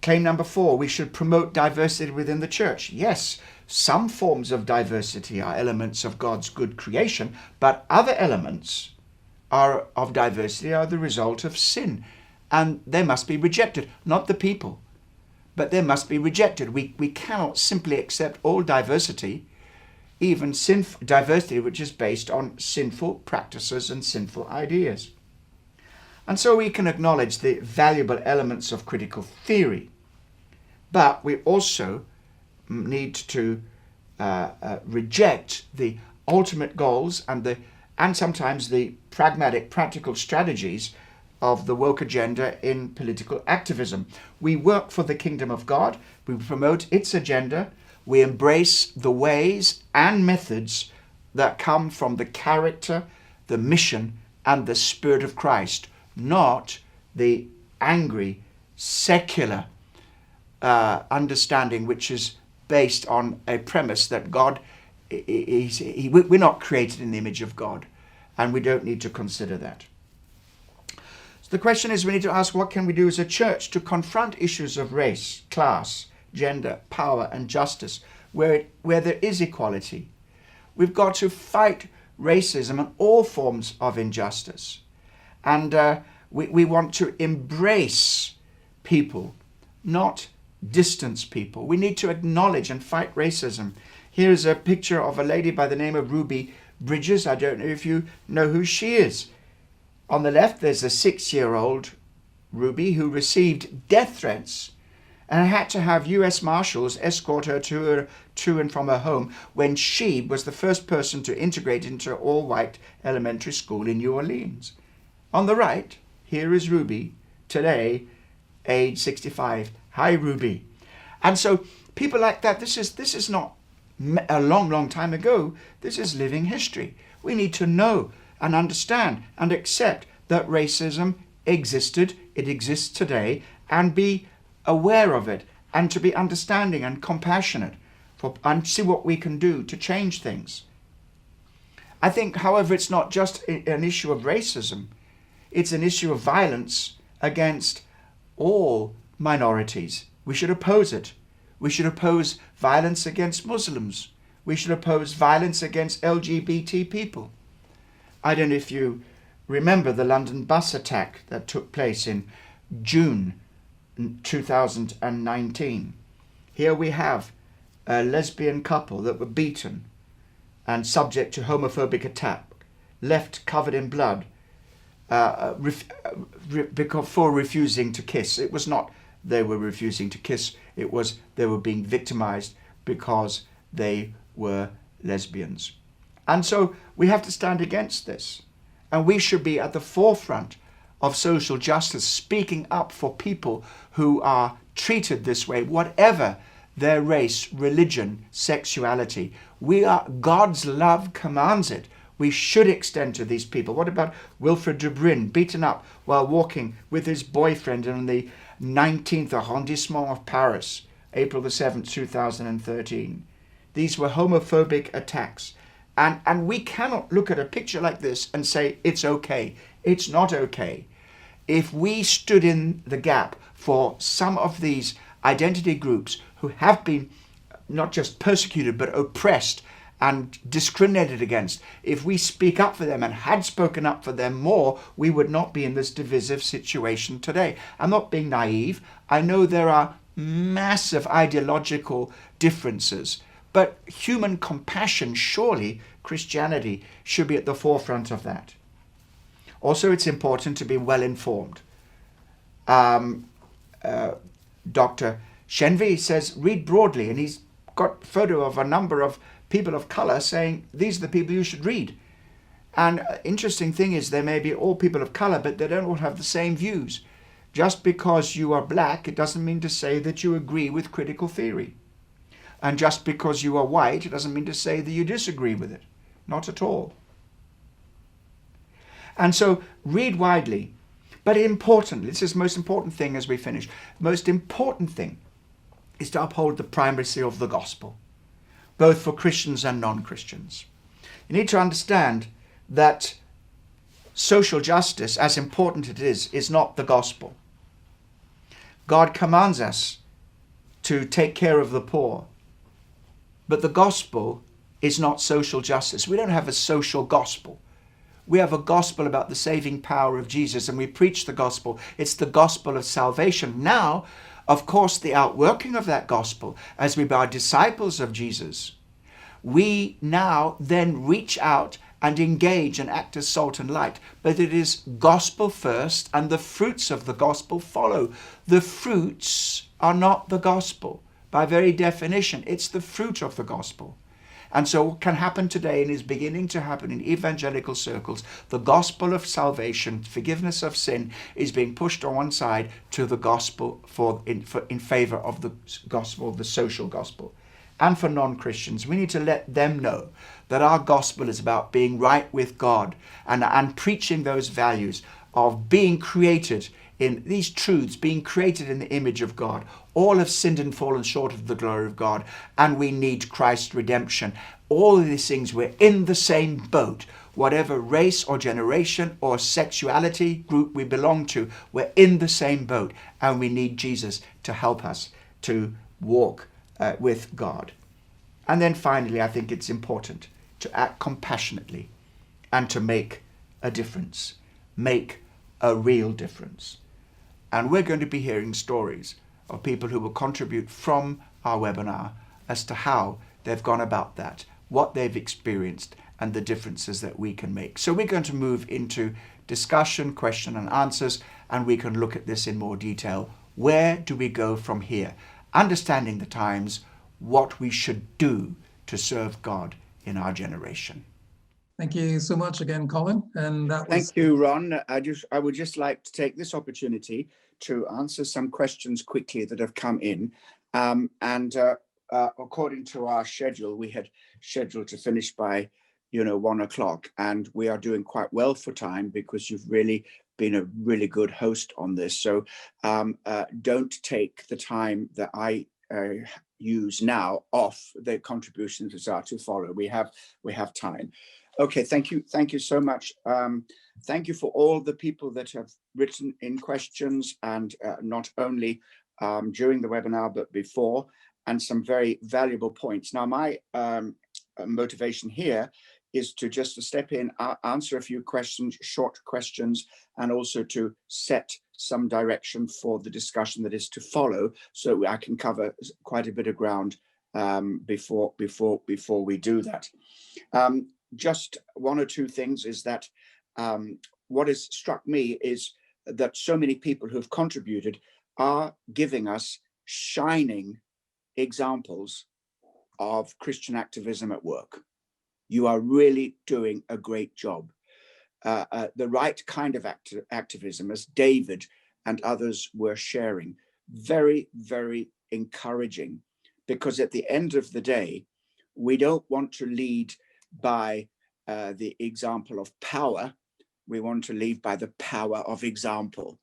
Claim number 4, we should promote diversity within the church. Yes, some forms of diversity are elements of God's good creation, but other elements of diversity are the result of sin, and they must be rejected, not the people, but they must be rejected. We cannot simply accept all diversity, even diversity which is based on sinful practices and sinful ideas. And so we can acknowledge the valuable elements of critical theory, but we also need to reject the ultimate goals and sometimes the pragmatic, practical strategies of the woke agenda in political activism. We work for the kingdom of God, we promote its agenda, we embrace the ways and methods that come from the character, the mission, and the Spirit of Christ, not the angry, secular understanding which is based on a premise that God, we're not created in the image of God, and we don't need to consider that. So the question is, we need to ask, what can we do as a church to confront issues of race, class, gender, power, and justice, where there is equality? We've got to fight racism and all forms of injustice. And we want to embrace people, not distance people. We need to acknowledge and fight racism. Here's a picture of a lady by the name of Ruby Bridges. I don't know if you know who she is. On the left, there's a 6-year-old Ruby who received death threats and had to have US Marshals escort her to and from her home when she was the first person to integrate into an all-white elementary school in New Orleans. On the right, here is Ruby, today, age 65. Hi, Ruby. And so people like that, this is not a long, long time ago. This is living history. We need to know and understand and accept that racism existed, it exists today, and be aware of it, and to be understanding and compassionate and see what we can do to change things. I think, however, it's not just an issue of racism. It's an issue of violence against all minorities. We should oppose it. We should oppose violence against Muslims. We should oppose violence against LGBT people. I don't know if you remember the London bus attack that took place in June 2019. Here we have a lesbian couple that were beaten and subject to homophobic attack, left covered in blood for refusing to kiss. It was not they were refusing to kiss, it was they were being victimized because they were lesbians. And so we have to stand against this. And we should be at the forefront of social justice, speaking up for people who are treated this way, whatever their race, religion, sexuality. God's love commands it. We should extend to these people. What about Wilfred Dubrin, beaten up while walking with his boyfriend in the 19th arrondissement of Paris, April the 7th, 2013. These were homophobic attacks. And we cannot look at a picture like this and say, it's okay. It's not okay. If we stood in the gap for some of these identity groups who have been not just persecuted, but oppressed and discriminated against. If we speak up for them and had spoken up for them more, we would not be in this divisive situation today. I'm not being naive. I know there are massive ideological differences, but human compassion, surely Christianity should be at the forefront of that. Also, it's important to be well informed. Dr. Shenvi says, read broadly, and he's got a photo of a number of people of color saying, these are the people you should read. And interesting thing is, they may be all people of color, but they don't all have the same views. Just because you are black, it doesn't mean to say that you agree with critical theory. And just because you are white, it doesn't mean to say that you disagree with it. Not at all. And so read widely. But importantly, this is the most important thing as we finish. The most important thing is to uphold the primacy of the gospel, both for Christians and non-Christians. You need to understand that social justice, as important it is not the gospel. God commands us to take care of the poor, but the gospel is not social justice. We don't have a social gospel. We have a gospel about the saving power of Jesus, and we preach the gospel. It's the gospel of salvation. Now, of course, the outworking of that gospel, as we are disciples of Jesus, we now then reach out and engage and act as salt and light. But it is gospel first, and the fruits of the gospel follow. The fruits are not the gospel. By very definition, it's the fruit of the gospel. And so what can happen today, and is beginning to happen in evangelical circles, the gospel of salvation, forgiveness of sin, is being pushed on one side to the gospel in favor of the gospel, the social gospel. And for non-Christians, we need to let them know that our gospel is about being right with God and preaching those values of being created in these truths, being created in the image of God. All have sinned and fallen short of the glory of God, and we need Christ's redemption. All of these things, we're in the same boat. Whatever race or generation or sexuality group we belong to, we're in the same boat, and we need Jesus to help us to walk with God. And then finally, I think it's important to act compassionately and to make a difference, make a real difference. And we're going to be hearing stories of people who will contribute from our webinar as to how they've gone about that, what they've experienced, and the differences that we can make. So we're going to move into discussion, question and answers, and we can look at this in more detail. Where do we go from here? Understanding the times, what we should do to serve God in our generation. Thank you so much again, Colin. And that was... Thank you, Ron. I would just like to take this opportunity to answer some questions quickly that have come in. According to our schedule, we had scheduled to finish by 1 o'clock, and we are doing quite well for time because you've really been a really good host on this. So don't take the time that I use now off the contributions that are to follow. We have time. Okay, thank you so much. Thank you for all the people that have written in questions, and not only during the webinar but before, and some very valuable points. Now, my motivation here is to just step in, answer a few questions, short questions, and also to set some direction for the discussion that is to follow, so I can cover quite a bit of ground before we do that. Just one or two things is that what has struck me is that so many people who've contributed are giving us shining examples of Christian activism at work. You are really doing a great job. The right kind of activism, as David and others were sharing, very, very encouraging, because at the end of the day, we don't want to lead by the example of power. We want to lead by the power of example.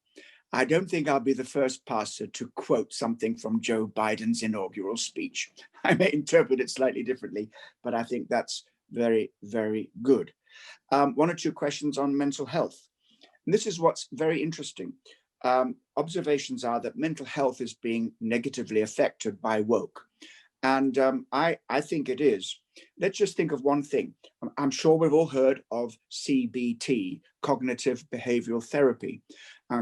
I don't think I'll be the first pastor to quote something from Joe Biden's inaugural speech. I may interpret it slightly differently, but I think that's very, very good. One or two questions on mental health. And this is what's very interesting. Observations are that mental health is being negatively affected by woke. And I think it is. let's just think of one thing. I'm sure we've all heard of CBT, cognitive behavioral therapy.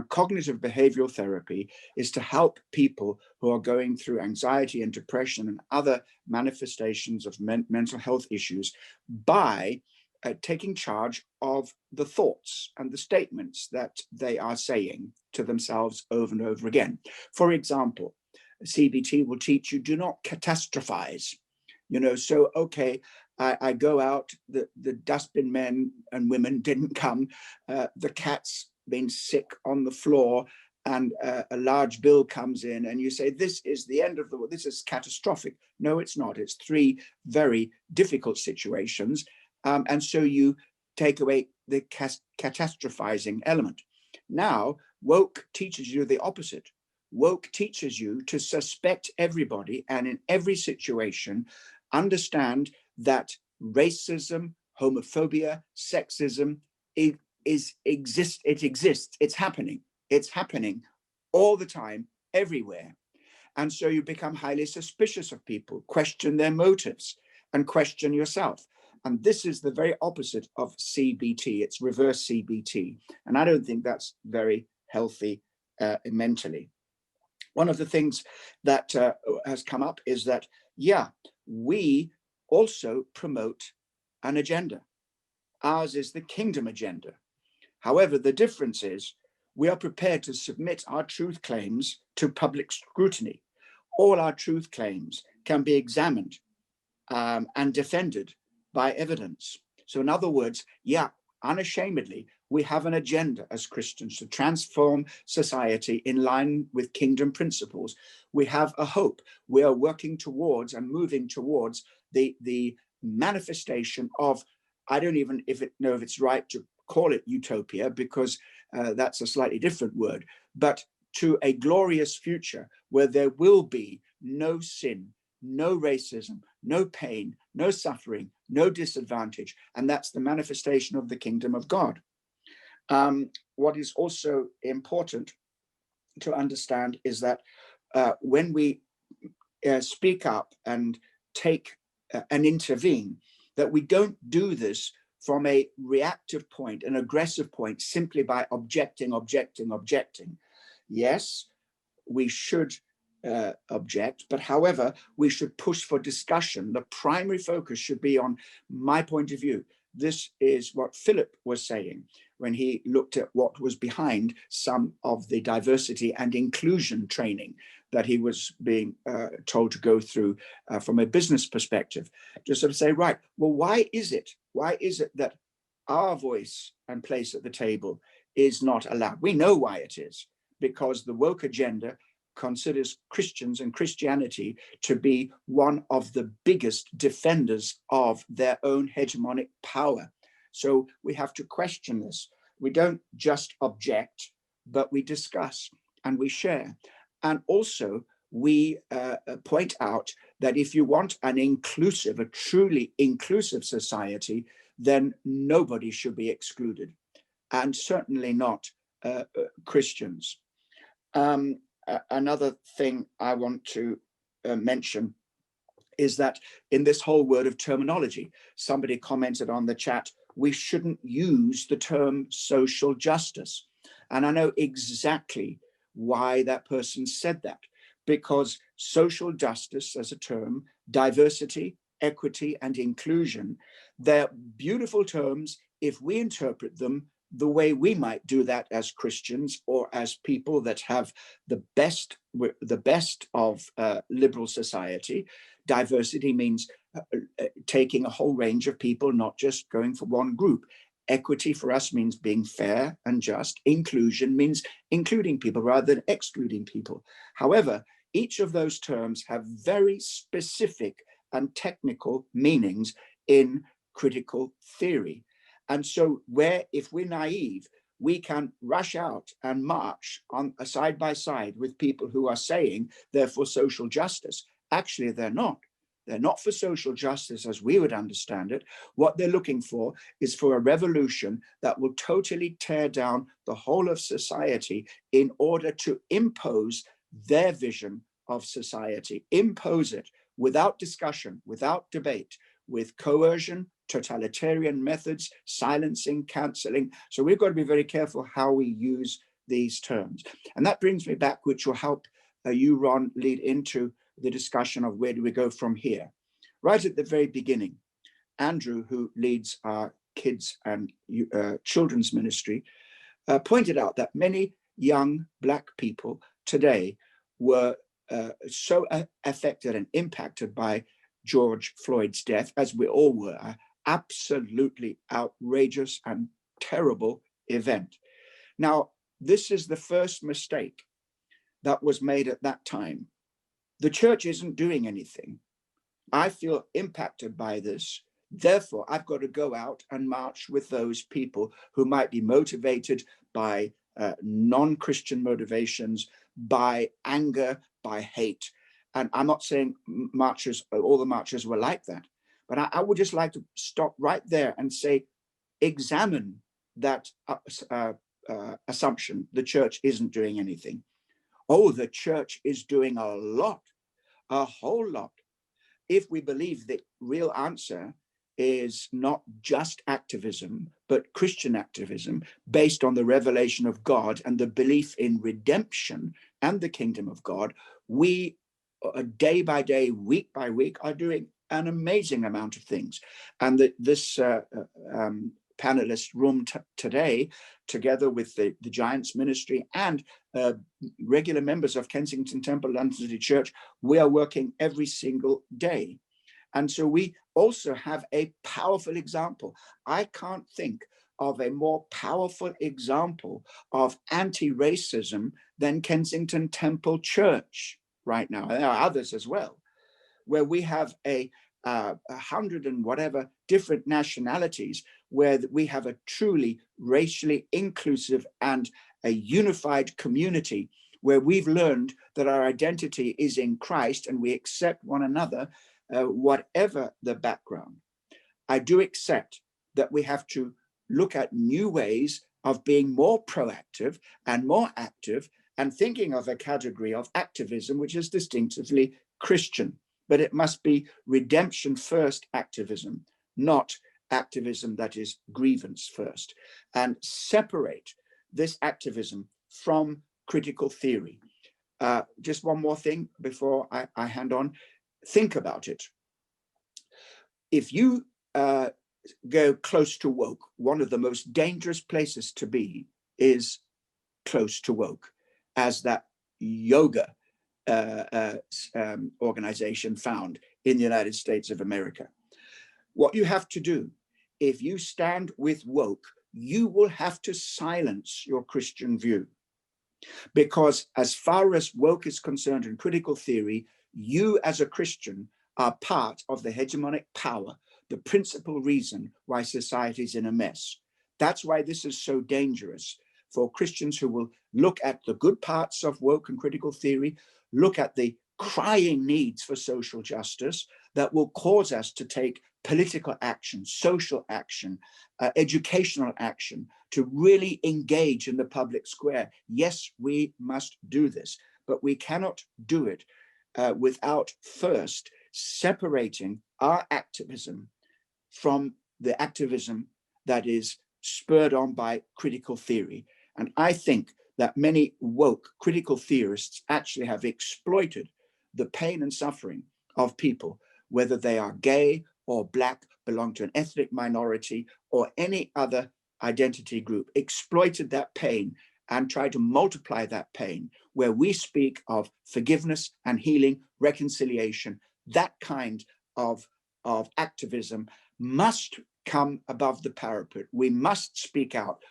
Cognitive behavioral therapy is to help people who are going through anxiety and depression and other manifestations of mental health issues by taking charge of the thoughts and the statements that they are saying to themselves over and over again. For example, CBT will teach you, do not catastrophize. You know, so, okay, I go out, the dustbin men and women didn't come, the cat's been sick on the floor, and a large bill comes in, and you say, this is the end of the world, this is catastrophic. No, it's not. It's three very difficult situations. And so you take away the catastrophizing element. Now, woke teaches you the opposite. Woke teaches you to suspect everybody, and in every situation, understand that racism, homophobia, sexism, it exists, it's happening all the time, everywhere. And so you become highly suspicious of people, question their motives, and question yourself. And this is the very opposite of CBT. It's reverse CBT. And I don't think that's very healthy mentally. One of the things that has come up is that, yeah, we also promote an agenda. Ours is the kingdom agenda. However, the difference is we are prepared to submit our truth claims to public scrutiny. All our truth claims can be examined and defended by evidence. So in other words, yeah, unashamedly, we have an agenda as Christians to transform society in line with kingdom principles. We have a hope. We are working towards and moving towards the manifestation of, I don't even know if it's right to call it utopia, because that's a slightly different word, but to a glorious future where there will be no sin, no racism, no pain, no suffering, no disadvantage. And that's the manifestation of the kingdom of God. What is also important to understand is that when we speak up and take and intervene, that we don't do this from a reactive point, an aggressive point, simply by objecting. Yes, we should object, but however, we should push for discussion. The primary focus should be on my point of view. This is what Philip was saying when he looked at what was behind some of the diversity and inclusion training that he was being told to go through from a business perspective. Just sort of say, right, well, why is it that our voice and place at the table is not allowed? We know why it is, because the woke agenda considers Christians and Christianity to be one of the biggest defenders of their own hegemonic power. So we have to question this. We don't just object, but we discuss and we share. And also we point out that if you want an inclusive, a truly inclusive society, then nobody should be excluded, and certainly not Christians. Another thing I want to mention is that in this whole word of terminology, somebody commented on the chat, we shouldn't use the term social justice. And I know exactly why that person said that, because social justice as a term, diversity, equity, and inclusion, they're beautiful terms if we interpret them the way we might do that as Christians or as people that have the best of liberal society. Diversity means taking a whole range of people, not just going for one group. Equity for us means being fair and just. Inclusion means including people rather than excluding people. However, each of those terms have very specific and technical meanings in critical theory. And so if we're naive, we can rush out and march on a side by side with people who are saying they're for social justice. Actually, they're not. They're not for social justice as we would understand it. What they're looking for is for a revolution that will totally tear down the whole of society in order to impose their vision of society, impose it without discussion, without debate, with coercion, totalitarian methods, silencing, cancelling. So we've got to be very careful how we use these terms. And that brings me back, which will help you, Ron, lead into the discussion of where do we go from here. Right at the very beginning, Andrew, who leads our kids and children's ministry, pointed out that many young Black people today were so affected and impacted by George Floyd's death, as we all were. Absolutely outrageous and terrible event. Now, this is the first mistake that was made at that time. The church isn't doing anything. I feel impacted by this. Therefore, I've got to go out and march with those people who might be motivated by non-Christian motivations, by anger, by hate. And I'm not saying marchers, all the marchers were like that, but I would just like to stop right there and say, examine that assumption. The church isn't doing anything. Oh, the church is doing a lot, a whole lot. If we believe the real answer is not just activism, but Christian activism based on the revelation of God and the belief in redemption and the kingdom of God, we day by day, week by week, are doing an amazing amount of things. And this panelist room today, together with the Giants Ministry and regular members of Kensington Temple, Untitled Church, we are working every single day. And so we also have a powerful example. I can't think of a more powerful example of anti-racism than Kensington Temple Church right now. There are others as well, where we have a 100 and whatever different nationalities, where we have a truly racially inclusive and a unified community, where we've learned that our identity is in Christ and we accept one another, whatever the background. I do accept that we have to look at new ways of being more proactive and more active, and thinking of a category of activism which is distinctively Christian. But it must be redemption first activism, not activism that is grievance first, and separate this activism from critical theory. Just one more thing before I hand on. Think about it. If you go close to woke, one of the most dangerous places to be is close to woke, as that yoga organization found in the United States of America. What you have to do, if you stand with woke, you will have to silence your Christian view. Because as far as woke is concerned in critical theory, you as a Christian are part of the hegemonic power, the principal reason why society is in a mess. That's why this is so dangerous for Christians who will look at the good parts of woke and critical theory, look at the crying needs for social justice that will cause us to take political action, social action, educational action, to really engage in the public square. Yes, we must do this, but we cannot do it without first separating our activism from the activism that is spurred on by critical theory. And I think that many woke critical theorists actually have exploited the pain and suffering of people, whether they are gay or Black, belong to an ethnic minority or any other identity group, exploited that pain and tried to multiply that pain, where we speak of forgiveness and healing, reconciliation. That kind of activism must come above the parapet. We must speak out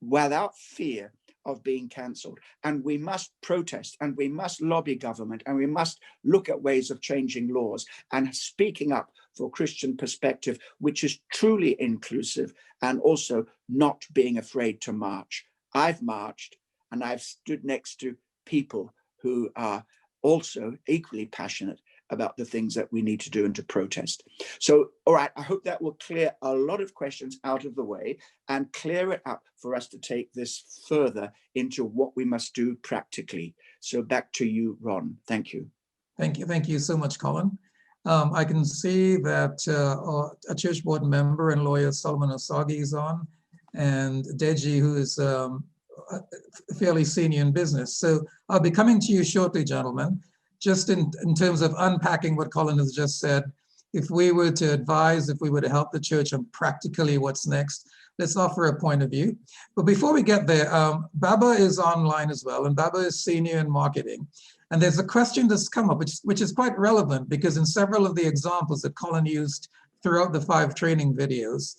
without fear of being cancelled, and we must protest, and we must lobby government, and we must look at ways of changing laws and speaking up for Christian perspective, which is truly inclusive, and also not being afraid to march. I've marched and I've stood next to people who are also equally passionate about the things that we need to do and to protest. So, all right, I hope that will clear a lot of questions out of the way and clear it up for us to take this further into what we must do practically. So back to you, Ron. Thank you. Thank you so much, Colin. I can see that a church board member and lawyer Solomon Osagi is on, and Deji, who is fairly senior in business. So I'll be coming to you shortly, gentlemen, just in terms of unpacking what Colin has just said. If we were to advise, if we were to help the church on practically what's next, let's offer a point of view. But before we get there, Baba is online as well, and Baba is senior in marketing. And there's a question that's come up, which is quite relevant, because in several of the examples that Colin used throughout the 5 training videos,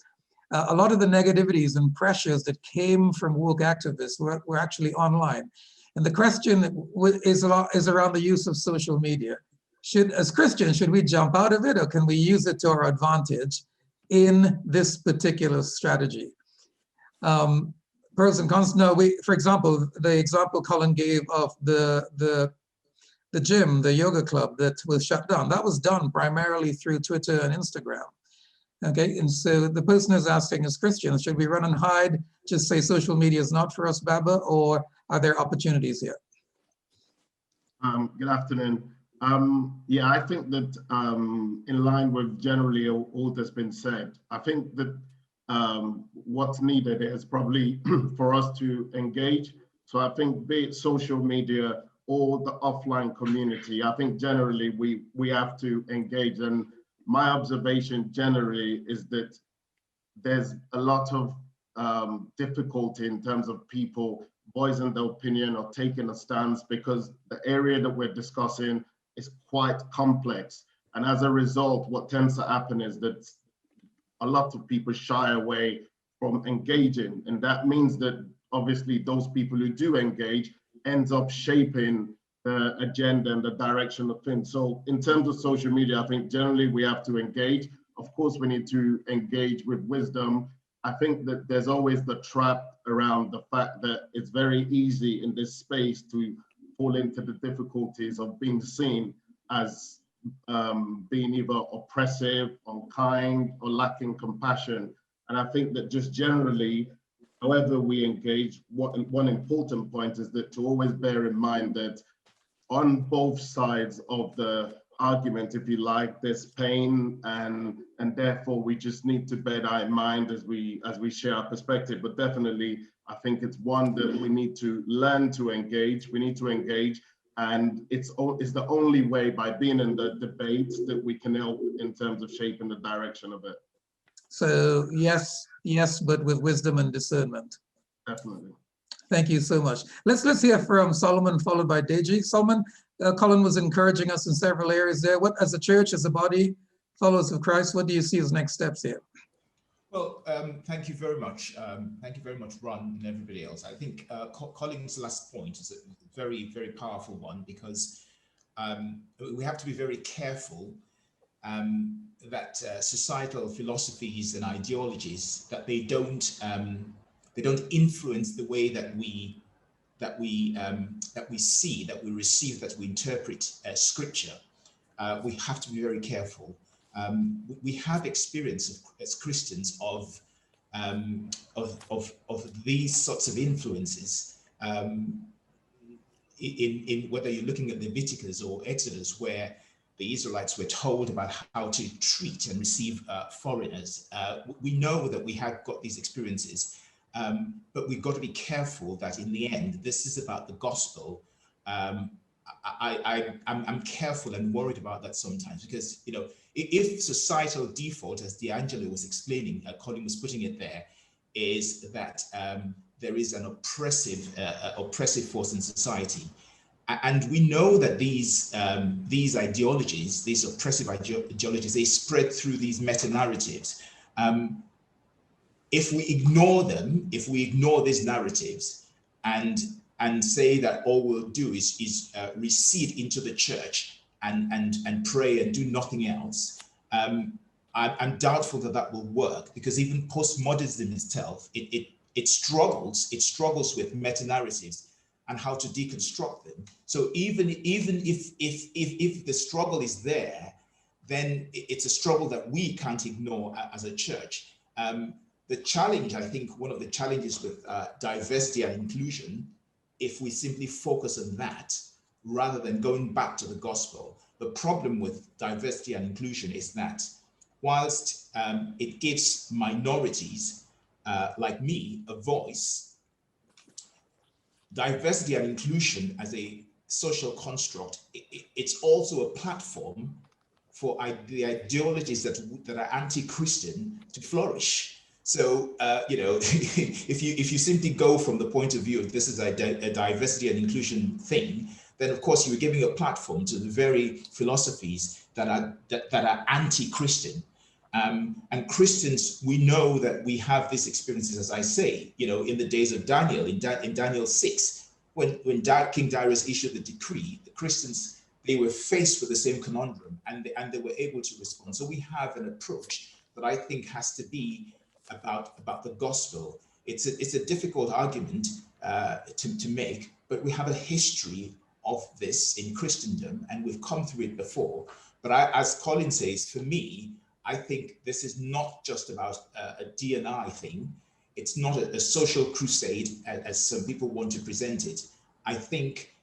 a lot of the negativities and pressures that came from woke activists were actually online. And the question is around the use of social media. As Christians, should we jump out of it, or can we use it to our advantage in this particular strategy? Pros and cons. No, for example, the example Colin gave of the gym, the yoga club that was shut down, that was done primarily through Twitter and Instagram. Okay, and so the person is asking, as Christians, should we run and hide, just say social media is not for us, Baba, or are there opportunities here? Good afternoon. Yeah, I think that in line with generally all that's been said, I think that what's needed is probably for us to engage. So I think be it social media or the offline community, I think generally we have to engage. And my observation generally is that there's a lot of difficulty in terms of people voicing their opinion or taking a stance, because the area that we're discussing is quite complex. And as a result, what tends to happen is that a lot of people shy away from engaging. And that means that obviously those people who do engage ends up shaping the agenda and the direction of things. So in terms of social media, I think generally we have to engage. Of course, we need to engage with wisdom. I think that there's always the trap around the fact that it's very easy in this space to fall into the difficulties of being seen as being either oppressive, unkind, or lacking compassion. And I think that just generally, however we engage, one important point is that to always bear in mind that on both sides of the argument, if you like, there's pain, and therefore we just need to bear that in mind as we share our perspective. But definitely, I think it's one that we need to learn to engage. We need to engage, and it's the only way, by being in the debate, that we can help in terms of shaping the direction of it. So yes, but with wisdom and discernment. Definitely. Thank you so much. Let's hear from Solomon, followed by Deji. Solomon, Colin was encouraging us in several areas there. What, as a church, as a body, followers of Christ, what do you see as next steps here? Well, thank you very much. Thank you very much, Ron, and everybody else. I think Colin's last point is a very, very powerful one, because we have to be very careful that societal philosophies and ideologies, that they don't influence the way that we see, that we receive, that we interpret Scripture. We have to be very careful. We have experience as Christians of these sorts of influences in whether you're looking at Leviticus or Exodus, where the Israelites were told about how to treat and receive foreigners. We know that we have got these experiences, but we've got to be careful that in the end, this is about the gospel. I'm careful and worried about that sometimes, because, you know, if societal default, as D'Angelo was explaining, Colin was putting it there, is that there is an oppressive force in society. And we know that these ideologies, these oppressive ideologies, they spread through these meta-narratives. If we ignore them, if we ignore these narratives and say that all we'll do is recede into the church and pray and do nothing else, I'm doubtful that will work, because even postmodernism itself, it struggles with meta-narratives and how to deconstruct them. So even if the struggle is there, then it's a struggle that we can't ignore as a church. The challenge, I think, one of the challenges with diversity and inclusion, if we simply focus on that rather than going back to the gospel, The problem with diversity and inclusion is that whilst it gives minorities like me a voice, diversity and inclusion as a social construct, it's also a platform for the ideologies that are anti-Christian to flourish. So, if you simply go from the point of view of this is a diversity and inclusion thing, then of course you are giving a platform to the very philosophies that are anti-Christian. And Christians, we know that we have these experiences, as I say, in the days of Daniel, in Daniel 6, when King Darius issued the decree, the Christians, they were faced with the same conundrum, and they were able to respond. So we have an approach that I think has to be about the gospel. It's a difficult argument to make, but we have a history of this in Christendom, and we've come through it before. But as Colin says, for me, I think this is not just about a D&I thing. It's not a social crusade as some people want to present it. I think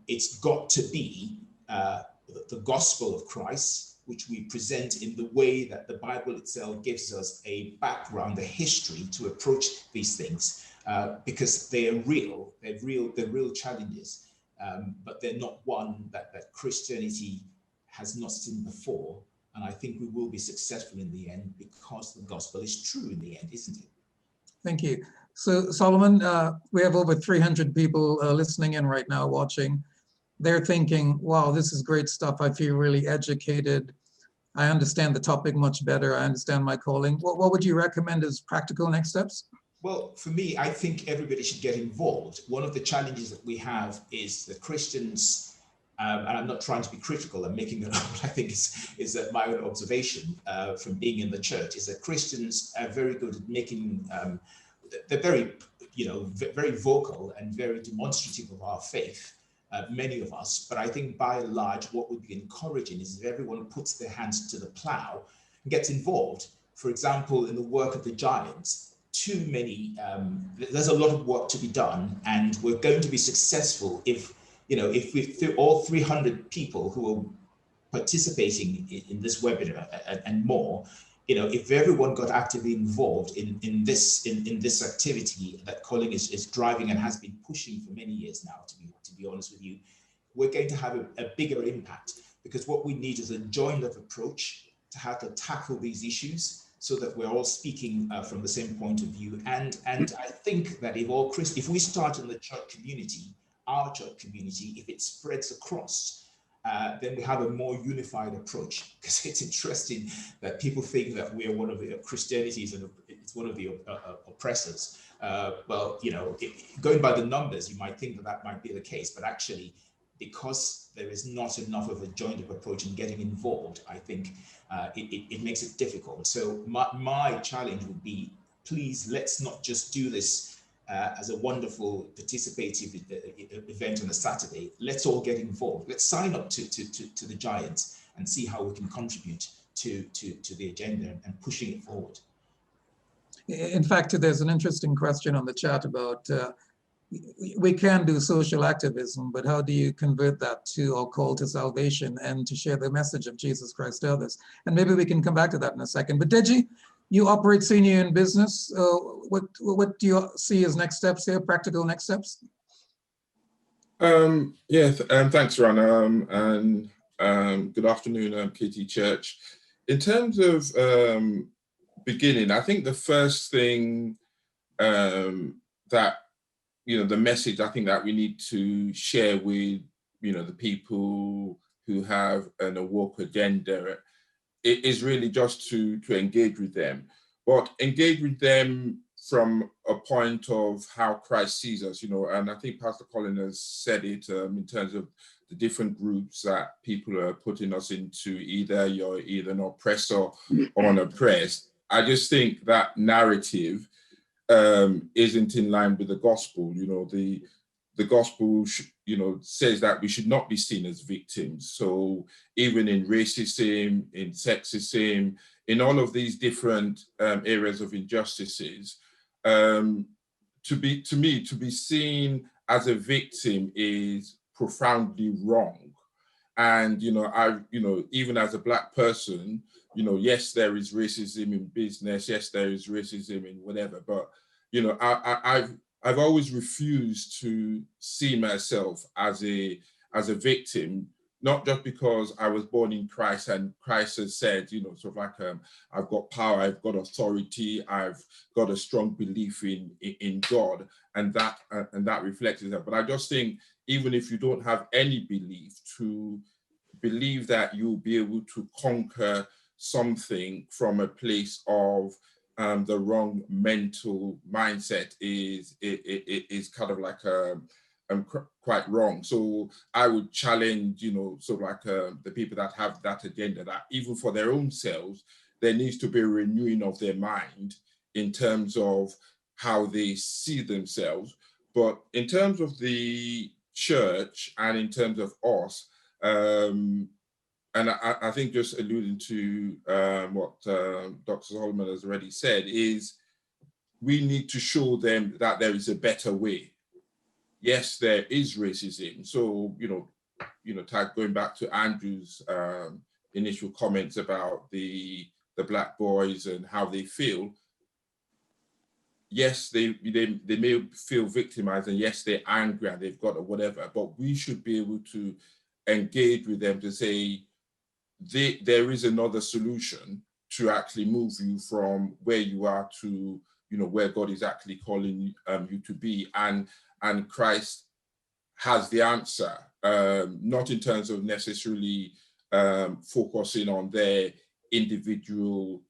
it's got to be the gospel of Christ, which we present in the way that the Bible itself gives us a background, a history to approach these things, because they are real. They're real challenges, but they're not one that Christianity has not seen before. And I think we will be successful in the end because the gospel is true in the end, isn't it? Thank you. So Solomon, we have over 300 people listening in right now, watching. They're thinking, wow, this is great stuff. I feel really educated. I understand the topic much better. I understand my calling. What would you recommend as practical next steps? Well, for me, I think everybody should get involved. One of the challenges that we have is that Christians, and I'm not trying to be critical, I'm making what I think is that my own observation from being in the church, is that Christians are very good at making, they're very, very vocal and very demonstrative of our faith. Many of us, but I think by and large, what would be encouraging is if everyone puts their hands to the plow and gets involved. For example, in the work of the giants, there's a lot of work to be done, and we're going to be successful if all 300 people who are participating in this webinar and more, if everyone got actively involved in this activity that Colin is driving and has been pushing for many years now, to be honest with you, we're going to have a bigger impact, because what we need is a joined-up approach to how to tackle these issues so that we're all speaking from the same point of view. And I think that if we start in the church community, our church community, if it spreads across, then we have a more unified approach. Because it's interesting that people think that we are one of the Christianities and it's one of the oppressors. Well, going by the numbers, you might think that might be the case, but actually, because there is not enough of a joined-up approach in getting involved, I think it makes it difficult. So my challenge would be, please, let's not just do this as a wonderful participative event on a Saturday. Let's all get involved. Let's sign up to the Giants and see how we can contribute to the agenda and pushing it forward. In fact, there's an interesting question on the chat about we can do social activism, but how do you convert that to our call to salvation and to share the message of Jesus Christ to others? And maybe we can come back to that in a second. But Deji, you operate senior in business. What do you see as next steps here, practical next steps? Thanks, Ron, and good afternoon, KT Church. In terms of beginning, I think the first thing that, the message I think that we need to share with, the people who have an awoke agenda, it is really just to engage with them, but engage with them from a point of how Christ sees us, and I think Pastor Colin has said it in terms of the different groups that people are putting us into, either you're either an oppressor or an oppressed. I just think that narrative isn't in line with the gospel. The gospel, says that we should not be seen as victims. So even in racism, in sexism, in all of these different areas of injustices, to be seen as a victim is profoundly wrong. And, even as a Black person, yes, there is racism in business. Yes, there is racism in whatever. But, I've always refused to see myself as a victim, not just because I was born in Christ and Christ has said, I've got power, I've got authority, I've got a strong belief in God, and that reflects that. But I just think, even if you don't have any belief, to believe that you'll be able to conquer something from a place of the wrong mental mindset is kind of like quite wrong. So I would challenge, the people that have that agenda, that even for their own selves, there needs to be a renewing of their mind in terms of how they see themselves. But in terms of the church and in terms of us, and I think just alluding to what Dr. Solomon has already said, is we need to show them that there is a better way. Yes, there is racism. So, going back to Andrew's initial comments about the Black boys and how they feel, yes, they may feel victimized, and yes, they're angry and they've got whatever, but we should be able to engage with them to say, there is another solution to actually move you from where you are to, where God is actually calling you to be. And Christ has the answer, not in terms of necessarily focusing on their individual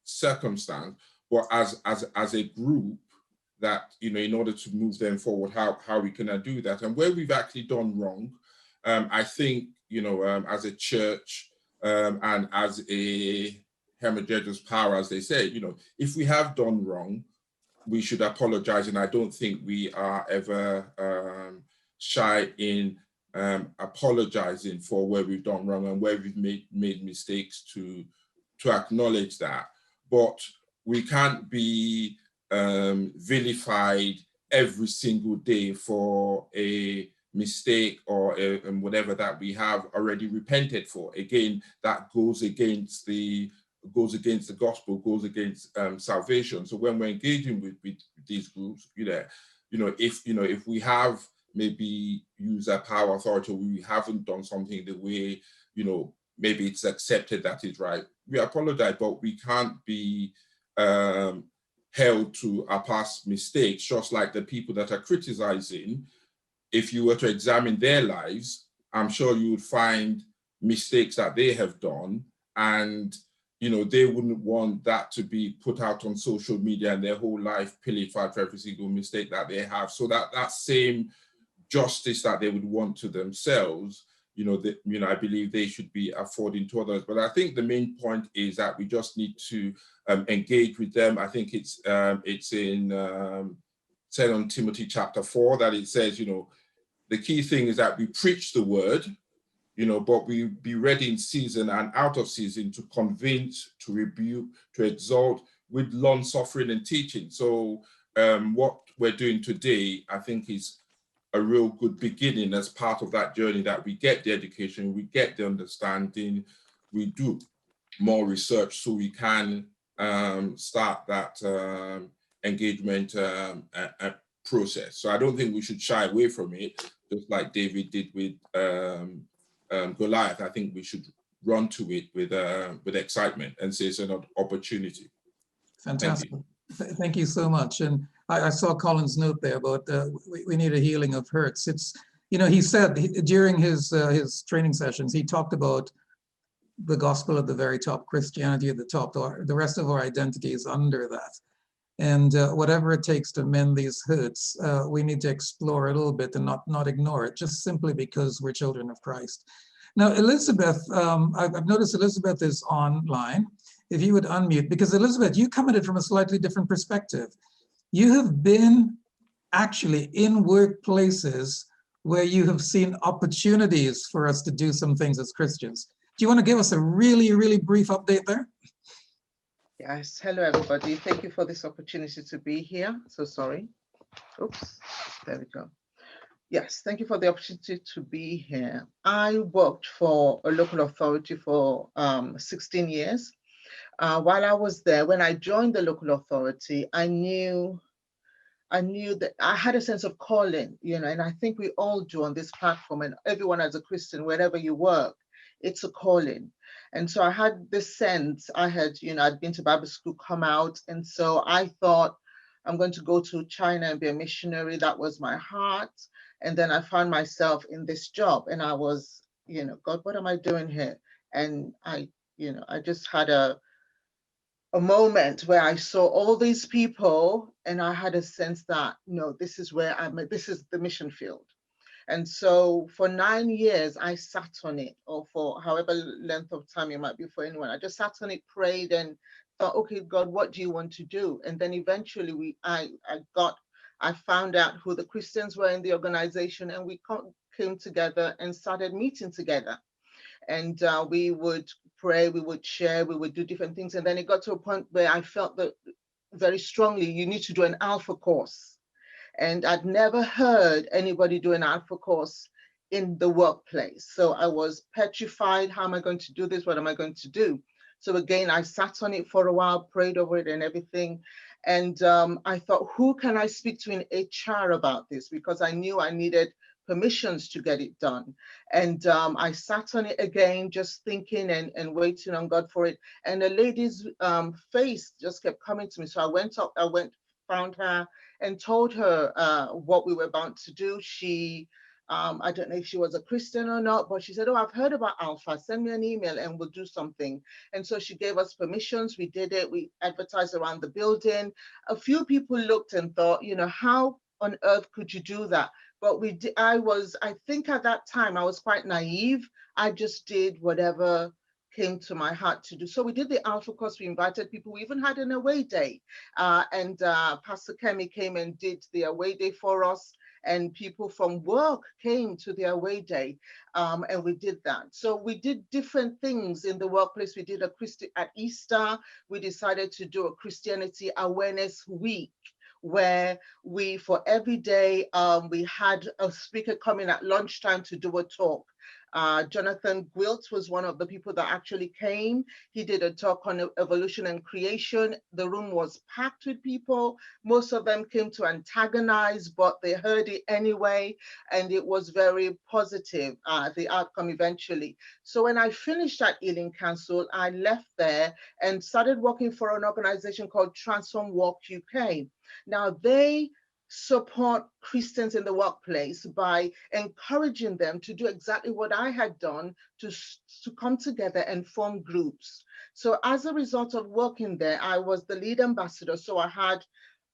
circumstance, but as a group that, in order to move them forward, how we can do that. And where we've actually done wrong, I think, as a church and as a homogeneous power, as they say, if we have done wrong, we should apologize. And I don't think we are ever shy in apologizing for where we've done wrong and where we've made mistakes, to acknowledge that. But we can't be vilified every single day for a mistake or whatever that we have already repented for. Again, that goes against the gospel, goes against salvation. So when we're engaging with these groups, if we have maybe used our power, authority, or we haven't done something the way, maybe it's accepted that is right, we apologize, but we can't be held to our past mistakes, just like the people that are criticizing. If you were to examine their lives, I'm sure you would find mistakes that they have done, and they wouldn't want that to be put out on social media and their whole life pillified for every single mistake that they have. So that same justice that they would want to themselves, I believe they should be affording to others. But I think the main point is that we just need to engage with them. I think it's in 2 Timothy chapter 4 that it says, the key thing is that we preach the word, but we be ready in season and out of season to convince, to rebuke, to exhort with long suffering and teaching. So what we're doing today, I think, is a real good beginning as part of that journey, that we get the education, we get the understanding, we do more research so we can start that engagement process. So I don't think we should shy away from it, just like David did with Goliath. I think we should run to it with excitement and say it's an opportunity. Fantastic. Thank you so much. And I saw Colin's note there about we need a healing of hurts. It's, he said during his training sessions, he talked about the gospel at the very top, Christianity at the top, the rest of our identity is under that. And whatever it takes to mend these hurts, we need to explore a little bit and not ignore it, just simply because we're children of Christ. Now, Elizabeth, I've noticed Elizabeth is online. If you would unmute, because Elizabeth, you come at it from a slightly different perspective. You have been actually in workplaces where you have seen opportunities for us to do some things as Christians. Do you want to give us a really, really brief update there? Yes, hello everybody. Thank you for this opportunity to be here. So sorry. Oops, there we go. Yes, thank you for the opportunity to be here. I worked for a local authority for 16 years. While I was there, when I joined the local authority, I knew that I had a sense of calling, and I think we all do on this platform, and everyone as a Christian, wherever you work, it's a calling. And so I had this sense, I'd been to Bible school, come out, and so I thought, I'm going to go to China and be a missionary. That was my heart. And then I found myself in this job, and I was, God, what am I doing here? And I just had a moment where I saw all these people, and I had a sense that, no, this is where this is the mission field. And so for 9 years, I sat on it, or for however length of time it might be for anyone. I just sat on it, prayed, and thought, okay, God, what do you want to do? And then eventually I found out who the Christians were in the organization, and we came together and started meeting together. And we would pray, we would share, we would do different things. And then it got to a point where I felt that very strongly, you need to do an Alpha course. And I'd never heard anybody do an Alpha course in the workplace. So I was petrified. How am I going to do this? What am I going to do? So again, I sat on it for a while, prayed over it and everything. And I thought, who can I speak to in HR about this? Because I knew I needed permissions to get it done. And I sat on it again, just thinking and waiting on God for it. And a lady's face just kept coming to me. So I went up, found her and told her what we were about to do. She, I don't know if she was a Christian or not, but she said, oh, I've heard about Alpha, send me an email and we'll do something. And so she gave us permissions, we did it, we advertised around the building. A few people looked and thought, how on earth could you do that? But I think at that time, I was quite naive. I just did whatever came to my heart to do. So we did the Alpha course, we invited people, we even had an away day. And Pastor Kemi came and did the away day for us, and people from work came to the away day, and we did that. So we did different things in the workplace. We did at Easter, we decided to do a Christianity Awareness Week, where for every day, we had a speaker coming at lunchtime to do a talk. Jonathan Gwilt was one of the people that actually came. He did a talk on evolution and creation. The room was packed with people. Most of them came to antagonize, but they heard it anyway. And it was very positive, the outcome eventually. So when I finished at Elim Council, I left there and started working for an organization called Transform Walk UK. Now they support Christians in the workplace by encouraging them to do exactly what I had done, to come together and form groups. So as a result of working there, I was the lead ambassador. So I had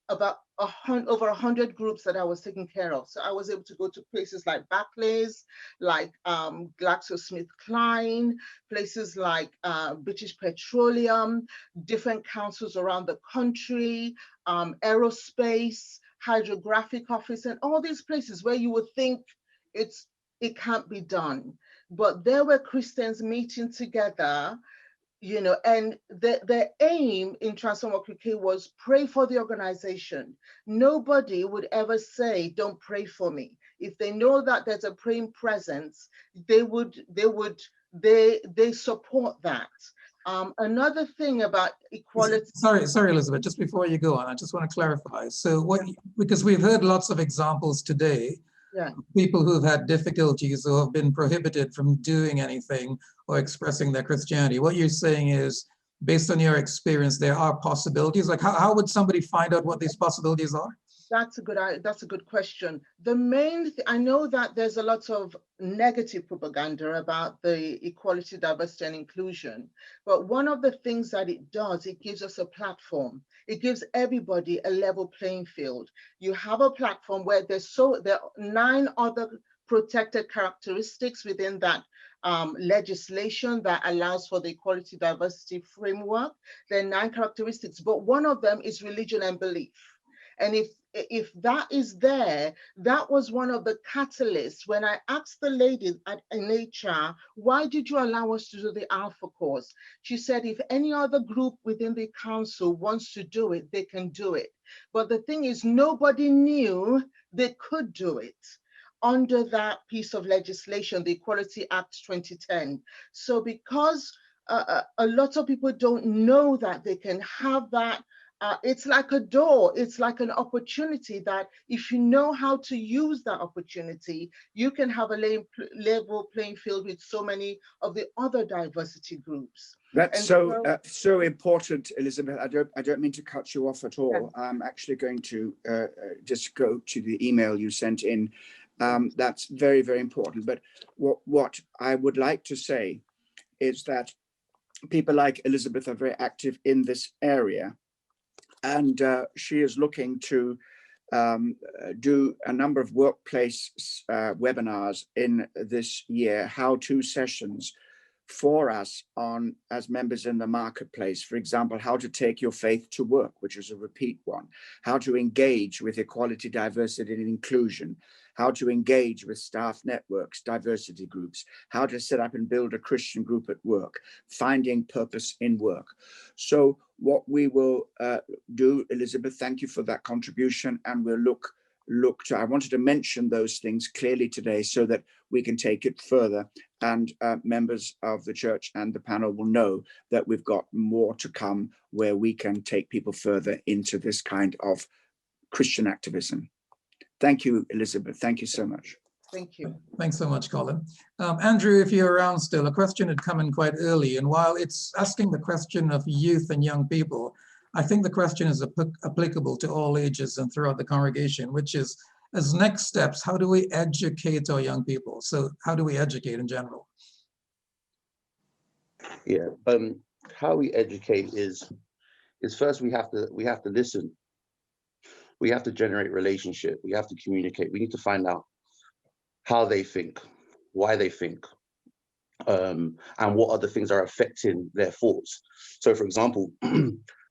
about over 100 groups that I was taking care of. So I was able to go to places like Barclays, like GlaxoSmithKline, places like British Petroleum, different councils around the country, aerospace, hydrographic office, and all these places where you would think it can't be done. But there were Christians meeting together, and the aim in Transform Walk UK was pray for the organization. Nobody would ever say, don't pray for me. If they know that there's a praying presence, they support that. Another thing about equality. Sorry, Elizabeth, just before you go on, I just want to clarify. So because we've heard lots of examples today, people who've had difficulties or have been prohibited from doing anything or expressing their Christianity. What you're saying is, based on your experience, there are possibilities. Like how would somebody find out what these possibilities are? That's a good question. The main thing, I know that there's a lot of negative propaganda about the equality, diversity, and inclusion. But one of the things that it does, it gives us a platform. It gives everybody a level playing field. You have a platform where there are 9 other protected characteristics within that legislation that allows for the equality, diversity framework. There are 9 characteristics, but one of them is religion and belief. And if that is there, that was one of the catalysts. When I asked the lady at HR, why did you allow us to do the Alpha course? She said, if any other group within the council wants to do it, they can do it. But the thing is, nobody knew they could do it. under that piece of legislation, the Equality Act 2010. So because a lot of people don't know that they can have that, it's like a door, it's like an opportunity that if you know how to use that opportunity, you can have a level playing field with so many of the other diversity groups. That's so important, Elizabeth. I don't mean to cut you off at all. Yeah. I'm actually going to just go to the email you sent in. That's very, very important. But what I would like to say is that people like Elizabeth are very active in this area, and she is looking to do a number of workplace webinars in this year, how-to sessions for us on as members in the marketplace. For example, how to take your faith to work, which is a repeat one, how to engage with equality, diversity and inclusion, how to engage with staff networks, diversity groups, how to set up and build a Christian group at work, finding purpose in work. So what we will do, Elizabeth, thank you for that contribution, and we'll look to, I wanted to mention those things clearly today so that we can take it further, and members of the church and the panel will know that we've got more to come where we can take people further into this kind of Christian activism. Thank you, Elizabeth. Thank you so much. Thank you. Thanks so much, Colin. Andrew, if you're around still, a question had come in quite early, and while it's asking the question of youth and young people, I think the question is applicable to all ages and throughout the congregation, which is, as next steps, how do we educate our young people? So how do we educate in general? Yeah, how we educate is first we have to listen. We have to generate relationship. We have to communicate. We need to find out how they think, why they think, and what other things are affecting their thoughts. So, for example,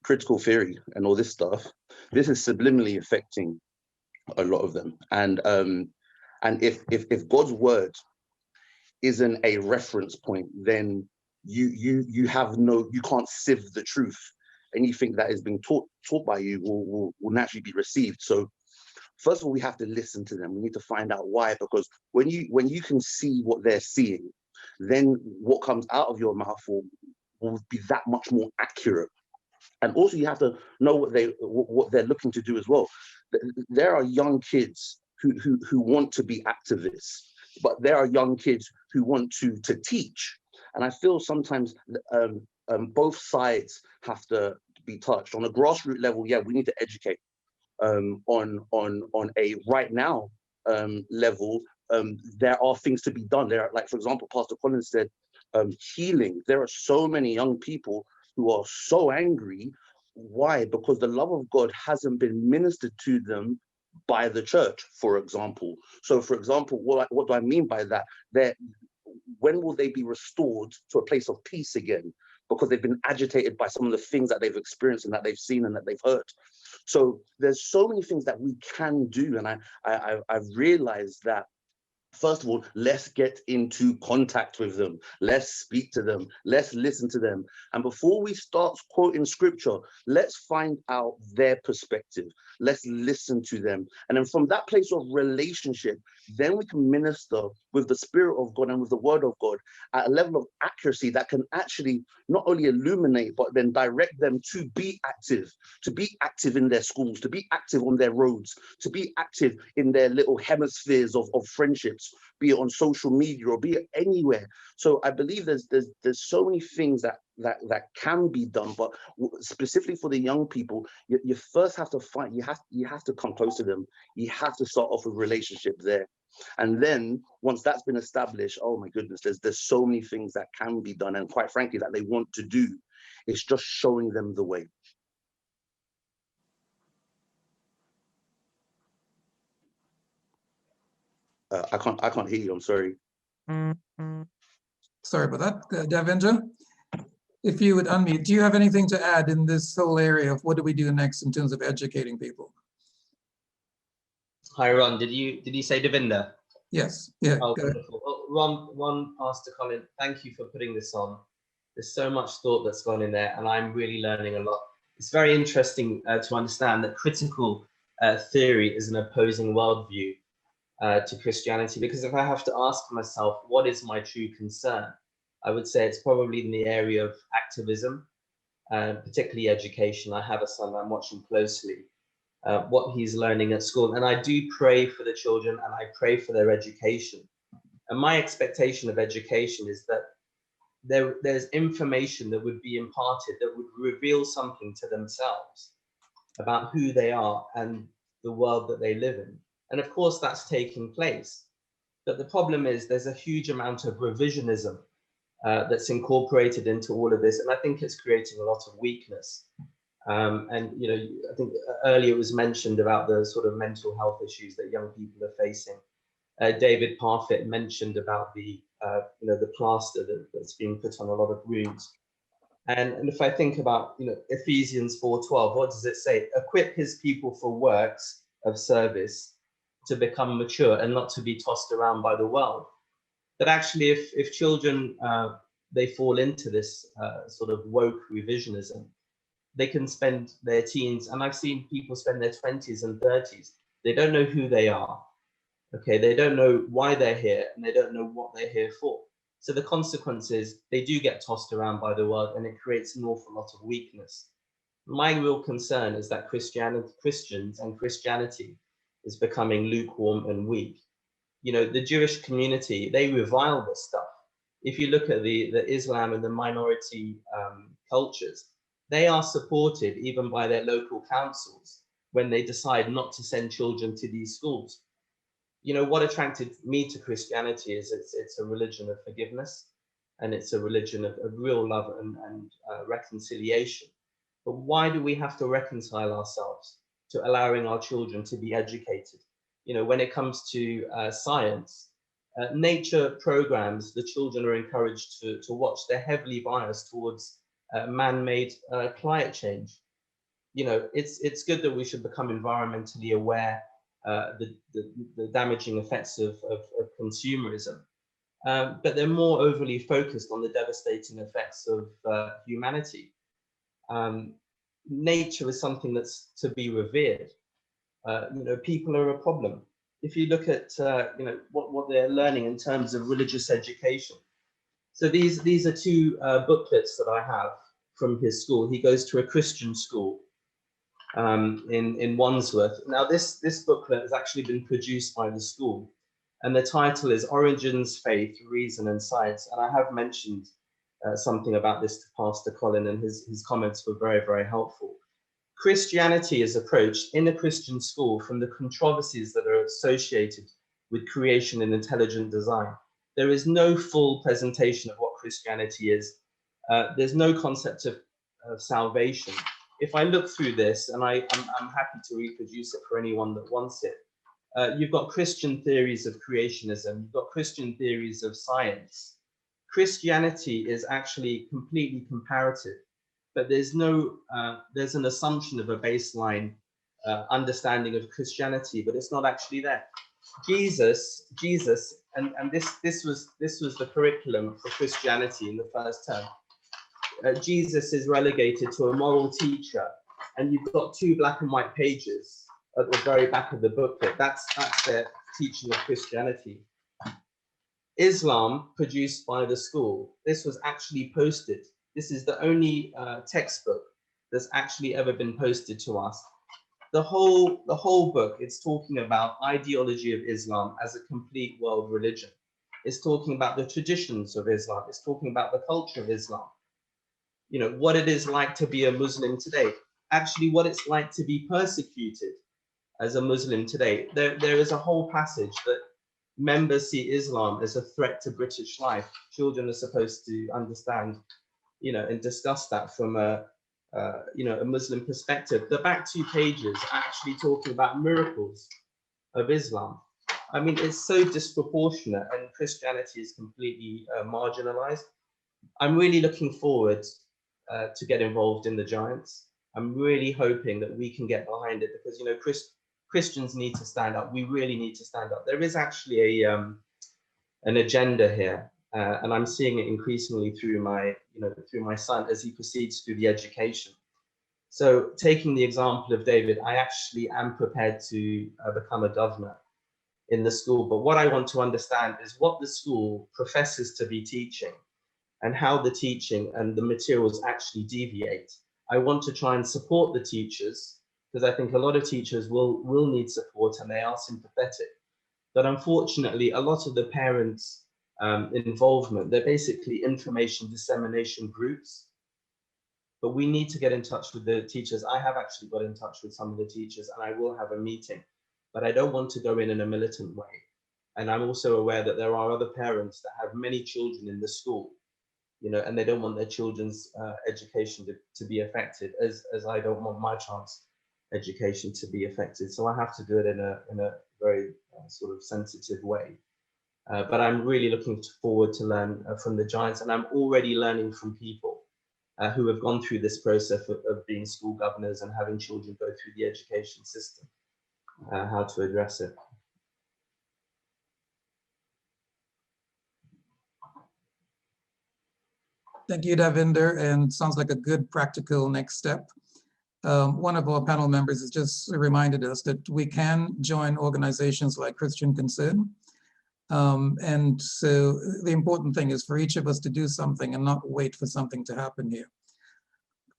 critical theory and all this stuff, this is subliminally affecting a lot of them. And if God's word isn't a reference point, then you can't sieve the truth. Anything that is being taught by you will naturally be received. So first of all, we have to listen to them. We need to find out why, because when you can see what they're seeing, then what comes out of your mouth will be that much more accurate. And also you have to know what they're looking to do as well. There are young kids who want to be activists, but there are young kids who want to teach. And I feel sometimes both sides have to be touched. On a grassroots level, yeah, we need to educate. On a right now level, there are things to be done. There are, like, for example, Pastor Colin said, healing. There are so many young people who are so angry. Why? Because the love of God hasn't been ministered to them by the church, for example. So, for example, what do I mean by that? When will they be restored to a place of peace again? Because they've been agitated by some of the things that they've experienced and that they've seen and that they've heard. So there's so many things that we can do. And I've realized that, first of all, let's get into contact with them. Let's speak to them. Let's listen to them. And before we start quoting scripture, let's find out their perspective. Let's listen to them. And then from that place of relationship, then we can minister with the Spirit of God and with the Word of God at a level of accuracy that can actually not only illuminate, but then direct them to be active in their schools, to be active on their roads, to be active in their little hemispheres of friendships, be it on social media or be it anywhere. So I believe there's so many things that can be done, but specifically for the young people, you first have to find, you have to come close to them. You have to start off with a relationship there. And then once that's been established, oh my goodness, there's so many things that can be done, and quite frankly, that they want to do. It's just showing them the way. I can't hear you, I'm sorry. Sorry about that, Devendra. If you would unmute, do you have anything to add in this whole area of what do we do next in terms of educating people? Hi, Ron. Did you say Devinder? Yes. Yeah. Oh, wonderful. Well, Ron, Pastor Colin, thank you for putting this on. There's so much thought that's gone in there, and I'm really learning a lot. It's very interesting to understand that critical theory is an opposing worldview. to Christianity, because if I have to ask myself, what is my true concern? I would say it's probably in the area of activism, particularly education. I have a son I'm watching closely, what he's learning at school. And I do pray for the children and I pray for their education. And my expectation of education is that there's information that would be imparted that would reveal something to themselves about who they are and the world that they live in. And of course, that's taking place. But the problem is there's a huge amount of revisionism that's incorporated into all of this. And I think it's creating a lot of weakness. And, you know, I think earlier it was mentioned about the sort of mental health issues that young people are facing. David Parfit mentioned about the, you know, the plaster that's being put on a lot of wounds. And if I think about, you know, Ephesians 4:12, what does it say? Equip his people for works of service to become mature and not to be tossed around by the world. But actually, if children, they fall into this sort of woke revisionism, they can spend their teens, and I've seen people spend their 20s and 30s. They don't know who they are. Okay, they don't know why they're here and they don't know what they're here for. So the consequence is they do get tossed around by the world and it creates an awful lot of weakness. My real concern is that Christians and Christianity is becoming lukewarm and weak. You know, the Jewish community, they revile this stuff. If you look at the Islam and the minority cultures, they are supported even by their local councils when they decide not to send children to these schools. You know, what attracted me to Christianity is it's a religion of forgiveness, and it's a religion of real love and reconciliation. But why do we have to reconcile ourselves to allowing our children to be educated? You know, when it comes to science, nature programs, the children are encouraged to watch. They're heavily biased towards man-made climate change. You know, it's good that we should become environmentally aware, the damaging effects of consumerism, but they're more overly focused on the devastating effects of humanity. Nature is something that's to be revered. You know, people are a problem. If you look at you know, what they're learning in terms of religious education. So these are two booklets that I have from his school. He goes to a Christian school in Wandsworth. Now this booklet has actually been produced by the school, and the title is Origins, Faith, Reason and Science. And I have mentioned something about this to Pastor Colin, and his comments were very, very helpful. Christianity is approached in a Christian school from the controversies that are associated with creation and intelligent design. There is no full presentation of what Christianity is. There's no concept of salvation. If I look through this, and I'm happy to reproduce it for anyone that wants it, you've got Christian theories of creationism, you've got Christian theories of science. Christianity is actually completely comparative, but there's an assumption of a baseline understanding of Christianity, but it's not actually there. Jesus, and this was the curriculum for Christianity in the first term. Jesus is relegated to a moral teacher, and you've got two black and white pages at the very back of the booklet. That's their teaching of Christianity. Islam, produced by the school, this was actually posted. This is the only textbook that's actually ever been posted to us. The whole book, it's talking about ideology of Islam as a complete world religion. It's talking about the traditions of Islam. It's talking about the culture of Islam. You know, what it is like to be a Muslim today, actually what it's like to be persecuted as a Muslim today. There is a whole passage that members see Islam as a threat to British life. Children are supposed to understand, you know, and discuss that from a Muslim perspective. The back two pages are actually talking about miracles of Islam. I mean, it's so disproportionate, and Christianity is completely marginalized. I'm really looking forward to get involved in the Giants. I'm really hoping that we can get behind it, because, you know, Christians need to stand up. We really need to stand up. There is actually an agenda here, and I'm seeing it increasingly through my son as he proceeds through the education. So, taking the example of David, I actually am prepared to become a governor in the school. But what I want to understand is what the school professes to be teaching and how the teaching and the materials actually deviate. I want to try and support the teachers, because I think a lot of teachers will need support and they are sympathetic. But unfortunately, a lot of the parents' involvement, they're basically information dissemination groups. But we need to get in touch with the teachers. I have actually got in touch with some of the teachers and I will have a meeting, but I don't want to go in a militant way. And I'm also aware that there are other parents that have many children in the school, you know, and they don't want their children's education to be affected, as I don't want my child's education to be affected. So I have to do it in a very sort of sensitive way. But I'm really looking forward to learn from the giants, and I'm already learning from people who have gone through this process of being school governors and having children go through the education system, how to address it. Thank you, Davinder, and sounds like a good practical next step. One of our panel members has just reminded us that we can join organizations like Christian Concern. And so the important thing is for each of us to do something and not wait for something to happen here.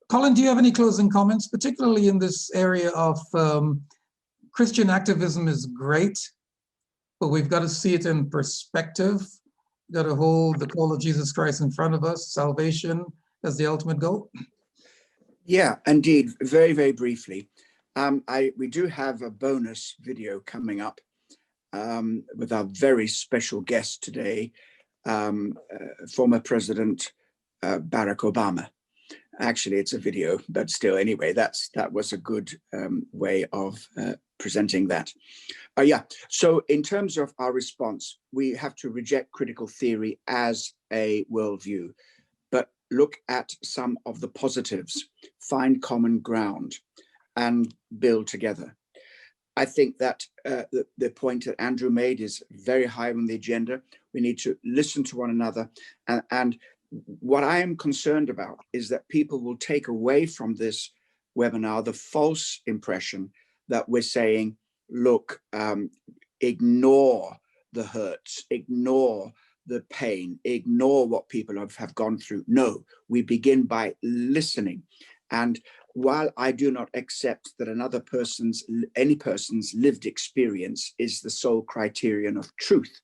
Colin, do you have any closing comments, particularly in this area of Christian activism is great, but we've got to see it in perspective. Got to hold the call of Jesus Christ in front of us, salvation as the ultimate goal. Yeah, indeed. Very, very briefly. We do have a bonus video coming up with our very special guest today, former President Barack Obama. Actually, it's a video, but still, anyway, that was a good way of presenting that. Yeah, so in terms of our response, we have to reject critical theory as a worldview, but look at some of the positives, find common ground, and build together. I think that the point that Andrew made is very high on the agenda. We need to listen to one another. And what I am concerned about is that people will take away from this webinar the false impression that we're saying, look, ignore the hurts, ignore the pain, ignore what people have gone through. No, we begin by listening. And while I do not accept that any person's lived experience is the sole criterion of truth,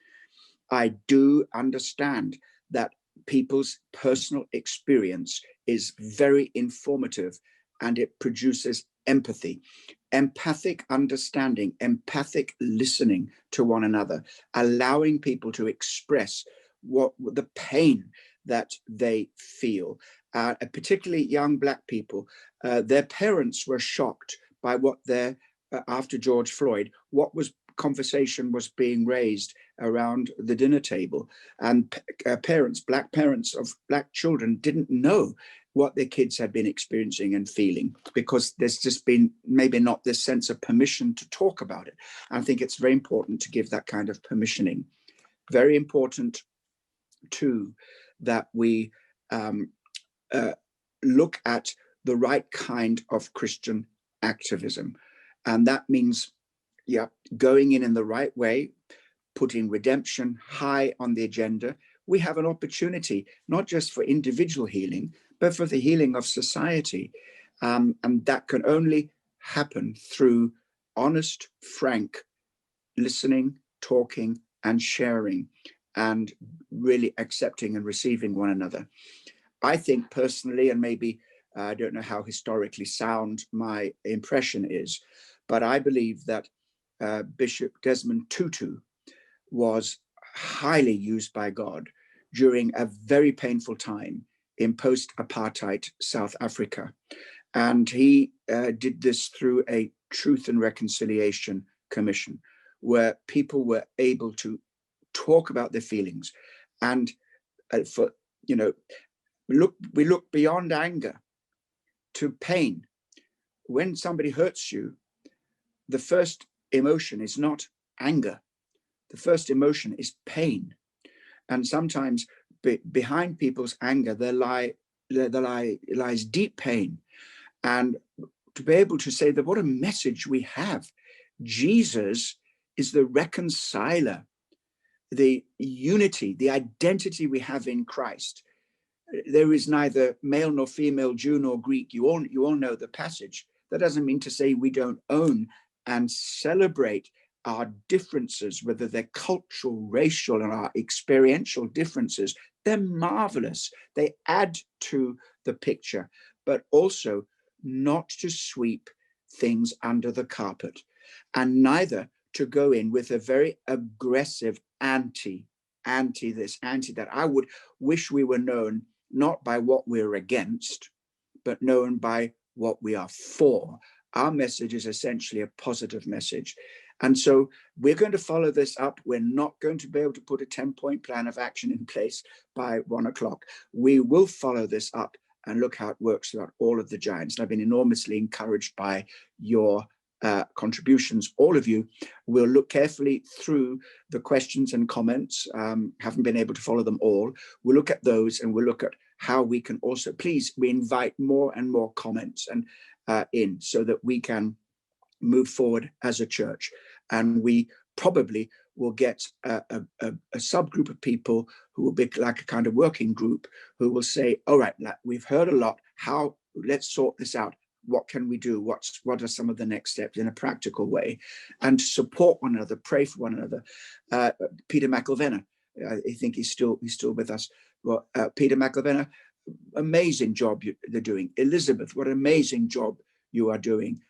I do understand that people's personal experience is very informative and it produces empathy, empathic understanding, empathic listening to one another, allowing people to express what the pain that they feel. Particularly young Black people, their parents were shocked by what after George Floyd, conversation was being raised around the dinner table, and Black parents of Black children didn't know what their kids had been experiencing and feeling, because there's just been maybe not this sense of permission to talk about it. I think it's very important to give that kind of permissioning. Very important too that we look at the right kind of Christian activism, and that means going in the right way, putting redemption high on the agenda. We have an opportunity, not just for individual healing, but for the healing of society. And that can only happen through honest, frank listening, talking, and sharing, and really accepting and receiving one another. I think personally, and maybe I don't know how historically sound my impression is, but I believe that Bishop Desmond Tutu was highly used by God during a very painful time in post-apartheid South Africa. And he did this through a Truth and Reconciliation Commission, where people were able to talk about their feelings. And we look beyond anger to pain. When somebody hurts you, the first emotion is not anger. The first emotion is pain. And sometimes behind people's anger, there lies deep pain. And to be able to say that what a message we have. Jesus is the reconciler, the unity, the identity we have in Christ. There is neither male nor female, Jew nor Greek. You all know the passage. That doesn't mean to say we don't own and celebrate our differences, whether they're cultural, racial, and our experiential differences. They're marvelous. They add to the picture, but also not to sweep things under the carpet, and neither to go in with a very aggressive anti this, anti that. I would wish we were known not by what we're against, but known by what we are for. Our message is essentially a positive message. And so we're going to follow this up. We're not going to be able to put a 10-point plan of action in place by 1 o'clock. We will follow this up and look how it works throughout all of the giants. And I've been enormously encouraged by your contributions. All of you will look carefully through the questions and comments. Haven't been able to follow them all. We'll look at those, and we'll look at how we can also, please, we invite more and more comments and in, so that we can move forward as a church. And we probably will get a subgroup of people who will be like a kind of working group, who will say, all right, we've heard a lot. Let's sort this out. What can we do? What are some of the next steps in a practical way? And support one another, pray for one another. Peter McElvenna, I think he's still with us. Well, Peter McElvenna, amazing job they're doing. Elizabeth, what an amazing job you are doing.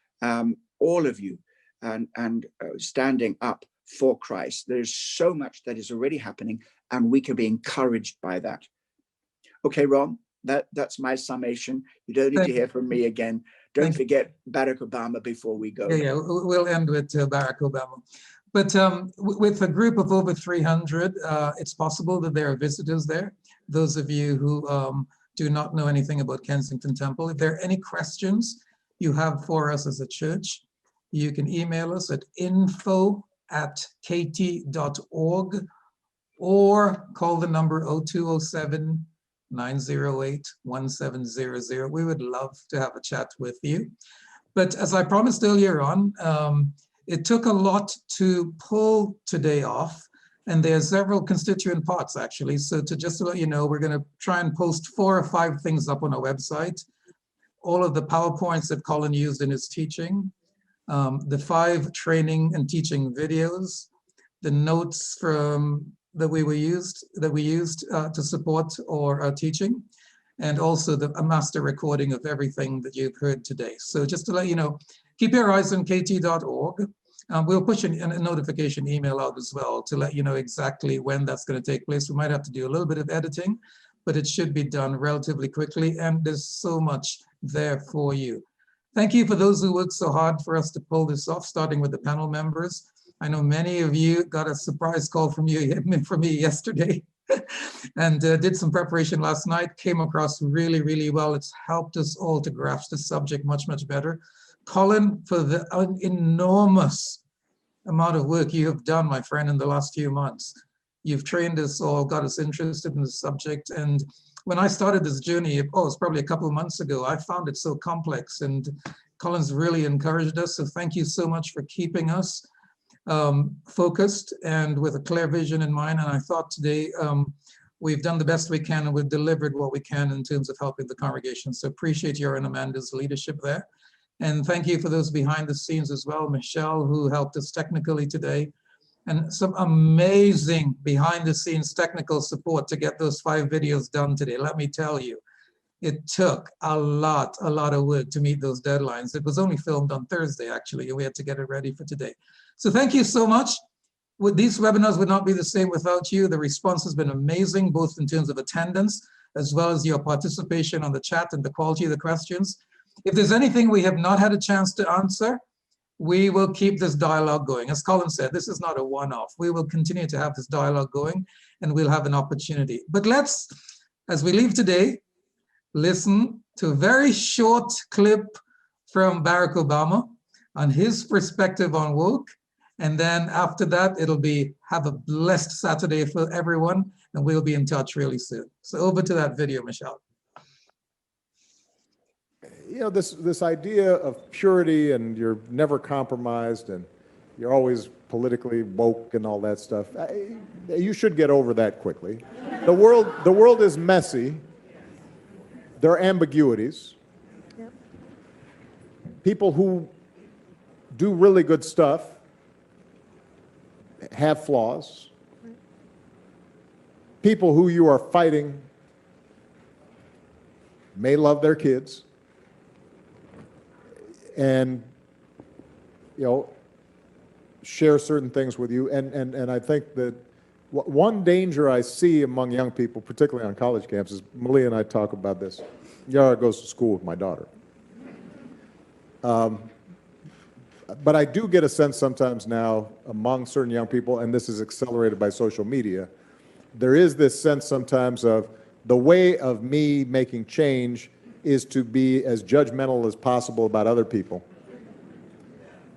All of you, and standing up for Christ. There's so much that is already happening, and we can be encouraged by that. Okay, Ron, that's my summation. You don't need to hear from me again. Don't forget Barack Obama before we go. Yeah, we'll end with Barack Obama. But with a group of over 300, it's possible that there are visitors there. Those of you who do not know anything about Kensington Temple, if there are any questions you have for us as a church, you can email us at info@kt.org or call the number 0207 908-1700. We would love to have a chat with you. But as I promised earlier on, it took a lot to pull today off, and there are several constituent parts actually. So just to let you know, we're going to try and post 4 or 5 things up on our website. All of the PowerPoints that Colin used in his teaching, the 5 training and teaching videos, the notes that we used to support our teaching, and also a master recording of everything that you've heard today. So just to let you know, keep your eyes on kt.org. We'll push a notification email out as well to let you know exactly when that's going to take place. We might have to do a little bit of editing, but it should be done relatively quickly, and there's so much there for you. Thank you for those who worked so hard for us to pull this off, starting with the panel members. I know many of you got a surprise call from me yesterday and did some preparation last night, came across really, really well. It's helped us all to grasp the subject much, much better. Colin, for the enormous amount of work you have done, my friend, in the last few months. You've trained us all, got us interested in the subject. And when I started this journey, it's probably a couple of months ago, I found it so complex, and Colin's really encouraged us. So thank you so much for keeping us focused and with a clear vision in mind. And I thought today we've done the best we can, and we've delivered what we can in terms of helping the congregation. So appreciate your and Amanda's leadership there. And thank you for those behind the scenes as well. Michelle, who helped us technically today, and some amazing behind the scenes technical support to get those 5 videos done today. Let me tell you, it took a lot of work to meet those deadlines. It was only filmed on Thursday, actually, and we had to get it ready for today. So thank you so much. These webinars would not be the same without you. The response has been amazing, both in terms of attendance, as well as your participation on the chat and the quality of the questions. If there's anything we have not had a chance to answer, we will keep this dialogue going. As Colin said, this is not a one-off. We will continue to have this dialogue going, and we'll have an opportunity. But let's, as we leave today, listen to a very short clip from Barack Obama on his perspective on woke. And then after that, it'll be have a blessed Saturday for everyone, and we'll be in touch really soon. So over to that video, Michelle. You know, this idea of purity and you're never compromised, and You're always politically woke and all that stuff. You should get over that quickly. The world is messy. There are ambiguities. Yep. People who do really good stuff have flaws. People who you are fighting may love their kids and, you know, share certain things with you. And I think that one danger I see among young people, particularly on college campuses, Malia and I talk about this. Yara goes to school with my daughter. But I do get a sense sometimes now among certain young people, and this is accelerated by social media, there is this sense sometimes of the way of me making change is to be as judgmental as possible about other people.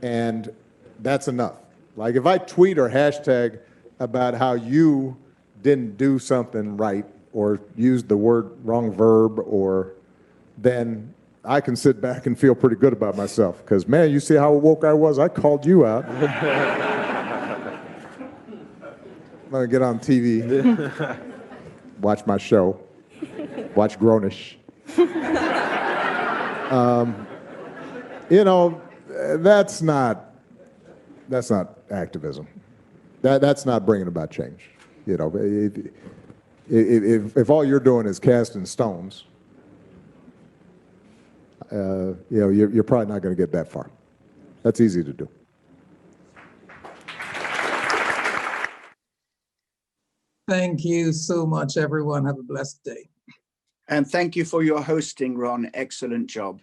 And that's enough. Like if I tweet or hashtag about how you didn't do something right or used the wrong verb, or then I can sit back and feel pretty good about myself because, man, you see how woke I was? I called you out. I'm gonna get on TV, watch my show, watch Grownish. You know, that's not activism. That's not bringing about change. You know, if all you're doing is casting stones, you know, you're probably not going to get that far. That's easy to do. Thank you so much, everyone. Have a blessed day. And thank you for your hosting, Ron. Excellent job.